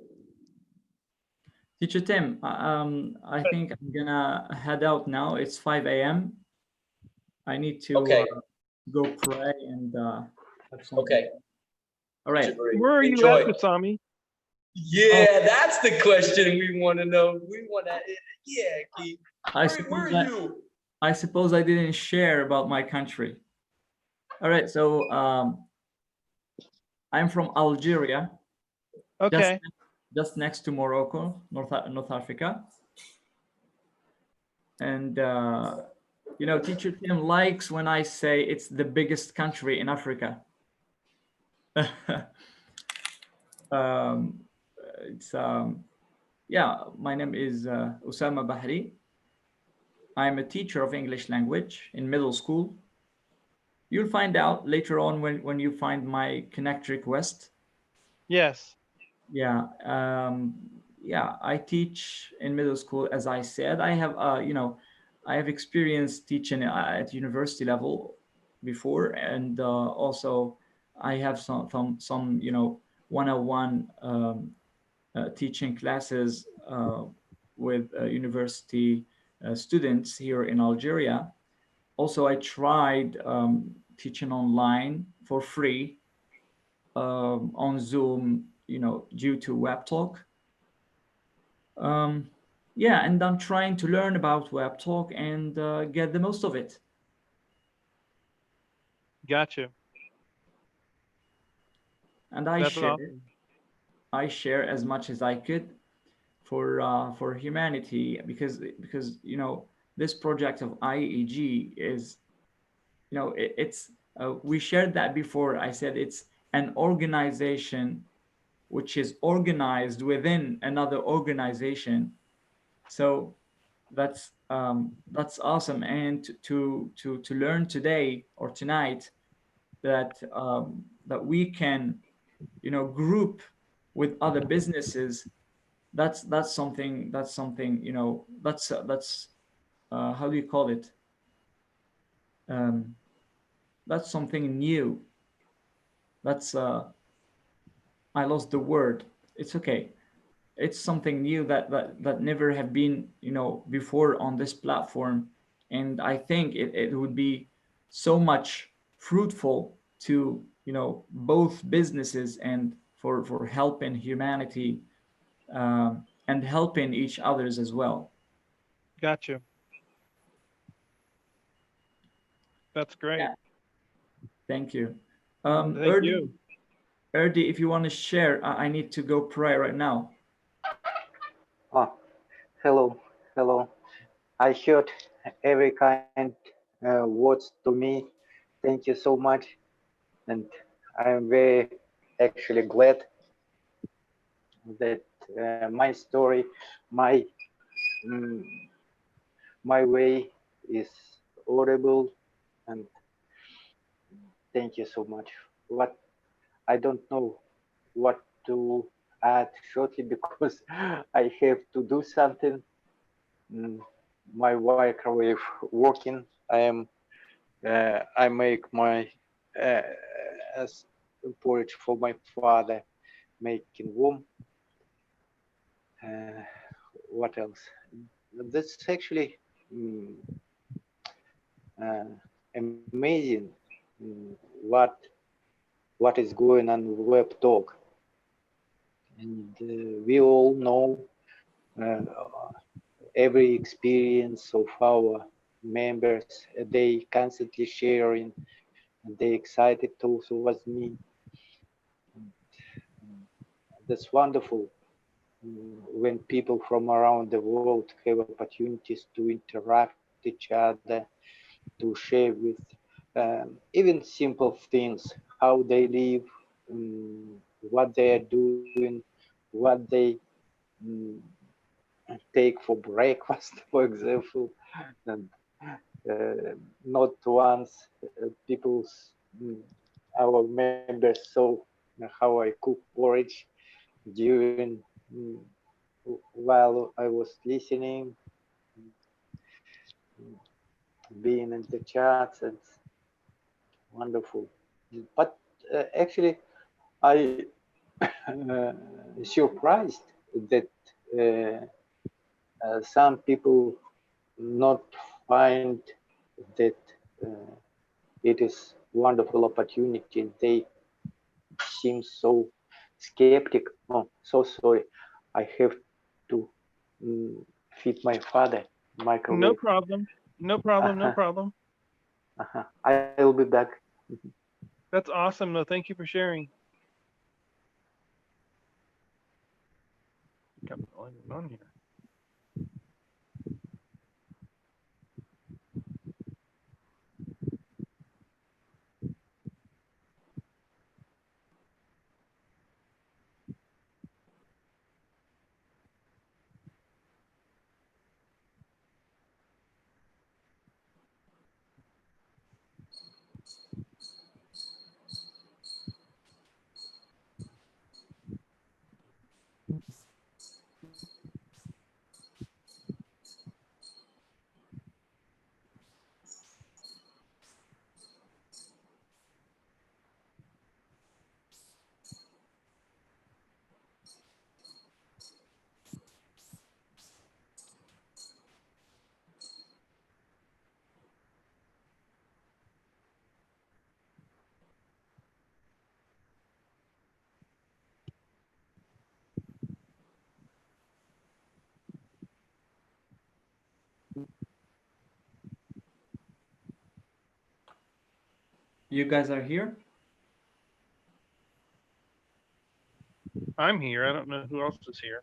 Teacher Tim, I think I'm gonna head out now. It's 5 a.m. I need to Okay. go pray and have something. Okay. All right. Where are you Enjoy. at, Masami? Yeah, that's the question we want to know. We want to, yeah, Keith. I Where suppose are you? I suppose I didn't share about my country. All right. So I'm from Algeria, Okay. just next to Morocco, North Africa. And you know, Teacher Tim likes when I say it's the biggest country in Africa. It's yeah, my name is Osama Bahri. I'm a teacher of English language in middle school. You'll find out later on when you find my connect request. Yes. Yeah, yeah, I teach in middle school. As I said, I have you know, I have experience teaching at university level before, and also I have some you know, one-on-one teaching classes with university students here in Algeria. Also, I tried teaching online for free on Zoom, you know, due to WebTalk. Yeah, and I'm trying to learn about WebTalk and get the most of it. Gotcha. and That's awesome. I share as much as I could for humanity, because you know, this project of IEG is, you know, it's we shared that before. I said it's an organization which is organized within another organization. So that's awesome. And to learn today or tonight that we can, you know, group with other businesses, that's something, you know, that's how do you call it, um, that's something new. That's I lost the word. It's okay. It's something new that never have been, you know, before on this platform. And I think it would be so much fruitful to, you know, both businesses and for helping humanity, and helping each others as well. Gotcha. That's great. Yeah, thank you. Thank you. Erdi, if you want to share, I need to go pray right now. Oh, hello, hello. I heard every kind words to me. Thank you so much, and I'm very actually glad that my story, my mm, my way is audible, and thank you so much. What I don't know what to add shortly because I have to do something. Mm, My microwave working. I make my uh, as porridge for my father, making warm. Uh, what else? That's actually mm, uh, amazing. What is going on with Web Talk, and we all know uh, every experience of our members. They constantly sharing, and they excited also with me. That's wonderful when people from around the world have opportunities to interact with each other, to share with even simple things, how they live, what they are doing, what they um, take for breakfast, for example. And not once people's, our members saw how I cook porridge during mm, while I was listening, being in the chats, and wonderful. But actually, I surprised that some people not find that uh, it is wonderful opportunity. They seem so skeptic. Oh, so sorry. I have to feed my father. No Microwave. problem. No problem. No Uh-huh, problem. uh-huh. I'll be back. That's awesome. No, thank you for sharing. I think I'm the only one on here. You guys are here? I'm here. I don't know who else is here.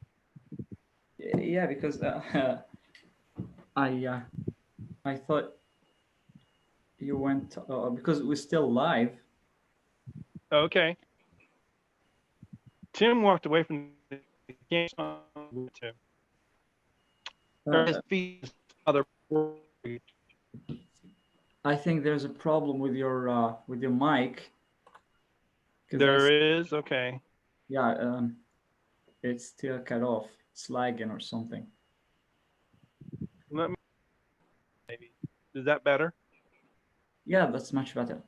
Yeah, because I thought you went because we're still live. Okay. Tim walked away from the game. Uh, Other. I think there's a problem with your mic. 'Cause There is, okay. yeah, it's still cut off. It's lagging or something. Let me, maybe. Is that better? Yeah, that's much better.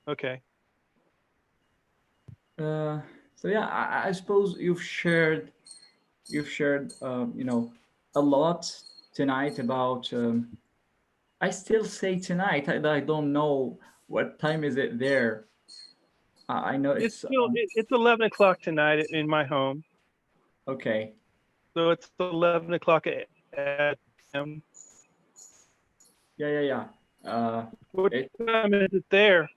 Okay. So yeah, I suppose you've shared, you know, a lot tonight about. I still say tonight. I don't know what time is it there. I know It's it's still it's 11 o'clock tonight in my home. okay. So it's 11 o'clock at Yeah. what It time is it there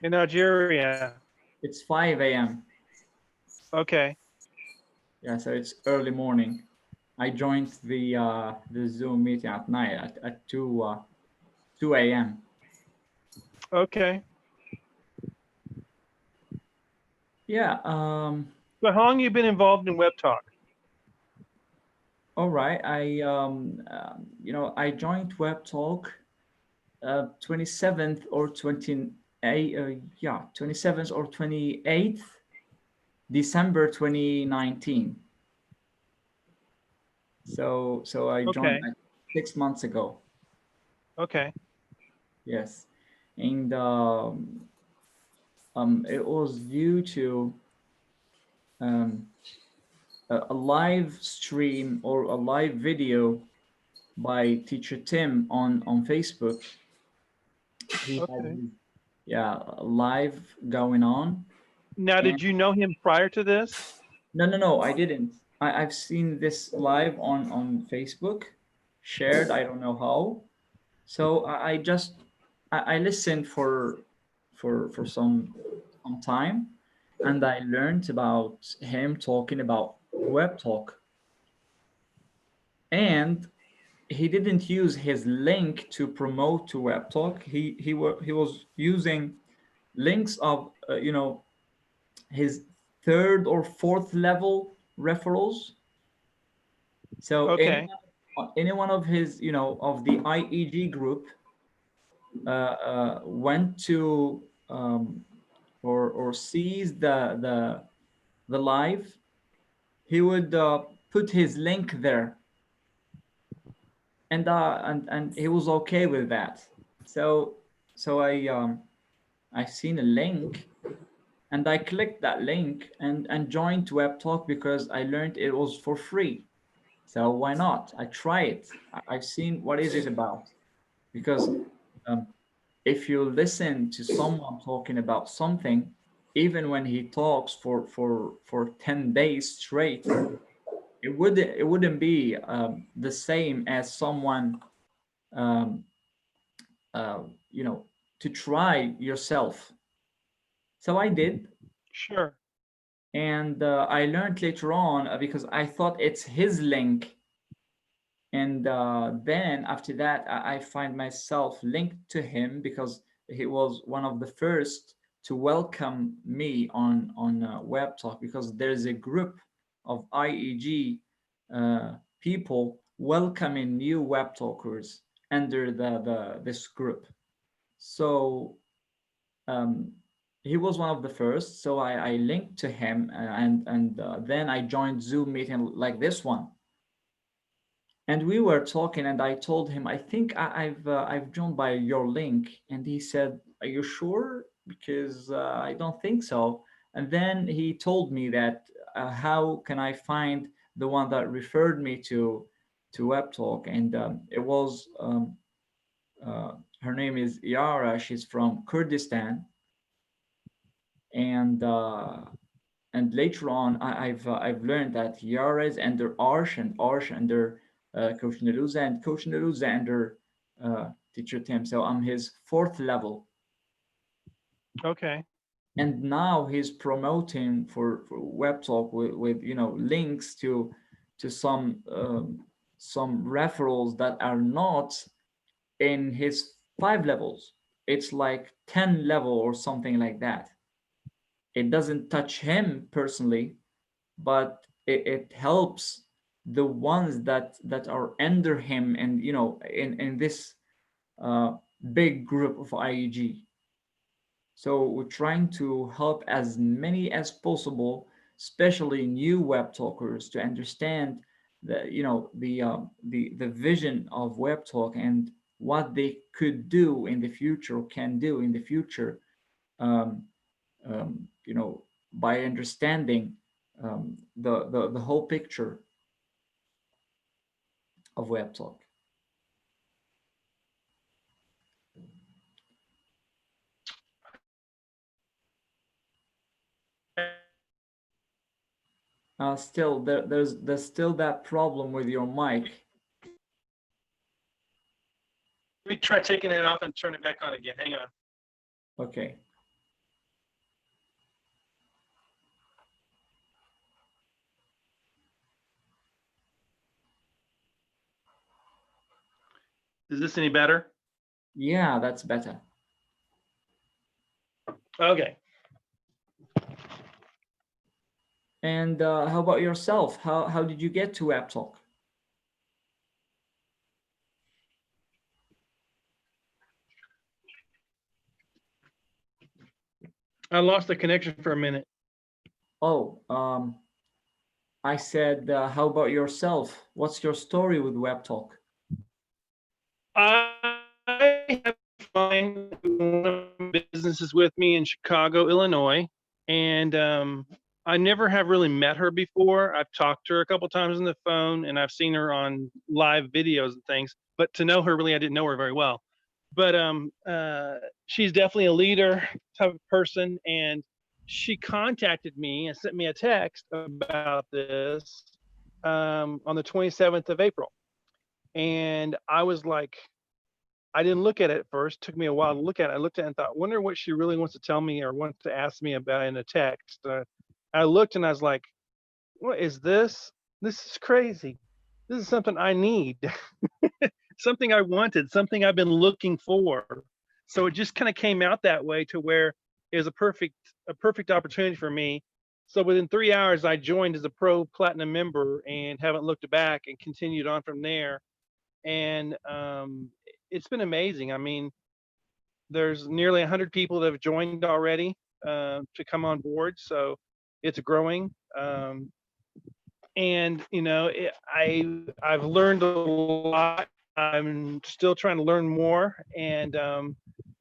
in Algeria? it's 5 a.m. Okay. Yeah, so it's early morning. I joined the Zoom meeting at night at 2 a.m. Okay. Yeah. So how long you been involved in Web Talk? All right. You know, I joined Web Talk 27th or 28th, yeah, 27th or 28th December 2019. So I joined Okay. like 6 months ago. Okay. Yes, and it was due to um, a live stream or a live video by Teacher Tim on Facebook. He had Okay. yeah, live going on. Now, And did you know him prior to this? no, I didn't. I've seen this live on Facebook, shared. I don't know how. So I just I listened for some time, and I learned about him talking about Web Talk, and he didn't use his link to promote to Web Talk. He was using links of you know, his third or fourth level referrals. So Okay. any one of his, you know, of the IEG group went to or sees the live, he would put his link there, and he was okay with that. So I seen a link, and I clicked that link and joined Web Talk because I learned it was for free. So why not? I try it. I've seen what is it about, because um, if you listen to someone talking about something, even when he talks for 10 days straight, it wouldn't be the same as someone um, uh, you know, to try yourself. So I did, Sure. and I learned later on because I thought it's his link, and then after that I find myself linked to him because he was one of the first to welcome me on Web Talk, because there's a group of IEG people welcoming new Web Talkers under this group. So um, he was one of the first, so I linked to him, and then I joined Zoom meeting like this one, and we were talking, and I told him, I think I've joined by your link, and he said, are you sure? Because I don't think so. And then he told me that how can I find the one that referred me to Web Talk, and it was her name is Yara. She's from Kurdistan, and later on I've learned that Yara is under Arsh, and Arsh under Coach Neruza, and Coach Neruza under Teacher Tim. So I'm his fourth level. Okay. and now he's promoting for WebTalk with you know, links to some referrals that are not in his 5 levels. It's like 10 level or something like that. It doesn't touch him personally, but it helps the ones that are under him, and you know, in this big group of IEG. So we're trying to help as many as possible, especially new web talkers, to understand the, you know, the vision of web talk and what they could do in the future, or can do in the future. Um, you know, by understanding the whole picture of web talk. Still, there's still that problem with your mic. Let me try taking it off and turn it back on again. Hang on. Okay. Is this any better? Yeah, that's better. Okay. And how about yourself? How did you get to WebTalk? I lost the connection for a minute. Oh, I said, how about yourself? What's your story with WebTalk? I have one businesses with me in Chicago, Illinois, and I never have really met her before. I've talked to her a couple times on the phone, and I've seen her on live videos and things. But to know her, really, I didn't know her very well. But she's definitely a leader type of person, and she contacted me and sent me a text about this on the 27th of April. And I was like, I didn't look at it at first. It took me a while to look at it. I looked at it and thought, wonder what she really wants to tell me or wants to ask me about in a text. I looked and I was like, what is this? This is crazy. This is something I need, something I wanted, something I've been looking for. So it just kind of came out that way to where it was a perfect opportunity for me. So within 3 hours, I joined as a pro platinum member and haven't looked back and continued on from there. And it's been amazing. I mean, there's nearly 100 people that have joined already to come on board, so it's growing. And you know, I've learned a lot. I'm still trying to learn more, and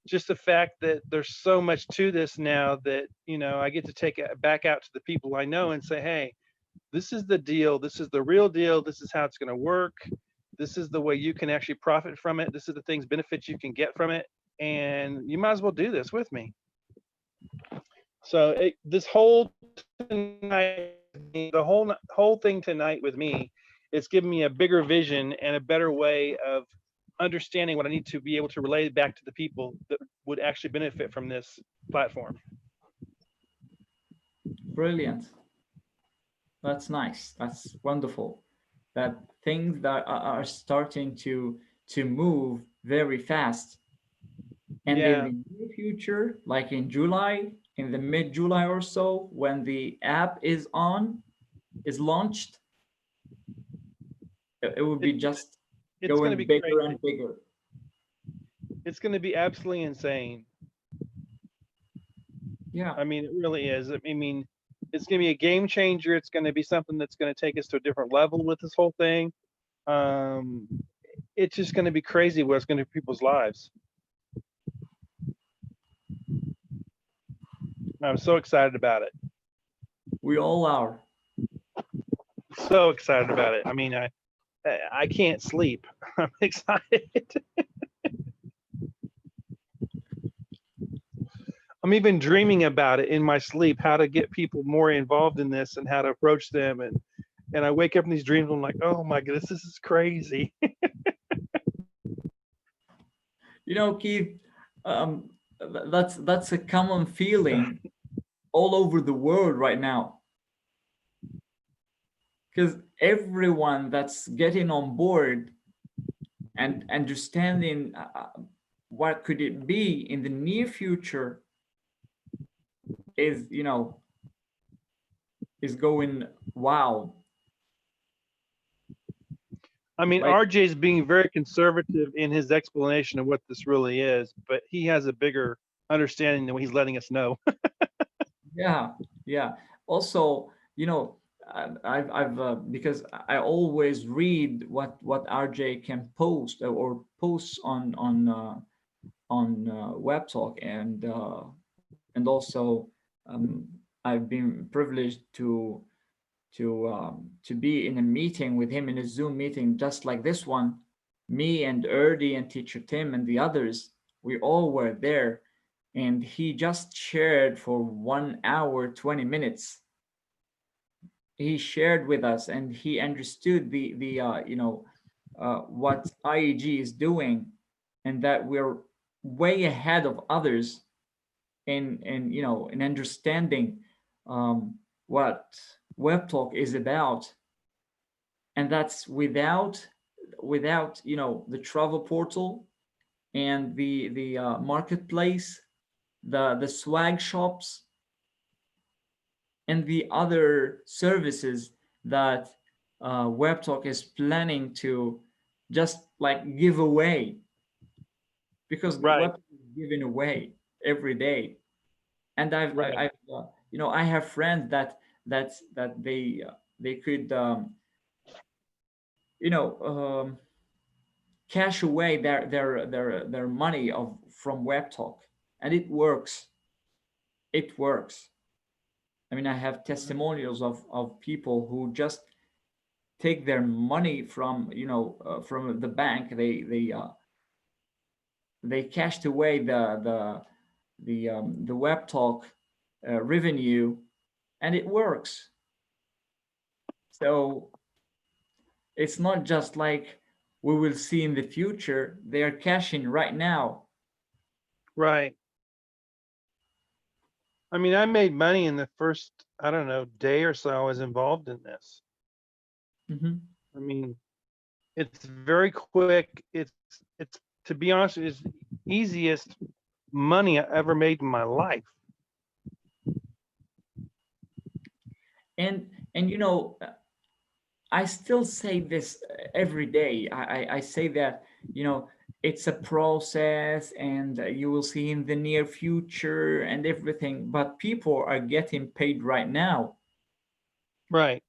just the fact that there's so much to this now that, you know, I get to take it back out to the people I know and say, hey, this is the deal. This is the real deal. This is how it's going to work. This is the way you can actually profit from it. This is the things, benefits you can get from it. And you might as well do this with me. So this whole tonight, the whole thing tonight with me, it's given me a bigger vision and a better way of understanding what I need to be able to relay back to the people that would actually benefit from this platform. Brilliant. That's nice. That's wonderful. That things that are starting to move very fast. And Yeah. in the near future, like in July, in the mid-July or so, when the app is launched, it will be just It's going to going be bigger crazy. and bigger. It's going to be absolutely insane. Yeah. I mean, it really is. I mean, it's going to be a game changer. It's going to be something that's going to take us to a different level with this whole thing. It's just going to be crazy what it's going to do to people's lives. I'm so excited about it. We all are. So excited about it. I mean, I can't sleep. I'm excited. I'm even dreaming about it in my sleep, how to get people more involved in this and how to approach them. And I wake up in these dreams, I'm like, oh my goodness, this is crazy. You know, Keith, that's a common feeling all over the world right now. Because everyone that's getting on board and understanding what could it be in the near future is, you know, is going wow. I mean, Like- RJ is being very conservative in his explanation of what this really is, but he has a bigger understanding than what he's letting us know. Yeah, yeah. Also, you know, I've because I always read what RJ can post or posts on Web Talk, and also I've been privileged to be in a meeting with him, in a Zoom meeting just like this one. Me and Erdi and Teacher Tim and the others, we all were there, and he just shared for 1 hour 20 minutes. He shared with us, and he understood the you know, what IEG is doing, and that we're way ahead of others in you know, in understanding what Web Talk is about. And that's without you know, the travel portal and the marketplace, the swag shops, and the other services that Web Talk is planning to just like give away, because Right. Web Talk is giving away every day. And Right. you know, I have friends that they could you know, cash away their money from Web Talk, and it works. It works. I mean, I have testimonials of people who just take their money from, you know, from the bank. They cashed away the Web Talk revenue, and it works. So it's not just like we will see in the future. They are cashing right now. Right. I mean, I made money in the first, I don't know, day or so I was involved in this. Mhm. I mean, it's very quick. It's to be honest, it's the easiest money I ever made in my life. And you know, I still say this every day. I say that, you know, it's a process, and you will see in the near future and everything, but people are getting paid right now. Right.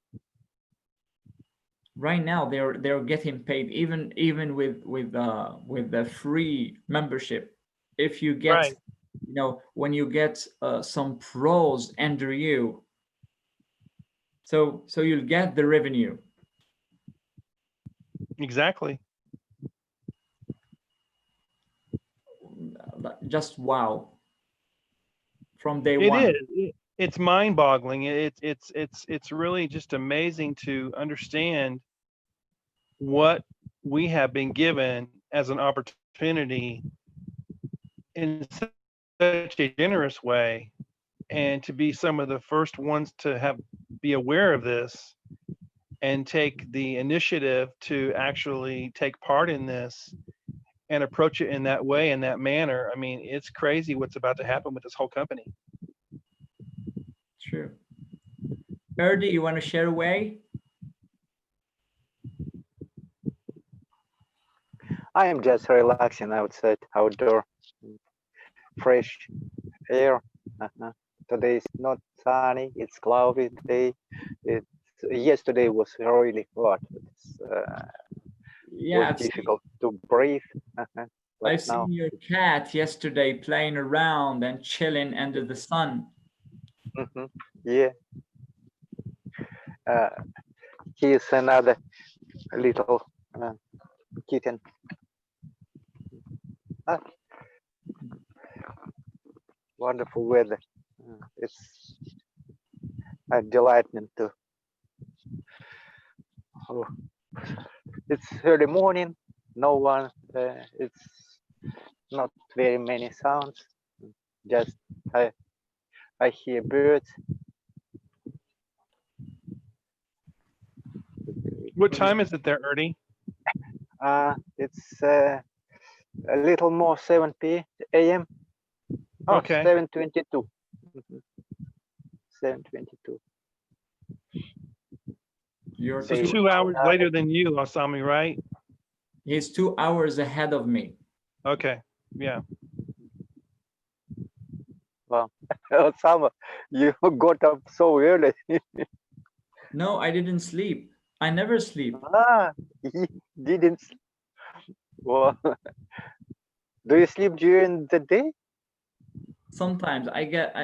Right now they're getting paid, even with the free membership. If you get, Right. you know, when you get some pros under you, so you'll get the revenue. Exactly. Just wow. From day It one. is. It's mind-boggling. It's really just amazing to understand what we have been given as an opportunity in such a generous way, and to be some of the first ones to be aware of this and take the initiative to actually take part in this and approach it in that way, in that manner. I mean, it's crazy what's about to happen with this whole company. True. Erdi, you want to share away? I am just relaxing outside, outdoor, fresh air. Today is not sunny, it's cloudy today. Yesterday was really hot. It's Yeah, was difficult to breathe. But I've seen now, your cat yesterday playing around and chilling under the sun. yeah, he is another little kitten. Wonderful weather. It's a delight to. Oh, it's early morning. No one. It's not very many sounds. Just I hear birds. What time is it there, Ernie? It's a little more 7 a.m. Oh, Okay. 7:22. 7:22. You're So Say- 2 hours later than you, Asami, right? He's 2 hours ahead of me. Okay. Yeah. Wow. Osama, you got up so early. No, I didn't sleep. I never sleep. He didn't. Well, do you sleep during the day? Sometimes I get,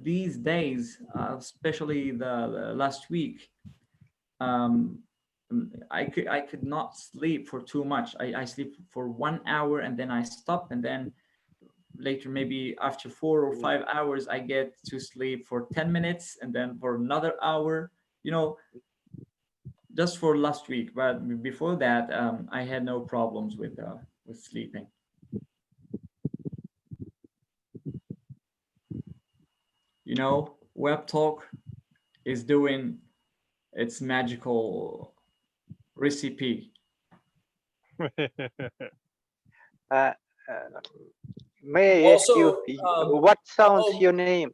these days, especially the last week, I could not sleep for too much. I sleep for 1 hour and then I stop, and then later, maybe after 4 or 5 hours, I get to sleep for 10 minutes and then for another hour, just for last week. But before that, I had no problems with sleeping. WebTalk is doing its magical recipe. Uh, may I ask Also, you what sounds oh. your name?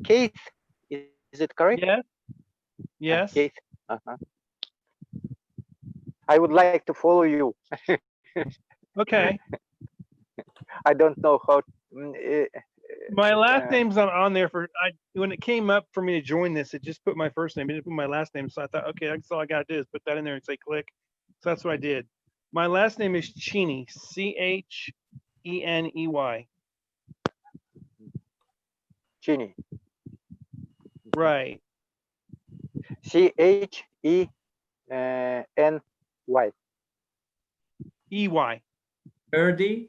Keith, is it correct? Yes. Yes. Keith. I would like to follow you. Okay. I don't know how. My last name's not on there when it came up for me to join this, it just put my first name. It didn't put my last name. So I thought, okay, that's all I gotta do is put that in there and say click. So that's what I did. My last name is Cheney, Cheney. Cheney. Right. CHENY. EY. Erdi?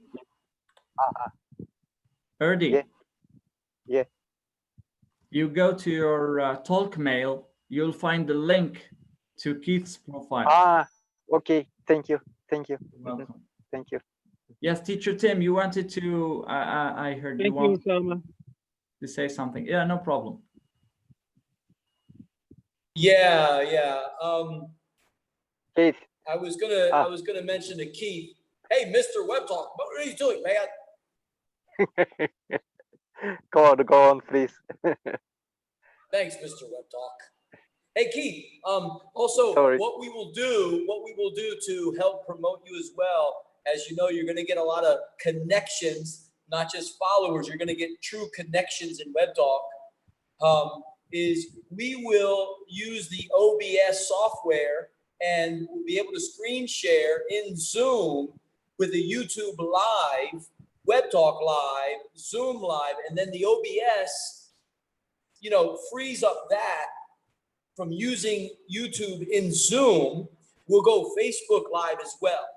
Erdi. Yeah. Yeah. You go to your talk mail, you'll find the link to Keith's profile. Okay. Thank you. Thank you. You're welcome. Thank you. Yes, Teacher Tim, you wanted to, I heard Thank you want Osama. to say something. Yeah, no problem. Yeah. Keith. I was gonna mention to Keith, hey, Mr. Web Talk, what are you doing, man? Go on, please. Thanks, Mr. Web Talk. Hey, Keith. Also, Sorry. what we will do to help promote you as well, as you know, you're going to get a lot of connections, not just followers. You're going to get true connections in Web Talk. Is we will use the OBS software and we'll be able to screen share in Zoom with a YouTube Live, Web Talk Live, Zoom Live, and then the OBS, frees up that from using YouTube in Zoom. We'll go Facebook Live as well.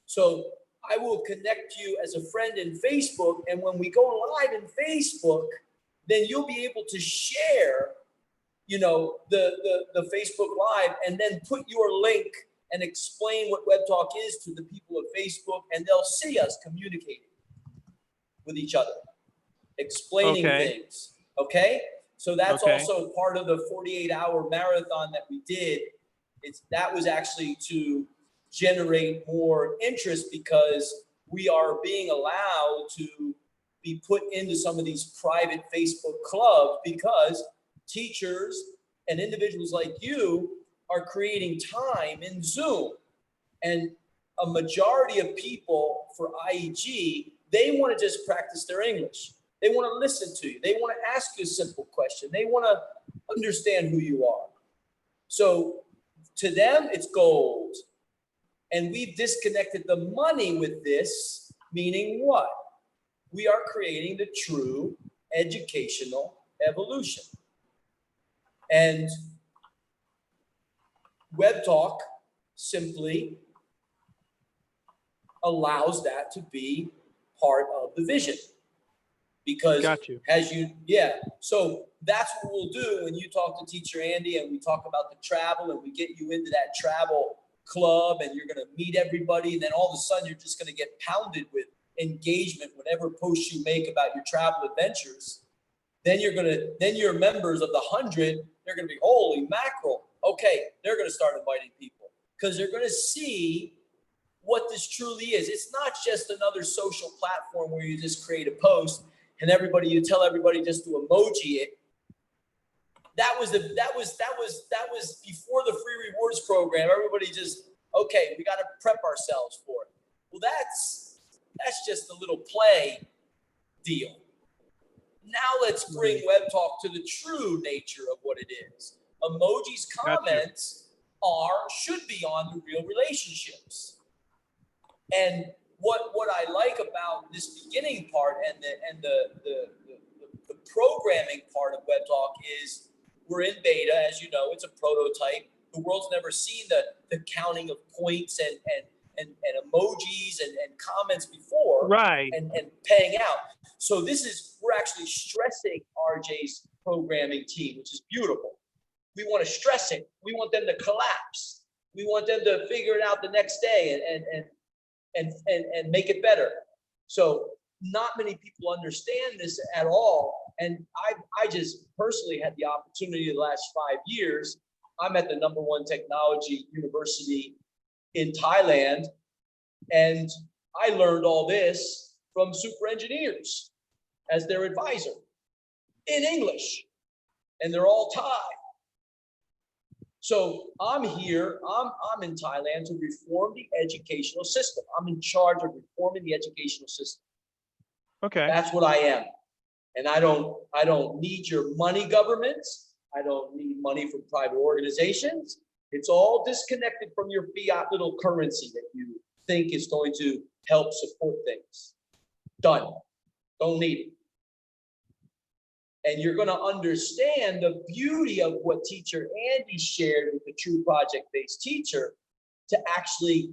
So I will connect you as a friend in Facebook, and when we go live in Facebook, then you'll be able to share, the Facebook Live, and then put your link and explain what Web Talk is to the people of Facebook, and they'll see us communicating with each other, explaining things. Okay? So that's also part of the 48-hour marathon that we did. That was actually to generate more interest because we are being allowed to be put into some of these private Facebook clubs because teachers and individuals like you are creating time in Zoom. And a majority of people for IEG, they want to just practice their English. They want to listen to you. They want to ask you a simple question. They want to understand who you are. So to them, it's gold. And we've disconnected the money with this, meaning what? We are creating the true educational evolution. And Web Talk simply allows that to be part of the vision. Because so that's what we'll do when you talk to Teacher Andy and we talk about the travel and we get you into that travel club and you're going to meet everybody, and then all of a sudden you're just going to get pounded with engagement with whatever posts you make about your travel adventures, then your members of the 100, they're gonna be, holy mackerel. Okay, they're gonna start inviting people because they're gonna see what this truly is. It's not just another social platform where you just create a post and you tell everybody just to emoji it. That was before the free rewards program. Everybody just, okay, we got to prep ourselves for it. Well, that's just a little play deal. Now let's bring Web Talk to the true nature of what it is. Emoji's comments should be on the real relationships. And what I like about this beginning part and the programming part of Web Talk is we're in beta, as you know, it's a prototype. The world's never seen the counting of points and emojis and comments before, Right. and paying out. So we're actually stressing RJ's programming team, which is beautiful. We want to stress it. We want them to collapse. We want them to figure it out the next day and make it better. So not many people understand this at all. And I just personally had the opportunity the last 5 years. I'm at the #1 technology university in Thailand. And I learned all this from super engineers as their advisor in English. And they're all Thai. So I'm here, I'm in Thailand to reform the educational system. I'm in charge of reforming the educational system. Okay. That's what I am. And I don't need your money, governments. I don't need money from private organizations. It's all disconnected from your fiat little currency that you think is going to help support things. Done. Don't need it. And you're going to understand the beauty of what teacher Andy shared with the True Project-Based Teacher to actually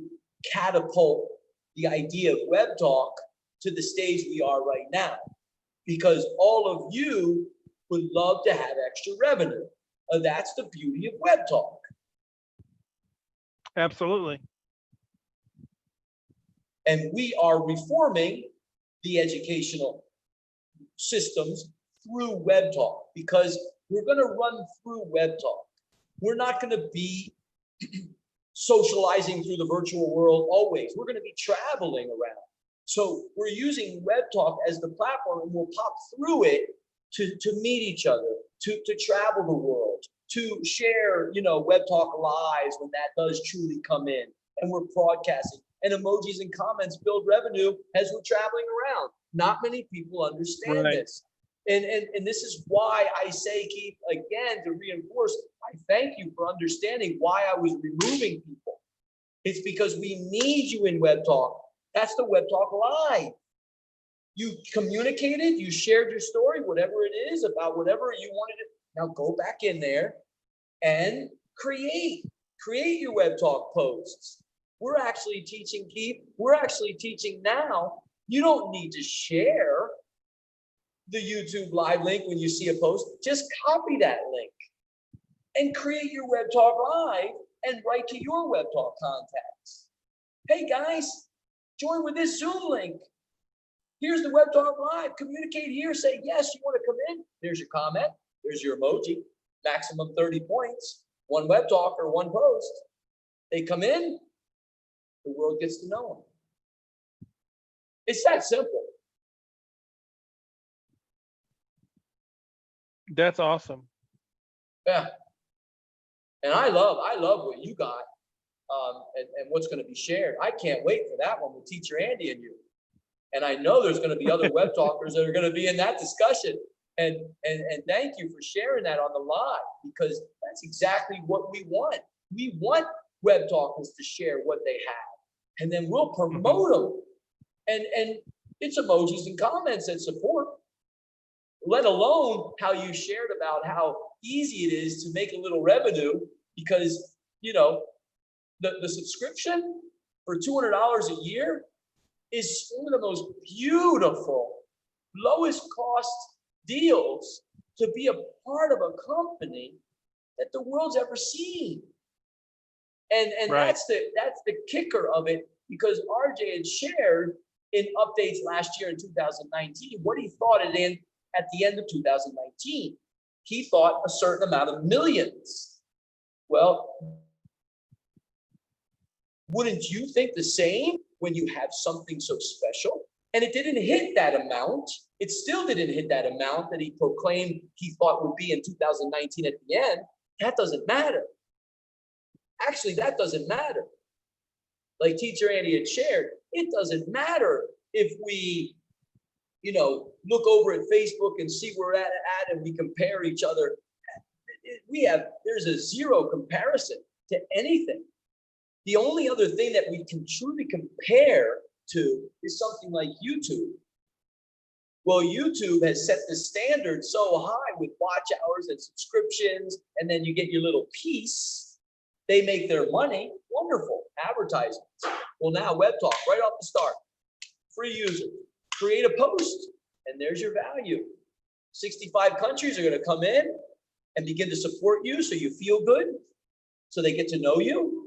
catapult the idea of Web Talk to the stage we are right now. Because all of you would love to have extra revenue. That's the beauty of Web Talk. Absolutely. And we are reforming the educational systems through Web Talk, because we're going to run through Web Talk. We're not going to be socializing through the virtual world always. We're going to be traveling around. So we're using Web Talk as the platform, and we'll pop through it to meet each other, to travel the world, to share, Web Talk lives when that does truly come in, and we're broadcasting. And emojis and comments build revenue as we're traveling around. Not many people understand this. And this is why I say, Keith, again, to reinforce, I thank you for understanding why I was removing people. It's because we need you in Web Talk. That's the Web Talk Live. You communicated, you shared your story, whatever it is, about whatever you wanted to. Now go back in there and create your Web Talk posts. We're actually teaching, Keith, we're actually teaching now. You don't need to share the YouTube live link when you see a post. Just copy that link and create your Web Talk Live and write to your Web Talk contacts. Hey guys, join with this Zoom link. Here's the Web Talk Live. Communicate here. Say, yes, you want to come in. There's your comment. There's your emoji. Maximum 30 points. One Web Talk or one post. They come in. The world gets to know them. It's that simple. That's awesome. Yeah. And I love what you got and what's going to be shared. I can't wait for that one with Teacher Andy and you. And I know there's going to be other Web Talkers that are going to be in that discussion. And thank you for sharing that on the live, because that's exactly what we want. We want Web Talkers to share what they have, and then we'll promote them. And it's emojis and comments that support, let alone how you shared about how easy it is to make a little revenue, because, the subscription for $200 a year is one of the most beautiful, lowest cost deals to be a part of a company that the world's ever seen. And Right. that's the kicker of it, because RJ had shared in updates last year in 2019, what he thought it in at the end of 2019. He thought a certain amount of millions. Well, wouldn't you think the same when you have something so special? And it didn't hit that amount. It still didn't hit that amount that he proclaimed he thought would be in 2019 at the end. That doesn't matter. Actually, that doesn't matter. Like Teacher Andy had shared, it doesn't matter if we, look over at Facebook and see where we're at and we compare each other. There's a zero comparison to anything. The only other thing that we can truly compare to is something like YouTube. Well, YouTube has set the standard so high with watch hours and subscriptions, and then you get your little piece. They make their money. Wonderful. Advertisements. Well, now Web Talk, right off the start. Free user. Create a post, and there's your value. 65 countries are going to come in and begin to support you so you feel good, so they get to know you,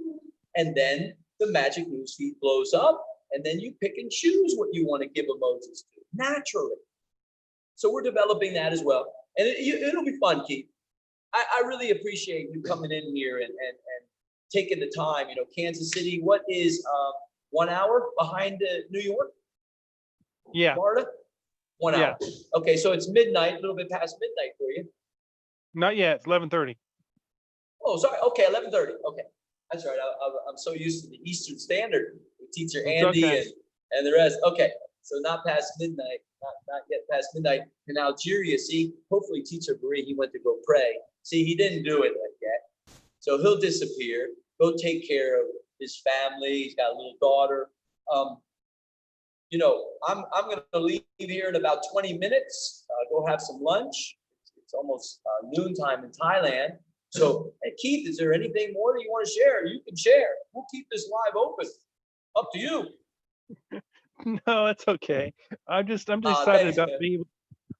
and then the magic newsfeed blows up, and then you pick and choose what you want to give emojis to, naturally. So we're developing that as well, and it'll be fun, Keith. I really appreciate you coming in here and taking the time. Kansas City, what is 1 hour behind New York? Yeah. Florida? 1 hour. Yeah. Okay, so it's midnight, a little bit past midnight for you. Not yet. It's 11:30. Oh, sorry. Okay, 11:30. Okay, that's right. I'm so used to the Eastern Standard with Teacher Andy and the rest. Okay, so not past midnight, not yet past midnight. In Algeria, see, hopefully Teacher Marie, he went to go pray. See, he didn't do it yet. So he'll disappear, go take care of his family. He's got a little daughter. I'm going to leave here in about 20 minutes, go have some lunch. It's almost noontime in Thailand. So, hey, Keith, is there anything more that you want to share? You can share. We'll keep this live open. Up to you. No, it's okay. I'm just excited about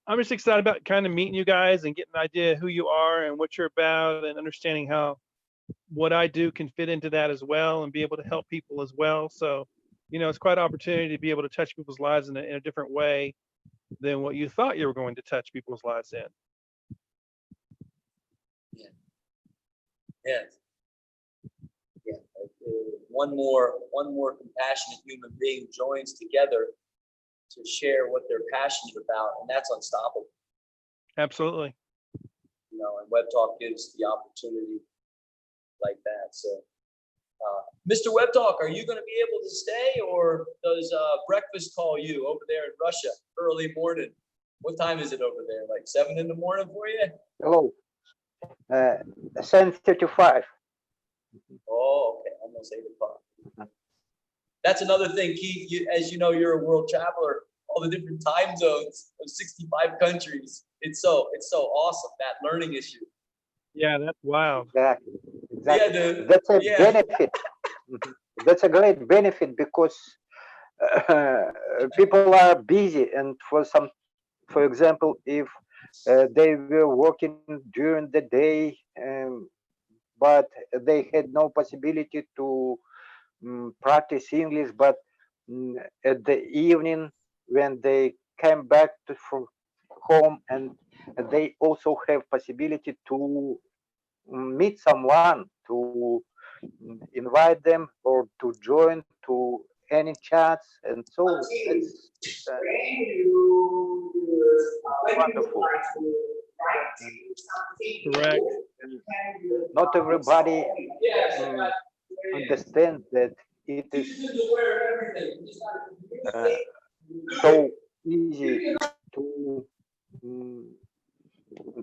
I'm just excited about kind of meeting you guys and getting an idea who you are and what you're about, and understanding how what I do can fit into that as well, and be able to help people as well. So, it's quite an opportunity to be able to touch people's lives in a different way than what you thought you were going to touch people's lives in. Yeah. One more compassionate human being joins together to share what they're passionate about, and that's unstoppable. Absolutely. And Web Talk gives the opportunity like that. So, Mr. Web Talk, are you going to be able to stay, or does breakfast call you over there in Russia early morning? What time is it over there? Like 7 in the morning for you? Hello. 7:35. Oh, okay, almost 8 o'clock. That's another thing, Keith. As you know, you're a world traveler. All the different time zones of 65 countries. It's so awesome, that learning issue. Yeah, that's wild. Exactly. Yeah, dude. That's a benefit. That's a great benefit, because people are busy, and for example, if they were working during the day, but they had no possibility to practice English, but at the evening when they came back from home, and they also have possibility to meet someone, to invite them, or to join to any chats, and so it's wonderful. Correct. Not everybody understands that it is so easy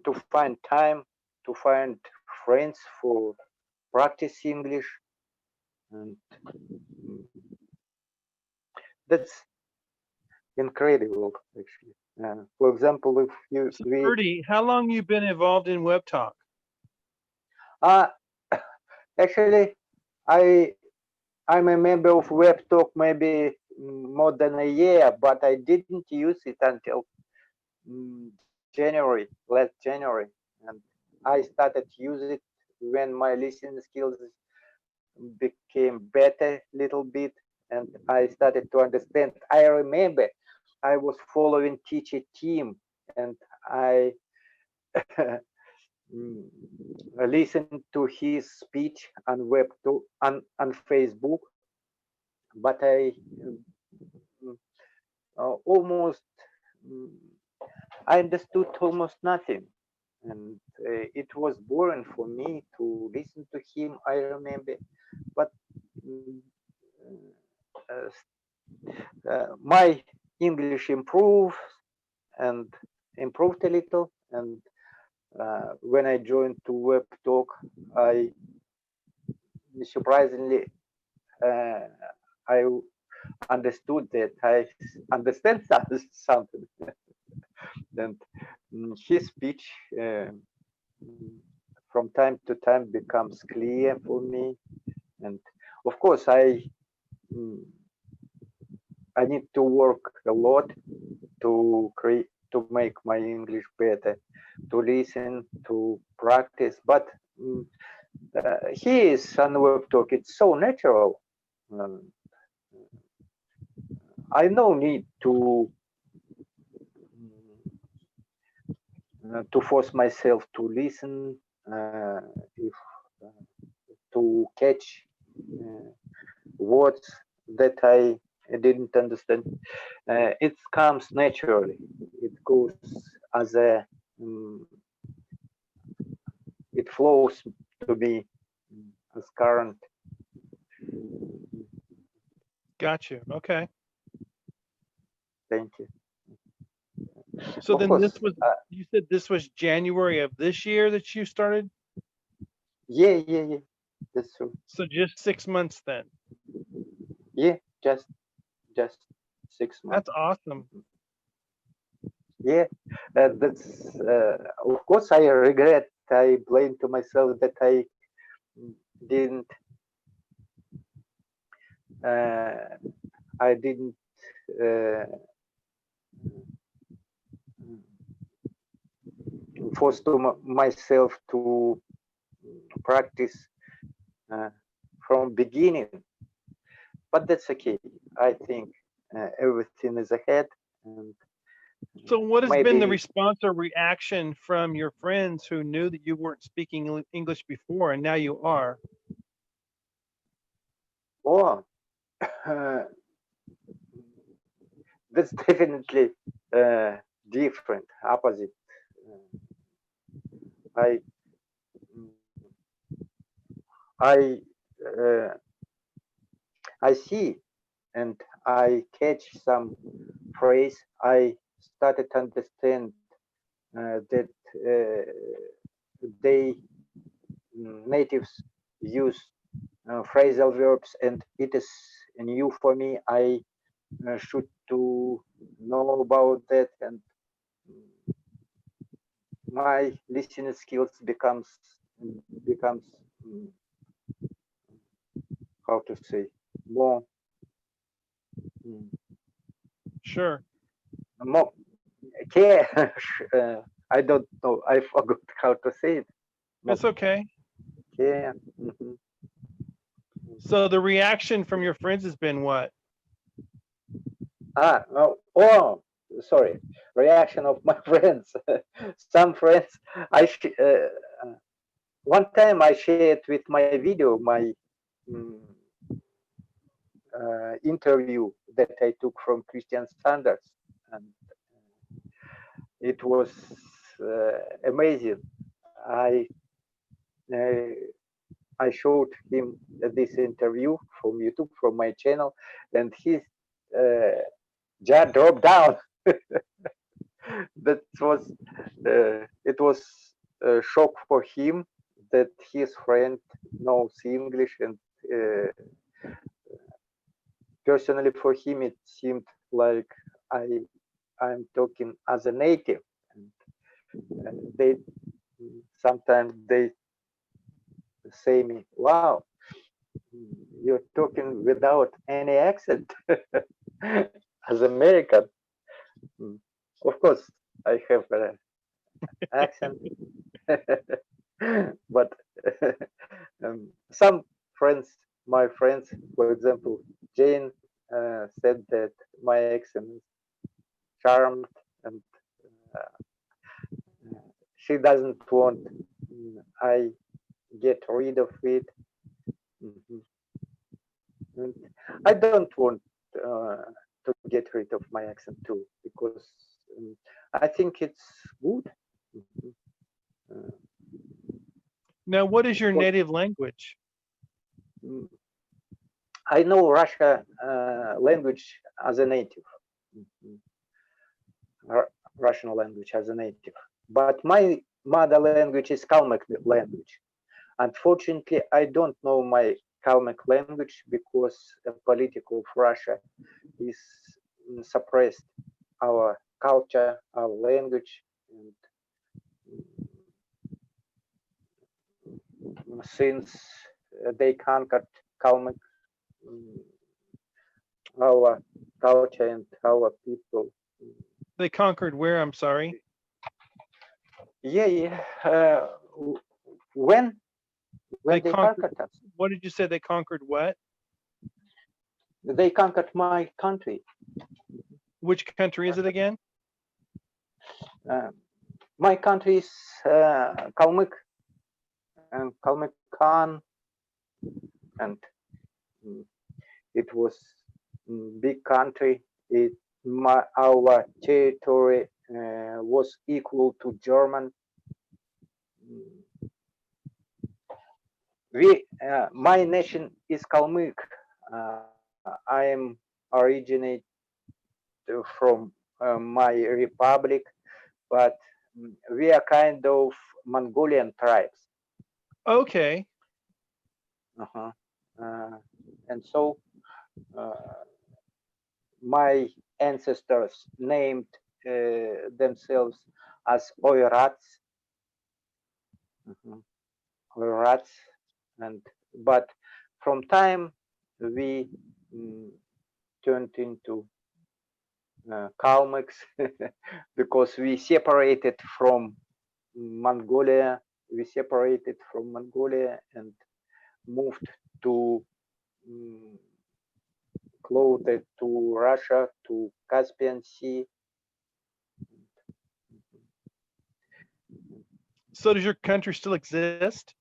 to find time, to find friends for practice English, and that's incredible, actually. For example, if Rudy, how long you been involved in Web Talk? Actually, I'm a member of Web Talk maybe more than a year, but I didn't use it until last January, and I started to use it when my listening skills became better a little bit, and I started to understand. I remember I was following teacher Tim, and I listened to his speech on on Facebook, but I almost I understood almost nothing, and it was boring for me to listen to him. I remember, but my English improved and improved a little, and when I joined to Web Talk, I surprisingly I understood that I understand something. And his speech from time to time becomes clear for me, and of course I need to work a lot to make my English better, to listen, to practice. But he is on Web Talk. It's so natural. I no need to force myself to listen, if to catch words that I didn't understand. It comes naturally. It goes as a it flows to me as current. Got you. Okay. Thank you. So Of then course, this was, you said this was January of this year that you started? yeah, that's true. So just 6 months then. Yeah, just 6 months. That's awesome. Yeah, that's of course I regret. I blame to myself that I didn't force to myself to practice from beginning, but that's okay. I think everything is ahead, and So what has been the maybe response or reaction from your friends who knew that you weren't speaking English before and now you are? oh that's definitely different, opposite. I I uh, I see and I catch some phrase. I started to understand that they natives use phrasal verbs, and it is new for me. I should to know about that, and my listening skills becomes how to say more Sure. more care. I don't know. I forgot how to say it. It's okay. Yeah. So the reaction from your friends has been what? No. Oh, sorry. Reaction of my friends. Some friends. One time I shared with my video my interview that I took from Christian Sanders, and it was amazing. I showed him this interview from YouTube, from my channel, and his jaw dropped down. That was it was a shock for him that his friend knows English, and personally for him it seemed like I'm talking as a native, and they sometimes they say me, wow, you're talking without any accent as American. Of course I have an accent, but some friends, my friends, for example Jane, said that my accent is charmed, and she doesn't want I get rid of it. Mhm. And I don't want to get rid of my accent too, because I think it's good. Mhm. Uh, Now, what is your because, native language? I know Russia language as a native, Mhm. Russian language as a native, but my mother language is Kalmyk language. Unfortunately, I don't know my Kalmyk language because the political of Russia is suppressed our culture, our language, and since they conquered Kalmyk, our culture and our people. They conquered where? I'm sorry. Yeah. When They they conquered. conquered us, What did you say? They conquered what? they conquered my country. Which country is it again? My country is Kalmyk and Kalmyk Khan, and it was big country. Our territory was equal to German. My nation is Kalmyk. I am originate from my republic, but we are kind of Mongolian tribes. Okay. And so my ancestors named themselves as Oirats. Oirats, but from time we turned into Kalmyks because we separated from Mongolia. We separated from Mongolia and moved to closer to Russia, to Caspian Sea. So does your country still exist?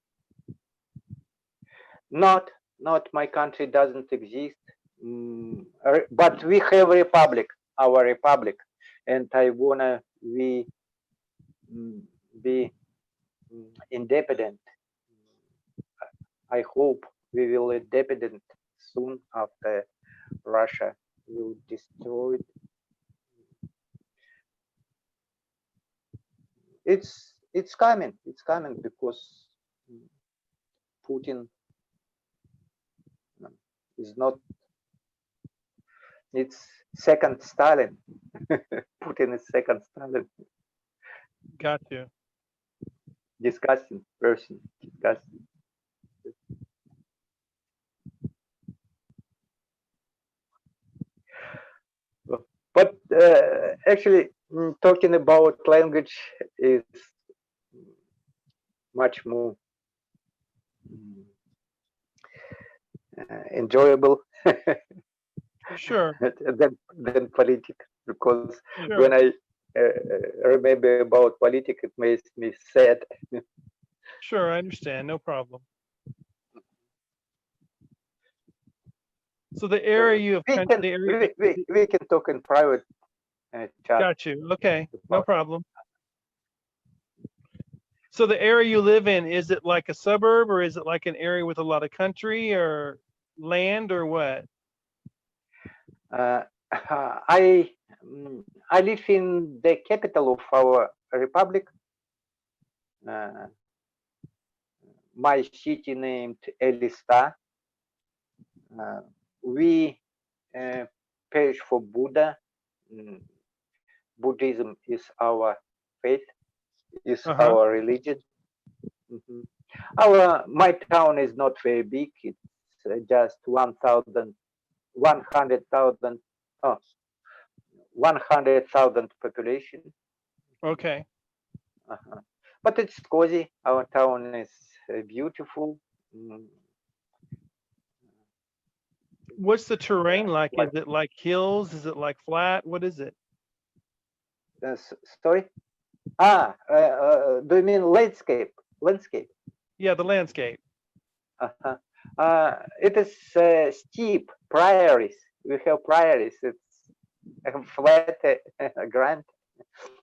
Not my country doesn't exist, but we have a republic, our republic, and I wanna we be independent. I hope we will independent soon after Russia will destroy it. It's coming because Putin is not, it's second Stalin. Putin is second Stalin. Got you. Disgusting person, disgusting. But actually, talking about language is much more enjoyable Sure. than politics, because Sure. when I remember about politics, it makes me sad. Sure, I understand. No problem. So the area you have, We can talk in private chat. Got you. Okay, no problem. So the area you live in, is it like a suburb, or is it like an area with a lot of country or land, or what? I live in the capital of our republic. My city named Elista. We page for Buddha. Buddhism is our faith, is our religion. My town is not very big. It's just 100,000 population. Okay. But it's cozy. Our town is beautiful. What's the terrain like? Like- Is it like hills? Is it like flat? What is it? Sorry. Do you mean landscape? Landscape. Yeah, the landscape. Uh-huh. It is steep prairies. We have prairies. It's a flat ground.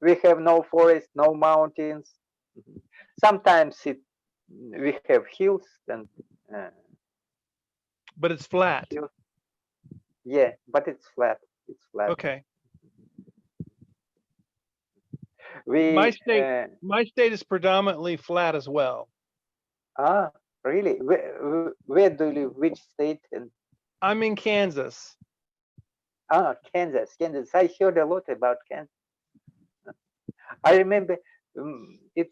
We have no forest, no mountains. Sometimes we have hills and But it's flat. yeah, but it's flat. It's flat. Okay. We My state is predominantly flat as well. Really? Where do you live? Which state? And I'm in Kansas. Kansas. Kansas. I heard a lot about Kansas. I remember it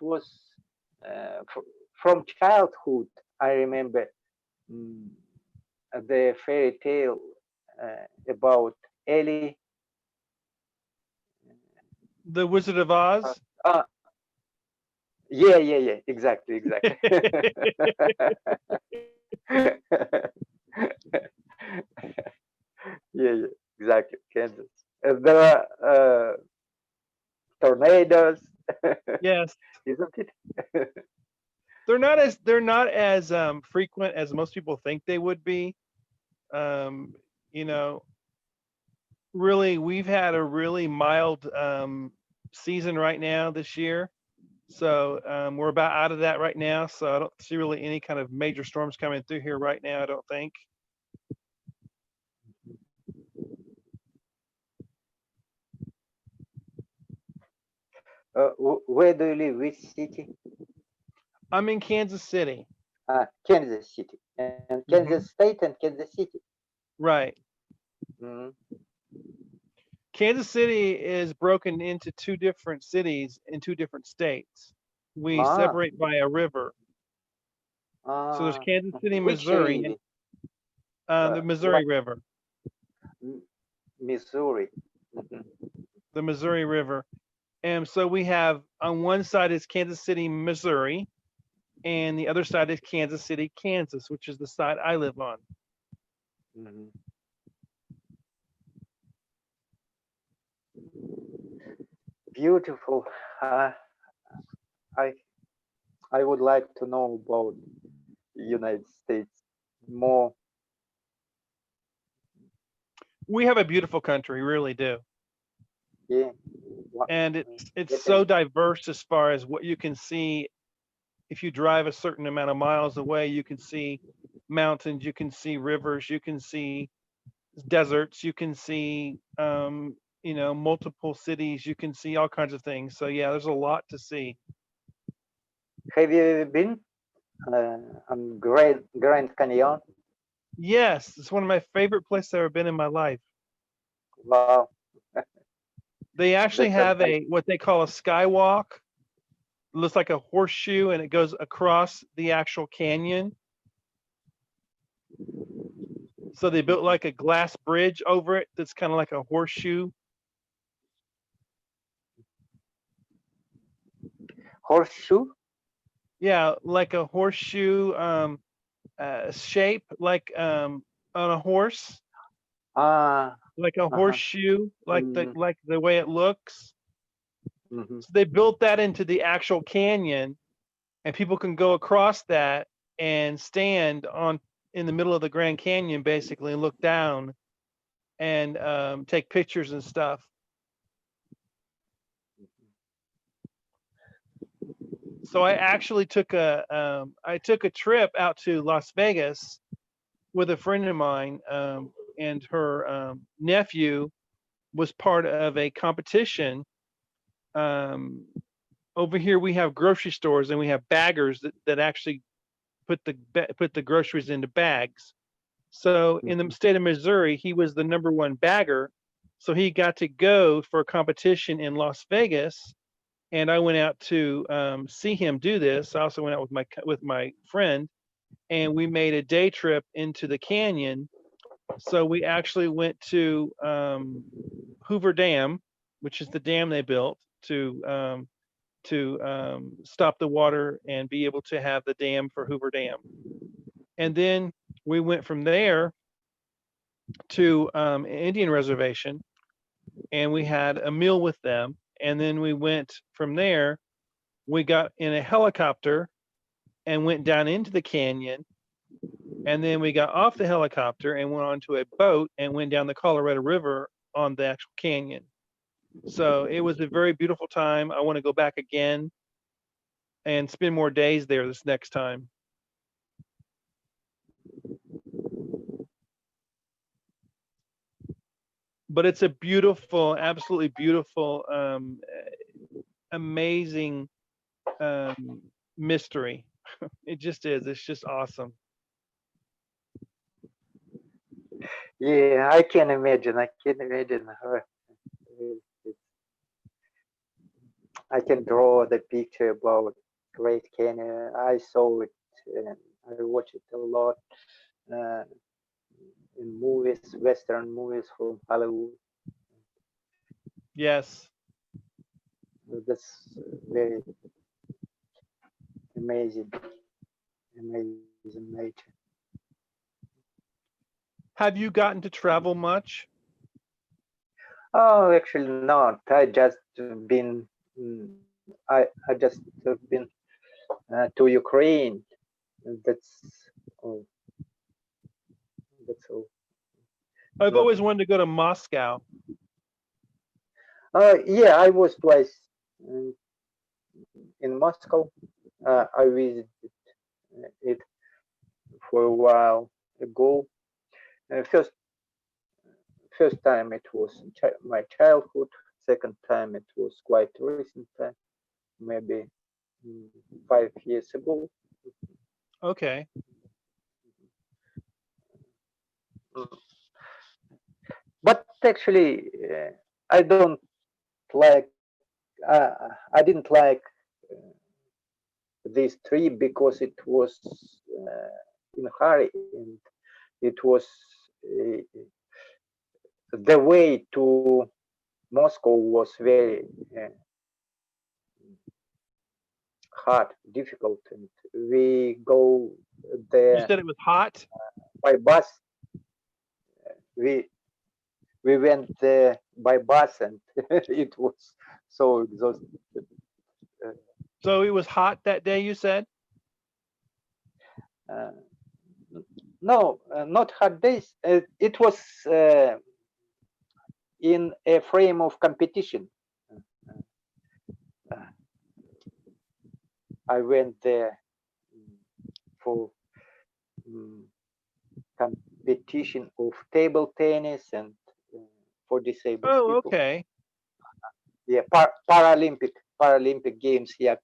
was from childhood. I remember the fairy tale about Ellie. The Wizard of Oz. Yeah. Exactly. Yeah, exactly. Kansas. There are tornadoes. Yes. Isn't it? They're not as frequent as most people think they would be. You know, really, we've had a really mild season right now this year. So we're about out of that right now. So I don't see really any kind of major storms coming through here right now, I don't think. Where do you live? Which city? I'm in Kansas City. Kansas City. And Kansas State and Kansas City. Right. Mhm. Kansas City is broken into two different cities in two different states. We separate by a river. So there's Kansas City, Which Missouri, city? the Missouri River. Missouri. Mhm. The Missouri River. And so we have on one side is Kansas City, Missouri, and the other side is Kansas City, Kansas, which is the side I live on. Mhm. Beautiful. I would like to know about United States more. We have a beautiful country, we really do. Yeah. And it's Yes, so diverse as far as what you can see. If you drive a certain amount of miles away, you can see mountains, you can see rivers, you can see deserts, you can see multiple cities, you can see all kinds of things. So yeah, there's a lot to see. Have you been on Grand Canyon? Yes, it's one of my favorite places I've ever been in my life. Wow. They actually That's have amazing. what they call a skywalk. It looks like a horseshoe and it goes across the actual canyon. So they built like a glass bridge over it that's kind of like a horseshoe. Horseshoe? Yeah, like a horseshoe shape, like on a horse, like a horseshoe, like the way it looks. Mhm. So they built that into the actual canyon, and people can go across that and stand in the middle of the Grand Canyon, basically, and look down and take pictures and stuff. So I actually took a trip out to Las Vegas with a friend of mine, and her nephew was part of a competition. Over here we have grocery stores and we have baggers that actually put the groceries into bags. So in the state of Missouri, he was the #1 bagger. So he got to go for a competition in Las Vegas. And I went out to see him do this. I also went out with my friend, and we made a day trip into the canyon. So we actually went to Hoover Dam, which is the dam they built to stop the water and be able to have the dam for Hoover Dam. And then we went from there to Indian reservation, and we had a meal with them. And then we went from there. We got in a helicopter and went down into the canyon. And then we got off the helicopter and went onto a boat and went down the Colorado River on the actual canyon. So it was a very beautiful time. I want to go back again and spend more days there this next time. But it's a beautiful, absolutely beautiful, amazing mystery. It just is. It's just awesome. Yeah, I can imagine. I can imagine her. I can draw the picture about Great Canyon. I saw it and I watched it a lot in movies, Western movies from Hollywood. Yes. That's very amazing, amazing nature. Have you gotten to travel much? Oh, actually not. I just been. I just been to Ukraine. That's all. That's all. I've No. always wanted to go to Moscow. Yeah, I was twice in Moscow. I visited it for a while ago. First time it was my childhood. Second time it was quite recent time, maybe 5 years ago. Okay. But actually, I don't like. I didn't like this trip because it was in a hurry, and it was the way to Moscow was very hard, difficult, and we go You there said it was hot? by bus. We went there by bus, and it was so exhausting. So it was hot that day, you said? No, not hot days. It was in a frame of competition. I went there for competition of table tennis and for disabled Oh, people. okay. Yeah, Paralympic games. Yeah,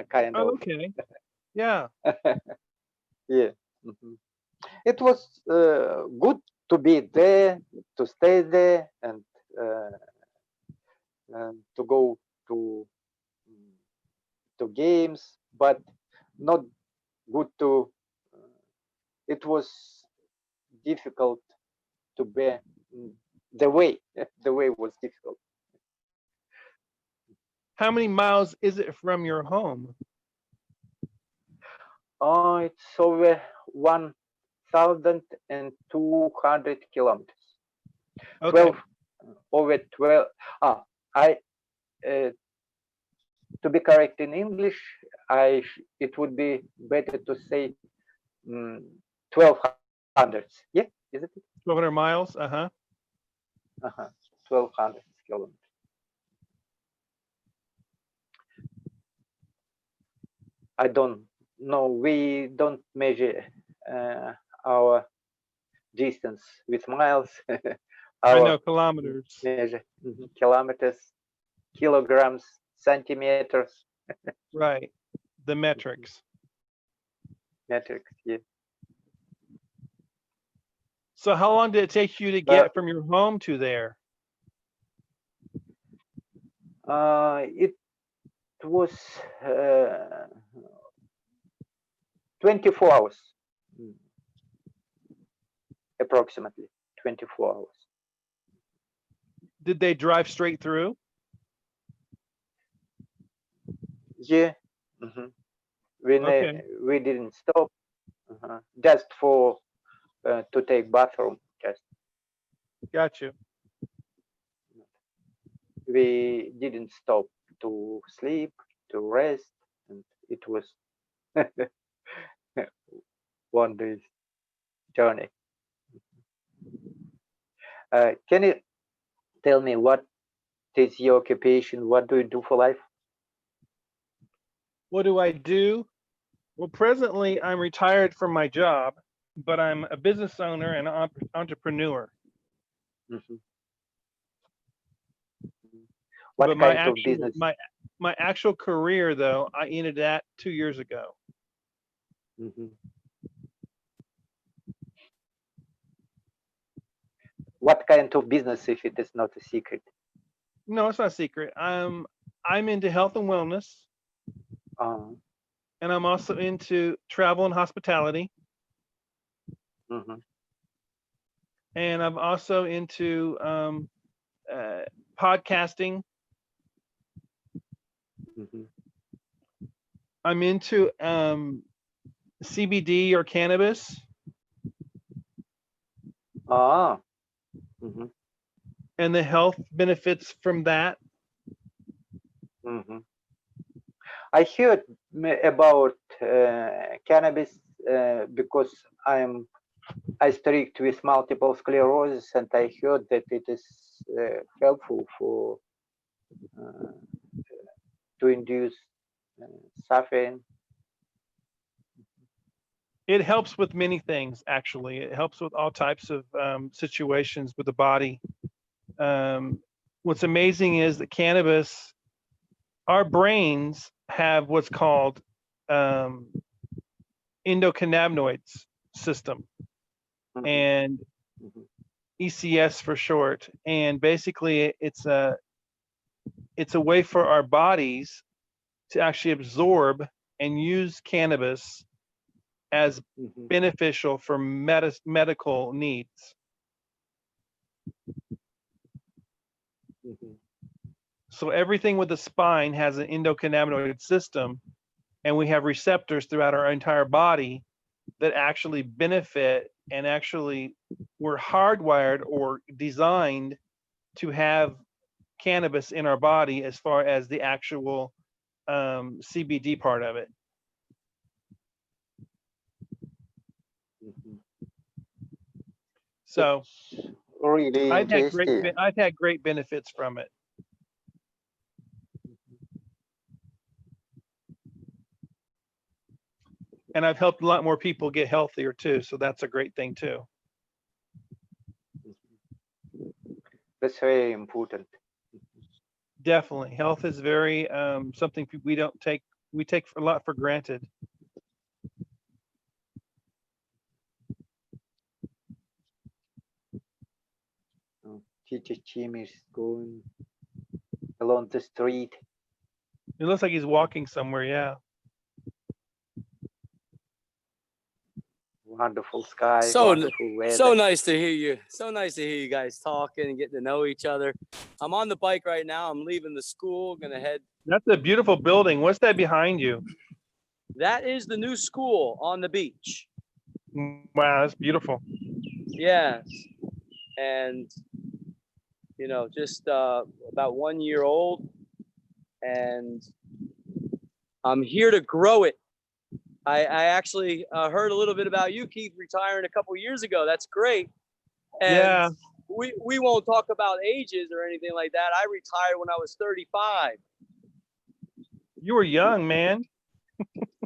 kind Oh, of. okay. Yeah. Yeah. It was good to be there, to stay there, and to go to games, but not good to. It was difficult to bear. The way was difficult. How many miles is it from your home? Oh, it's over 1,200 kilometers. Okay. Over 12. To be correct in English, it would be better to say 1,200. Yeah, is it? 1,200 miles. Uh-huh. 1,200 kilometers. I don't know. We don't measure our distance with miles. I know kilometers. Measure kilometers, kilograms, centimeters. Right. The metrics. Metrics, yeah. So how long did it take you to get from your home to there? It was 24 hours, approximately 24 hours. Did they drive straight through? Yeah. We didn't stop, just for to take bathroom. Just Got you. we didn't stop to sleep, to rest, and it was one day's journey. Can you tell me what is your occupation? What do you do for life? What do I do? Well, presently I'm retired from my job, but I'm a business owner and entrepreneur. Mhm. What But my kind of actual business? my actual career, though, I ended that 2 years ago. Mhm. What kind of business, if it is not a secret? No, it's not a secret. I'm into health and wellness, Uh, and I'm also into travel and hospitality, mhm, and I'm also into podcasting. mhm. I'm into CBD or cannabis, Ah, mhm, and the health benefits from that. mhm. I heard about cannabis because I strict with multiple sclerosis, and I heard that it is helpful for uh, to induce suffering. It helps with many things, actually. It helps with all types of situations with the body. What's amazing is that cannabis, our brains have what's called endocannabinoids system, Mhm, and mhm, ECS for short. And basically, it's a way for our bodies to actually absorb and use cannabis as mhm, beneficial for medical needs. mhm, So everything with the spine has an endocannabinoid system, and we have receptors throughout our entire body that actually benefit, and actually we're hardwired or designed to have cannabis in our body as far as the actual CBD part of it. mhm. So It's really interesting. I've had great benefits from it. And I've helped a lot more people get healthier too. So that's a great thing too. That's very important. Definitely. Health is very something we don't take, we take a lot for granted. Teacher Jim is going along the street. It looks like he's walking somewhere. Yeah. Wonderful sky, So wonderful weather. so nice to hear you. So nice to hear you guys talking and getting to know each other. I'm on the bike right now. I'm leaving the school. Gonna head. That's a beautiful building. What's that behind you? That is the new school on the beach. Wow, that's beautiful. Yes, and you know, just about 1 year old, and I'm here to grow it. I actually heard a little bit about you, Keith, retiring a couple years ago. That's great. And Yeah. we won't talk about ages or anything like that. I retired when I was 35. You were young, man.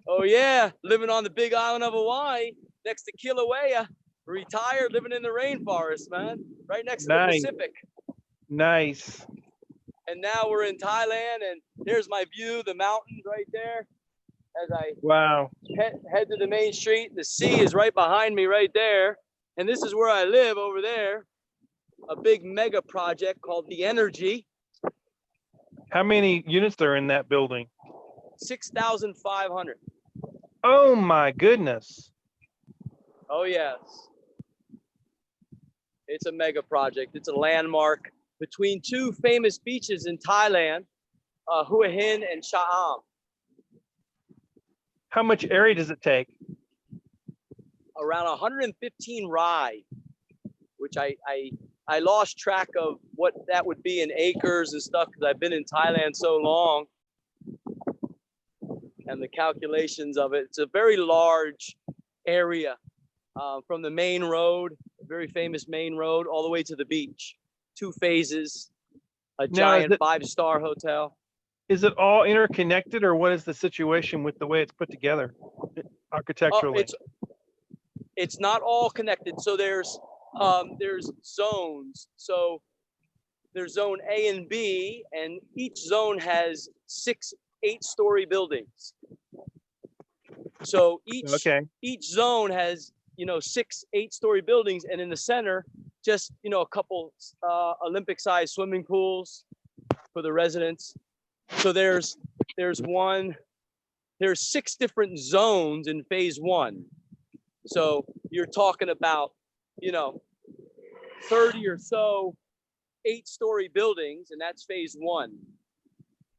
Oh yeah, living on the big island of Hawaii next to Kilauea. Retired, living in the rainforest, man, right next to the Nice. Pacific. Nice. And now we're in Thailand, and there's my view, the mountains right there. As I Wow. head to the main street, the sea is right behind me right there. And this is where I live over there. A big mega project called The Energy. How many units are in that building? 6,500. Oh my goodness. Oh yes. It's a mega project. It's a landmark between two famous beaches in Thailand, Hua Hin and Sha'am. How much area does it take? around 115 ride, which I lost track of what that would be in acres and stuff because I've been in Thailand so long, and the calculations of it. It's a very large area from the main road, a very famous main road, all the way to the beach. 2 phases, a giant 5-star hotel. Is it all interconnected, or what is the situation with the way it's put together architecturally? It's not all connected. So there's zones. So there's zone A and B, and each zone has 6 8-story buildings. So each zone has 6 8-story buildings, and in the center, just a couple Olympic-sized swimming pools for the residents. So there's 6 different zones in phase 1. So you're talking about 30 or so 8-story buildings, and that's phase 1.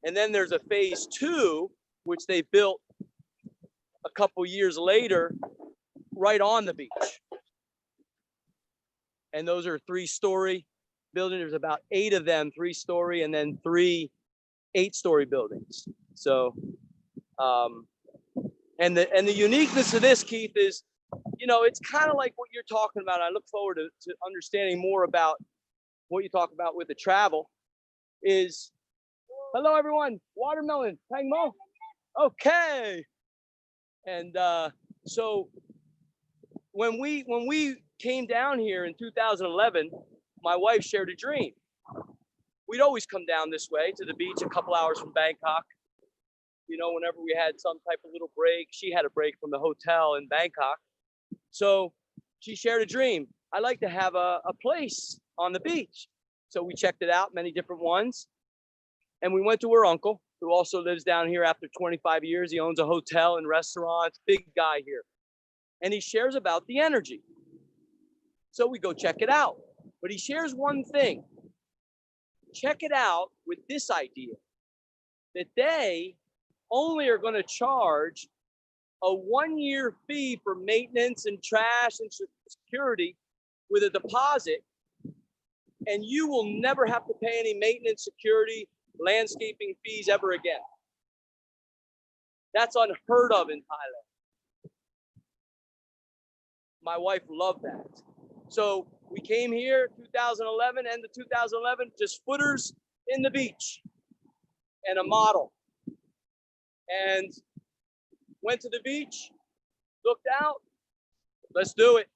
And then there's a phase 2, which they built a couple years later, right on the beach. And those are 3-story buildings. There's about 8 of them, 3-story, and then 3 8-story buildings. So, and the uniqueness of this, Keith, is, it's kind of like what you're talking about. I look forward to understanding more about what you talk about with the travel. Is hello everyone, watermelon, Tang Mo. Okay. And so when we came down here in 2011, my wife shared a dream. We'd always come down this way to the beach a couple hours from Bangkok. Whenever we had some type of little break, she had a break from the hotel in Bangkok. So she shared a dream. I like to have a place on the beach. So we checked it out, many different ones. And we went to her uncle, who also lives down here after 25 years. He owns a hotel and restaurants, big guy here. And he shares about the energy. So we go check it out. But he shares one thing. Check it out with this idea, that they only are going to charge a 1-year fee for maintenance and trash and security with a deposit, and you will never have to pay any maintenance, security, landscaping fees ever again. That's unheard of in Thailand. My wife loved that. So we came here 2011, end of 2011, just footers in the beach and a model. And went to the beach, looked out, let's do it.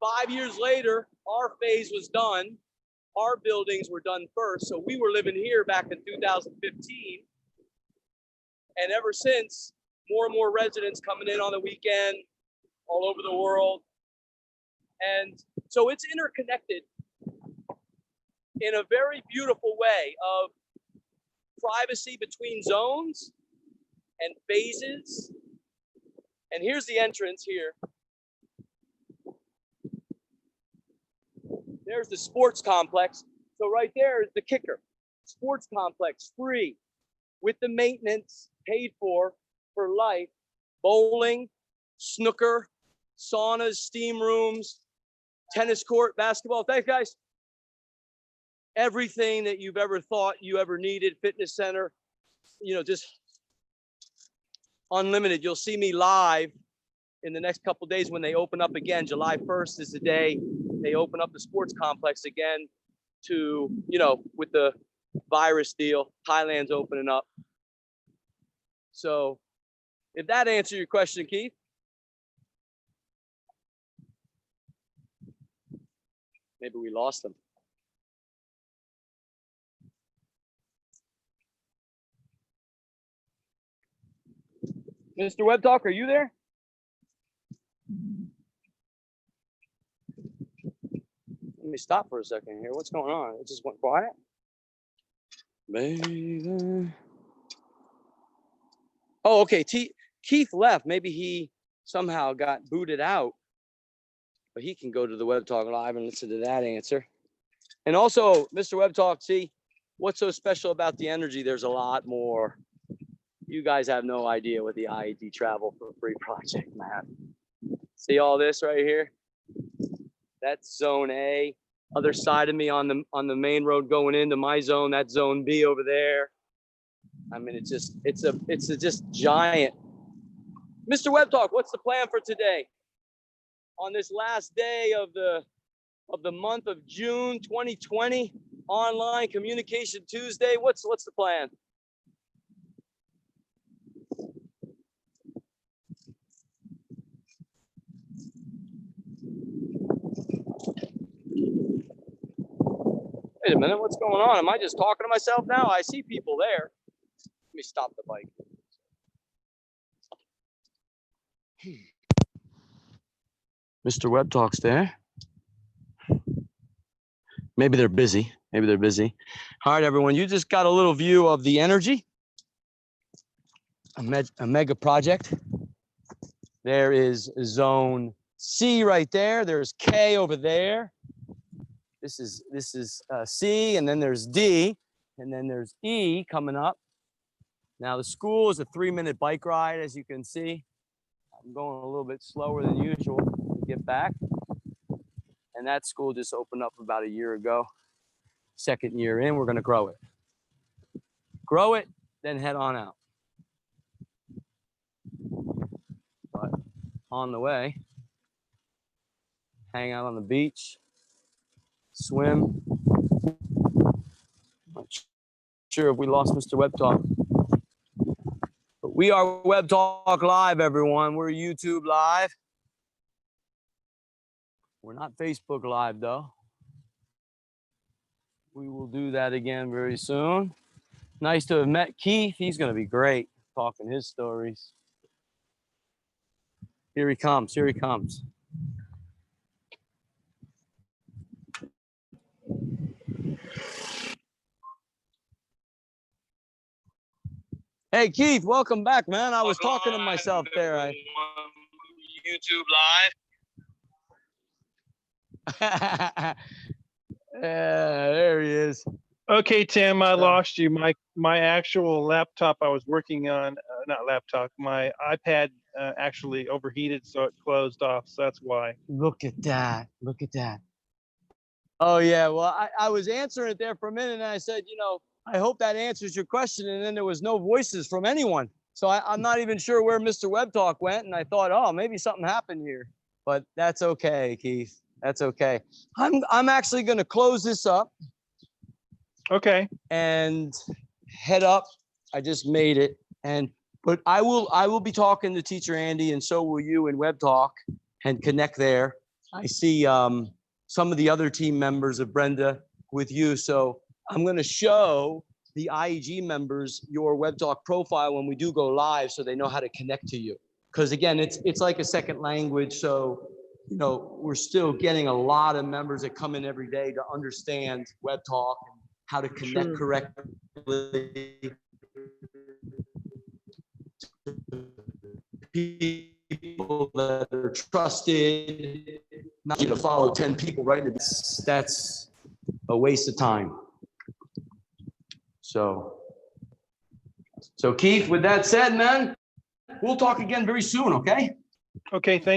5 years later, our phase was done. Our buildings were done first. So we were living here back in 2015. And ever since, more and more residents coming in on the weekend, all over the world. And so it's interconnected in a very beautiful way of privacy between zones and phases. And here's the entrance here. There's the sports complex. So right there is the kicker. Sports complex, free, with the maintenance paid for life. Bowling, snooker, saunas, steam rooms, tennis court, basketball. Thanks, guys. Everything that you've ever thought you ever needed, fitness center, just unlimited. You'll see me live in the next couple of days when they open up again. July 1st is the day they open up the sports complex again to, with the virus deal, Thailand's opening up. So if that answers your question, Keith. Maybe we lost them. Mr. Web Talk, are you there? Let me stop for a second here. What's going on? It just went quiet. Baby. Oh, okay. Keith left. Maybe he somehow got booted out. But he can go to the Web Talk Live and listen to that answer. And also, Mr. Web Talk, see, what's so special about the energy? There's a lot more. You guys have no idea what the IED Travel for Free project, man. See all this right here? That's zone A. Other side of me on the main road going into my zone, that's zone B over there. I mean, it's a just giant. Mr. Web Talk, what's the plan for today? On this last day of the month of June 2020, online communication Tuesday, what's the plan? Wait a minute, what's going on? Am I just talking to myself now? I see people there. Let me stop the bike. Mr. Web Talk's there. Maybe they're busy. Maybe they're busy. All right, everyone, you just got a little view of the energy. A mega project. There is zone C right there. There's K over there. This is C, and then there's D, and then there's E coming up. Now the school is a 3-minute bike ride, as you can see. I'm going a little bit slower than usual to get back. And that school just opened up about a year ago. 2nd year in, we're gonna grow it. Grow it, then head on out. But on the way, hang out on the beach, swim. Not sure if we lost Mr. Web Talk. But we are Web Talk Live, everyone. We're YouTube Live. We're not Facebook Live, though. We will do that again very soon. Nice to have met Keith. He's going to be great talking his stories. Here he comes. Here he comes. Hey, Keith, welcome back, man. I was talking to myself there. YouTube Live. There he is. Okay, Tim, I lost you. My actual laptop I was working on, not laptop, my iPad actually overheated, so it closed off. So that's why. Look at that. Look at that. Oh, yeah. Well, I was answering it there for a minute, and I said, you know, I hope that answers your question. And then there was no voices from anyone. So I'm not even sure where Mr. Web Talk went. And I thought, oh, maybe something happened here. But that's okay, Keith. That's okay. I'm actually going to close this up. Okay. And head up. I just made it. But I will be talking to Teacher Andy, and so will you in Web Talk, and connect there. I see some of the other team members of Brenda with you. So I'm going to show the IEG members your Web Talk profile when we do go live, so they know how to connect to you. Because again, it's like a second language. So, you know, we're still getting a lot of members that come in every day to understand Web Talk and how to connect correctly. People that are trusted, not you to follow 10 people, right? That's a waste of time. So Keith, with that said, man, we'll talk again very soon, okay? Okay, thank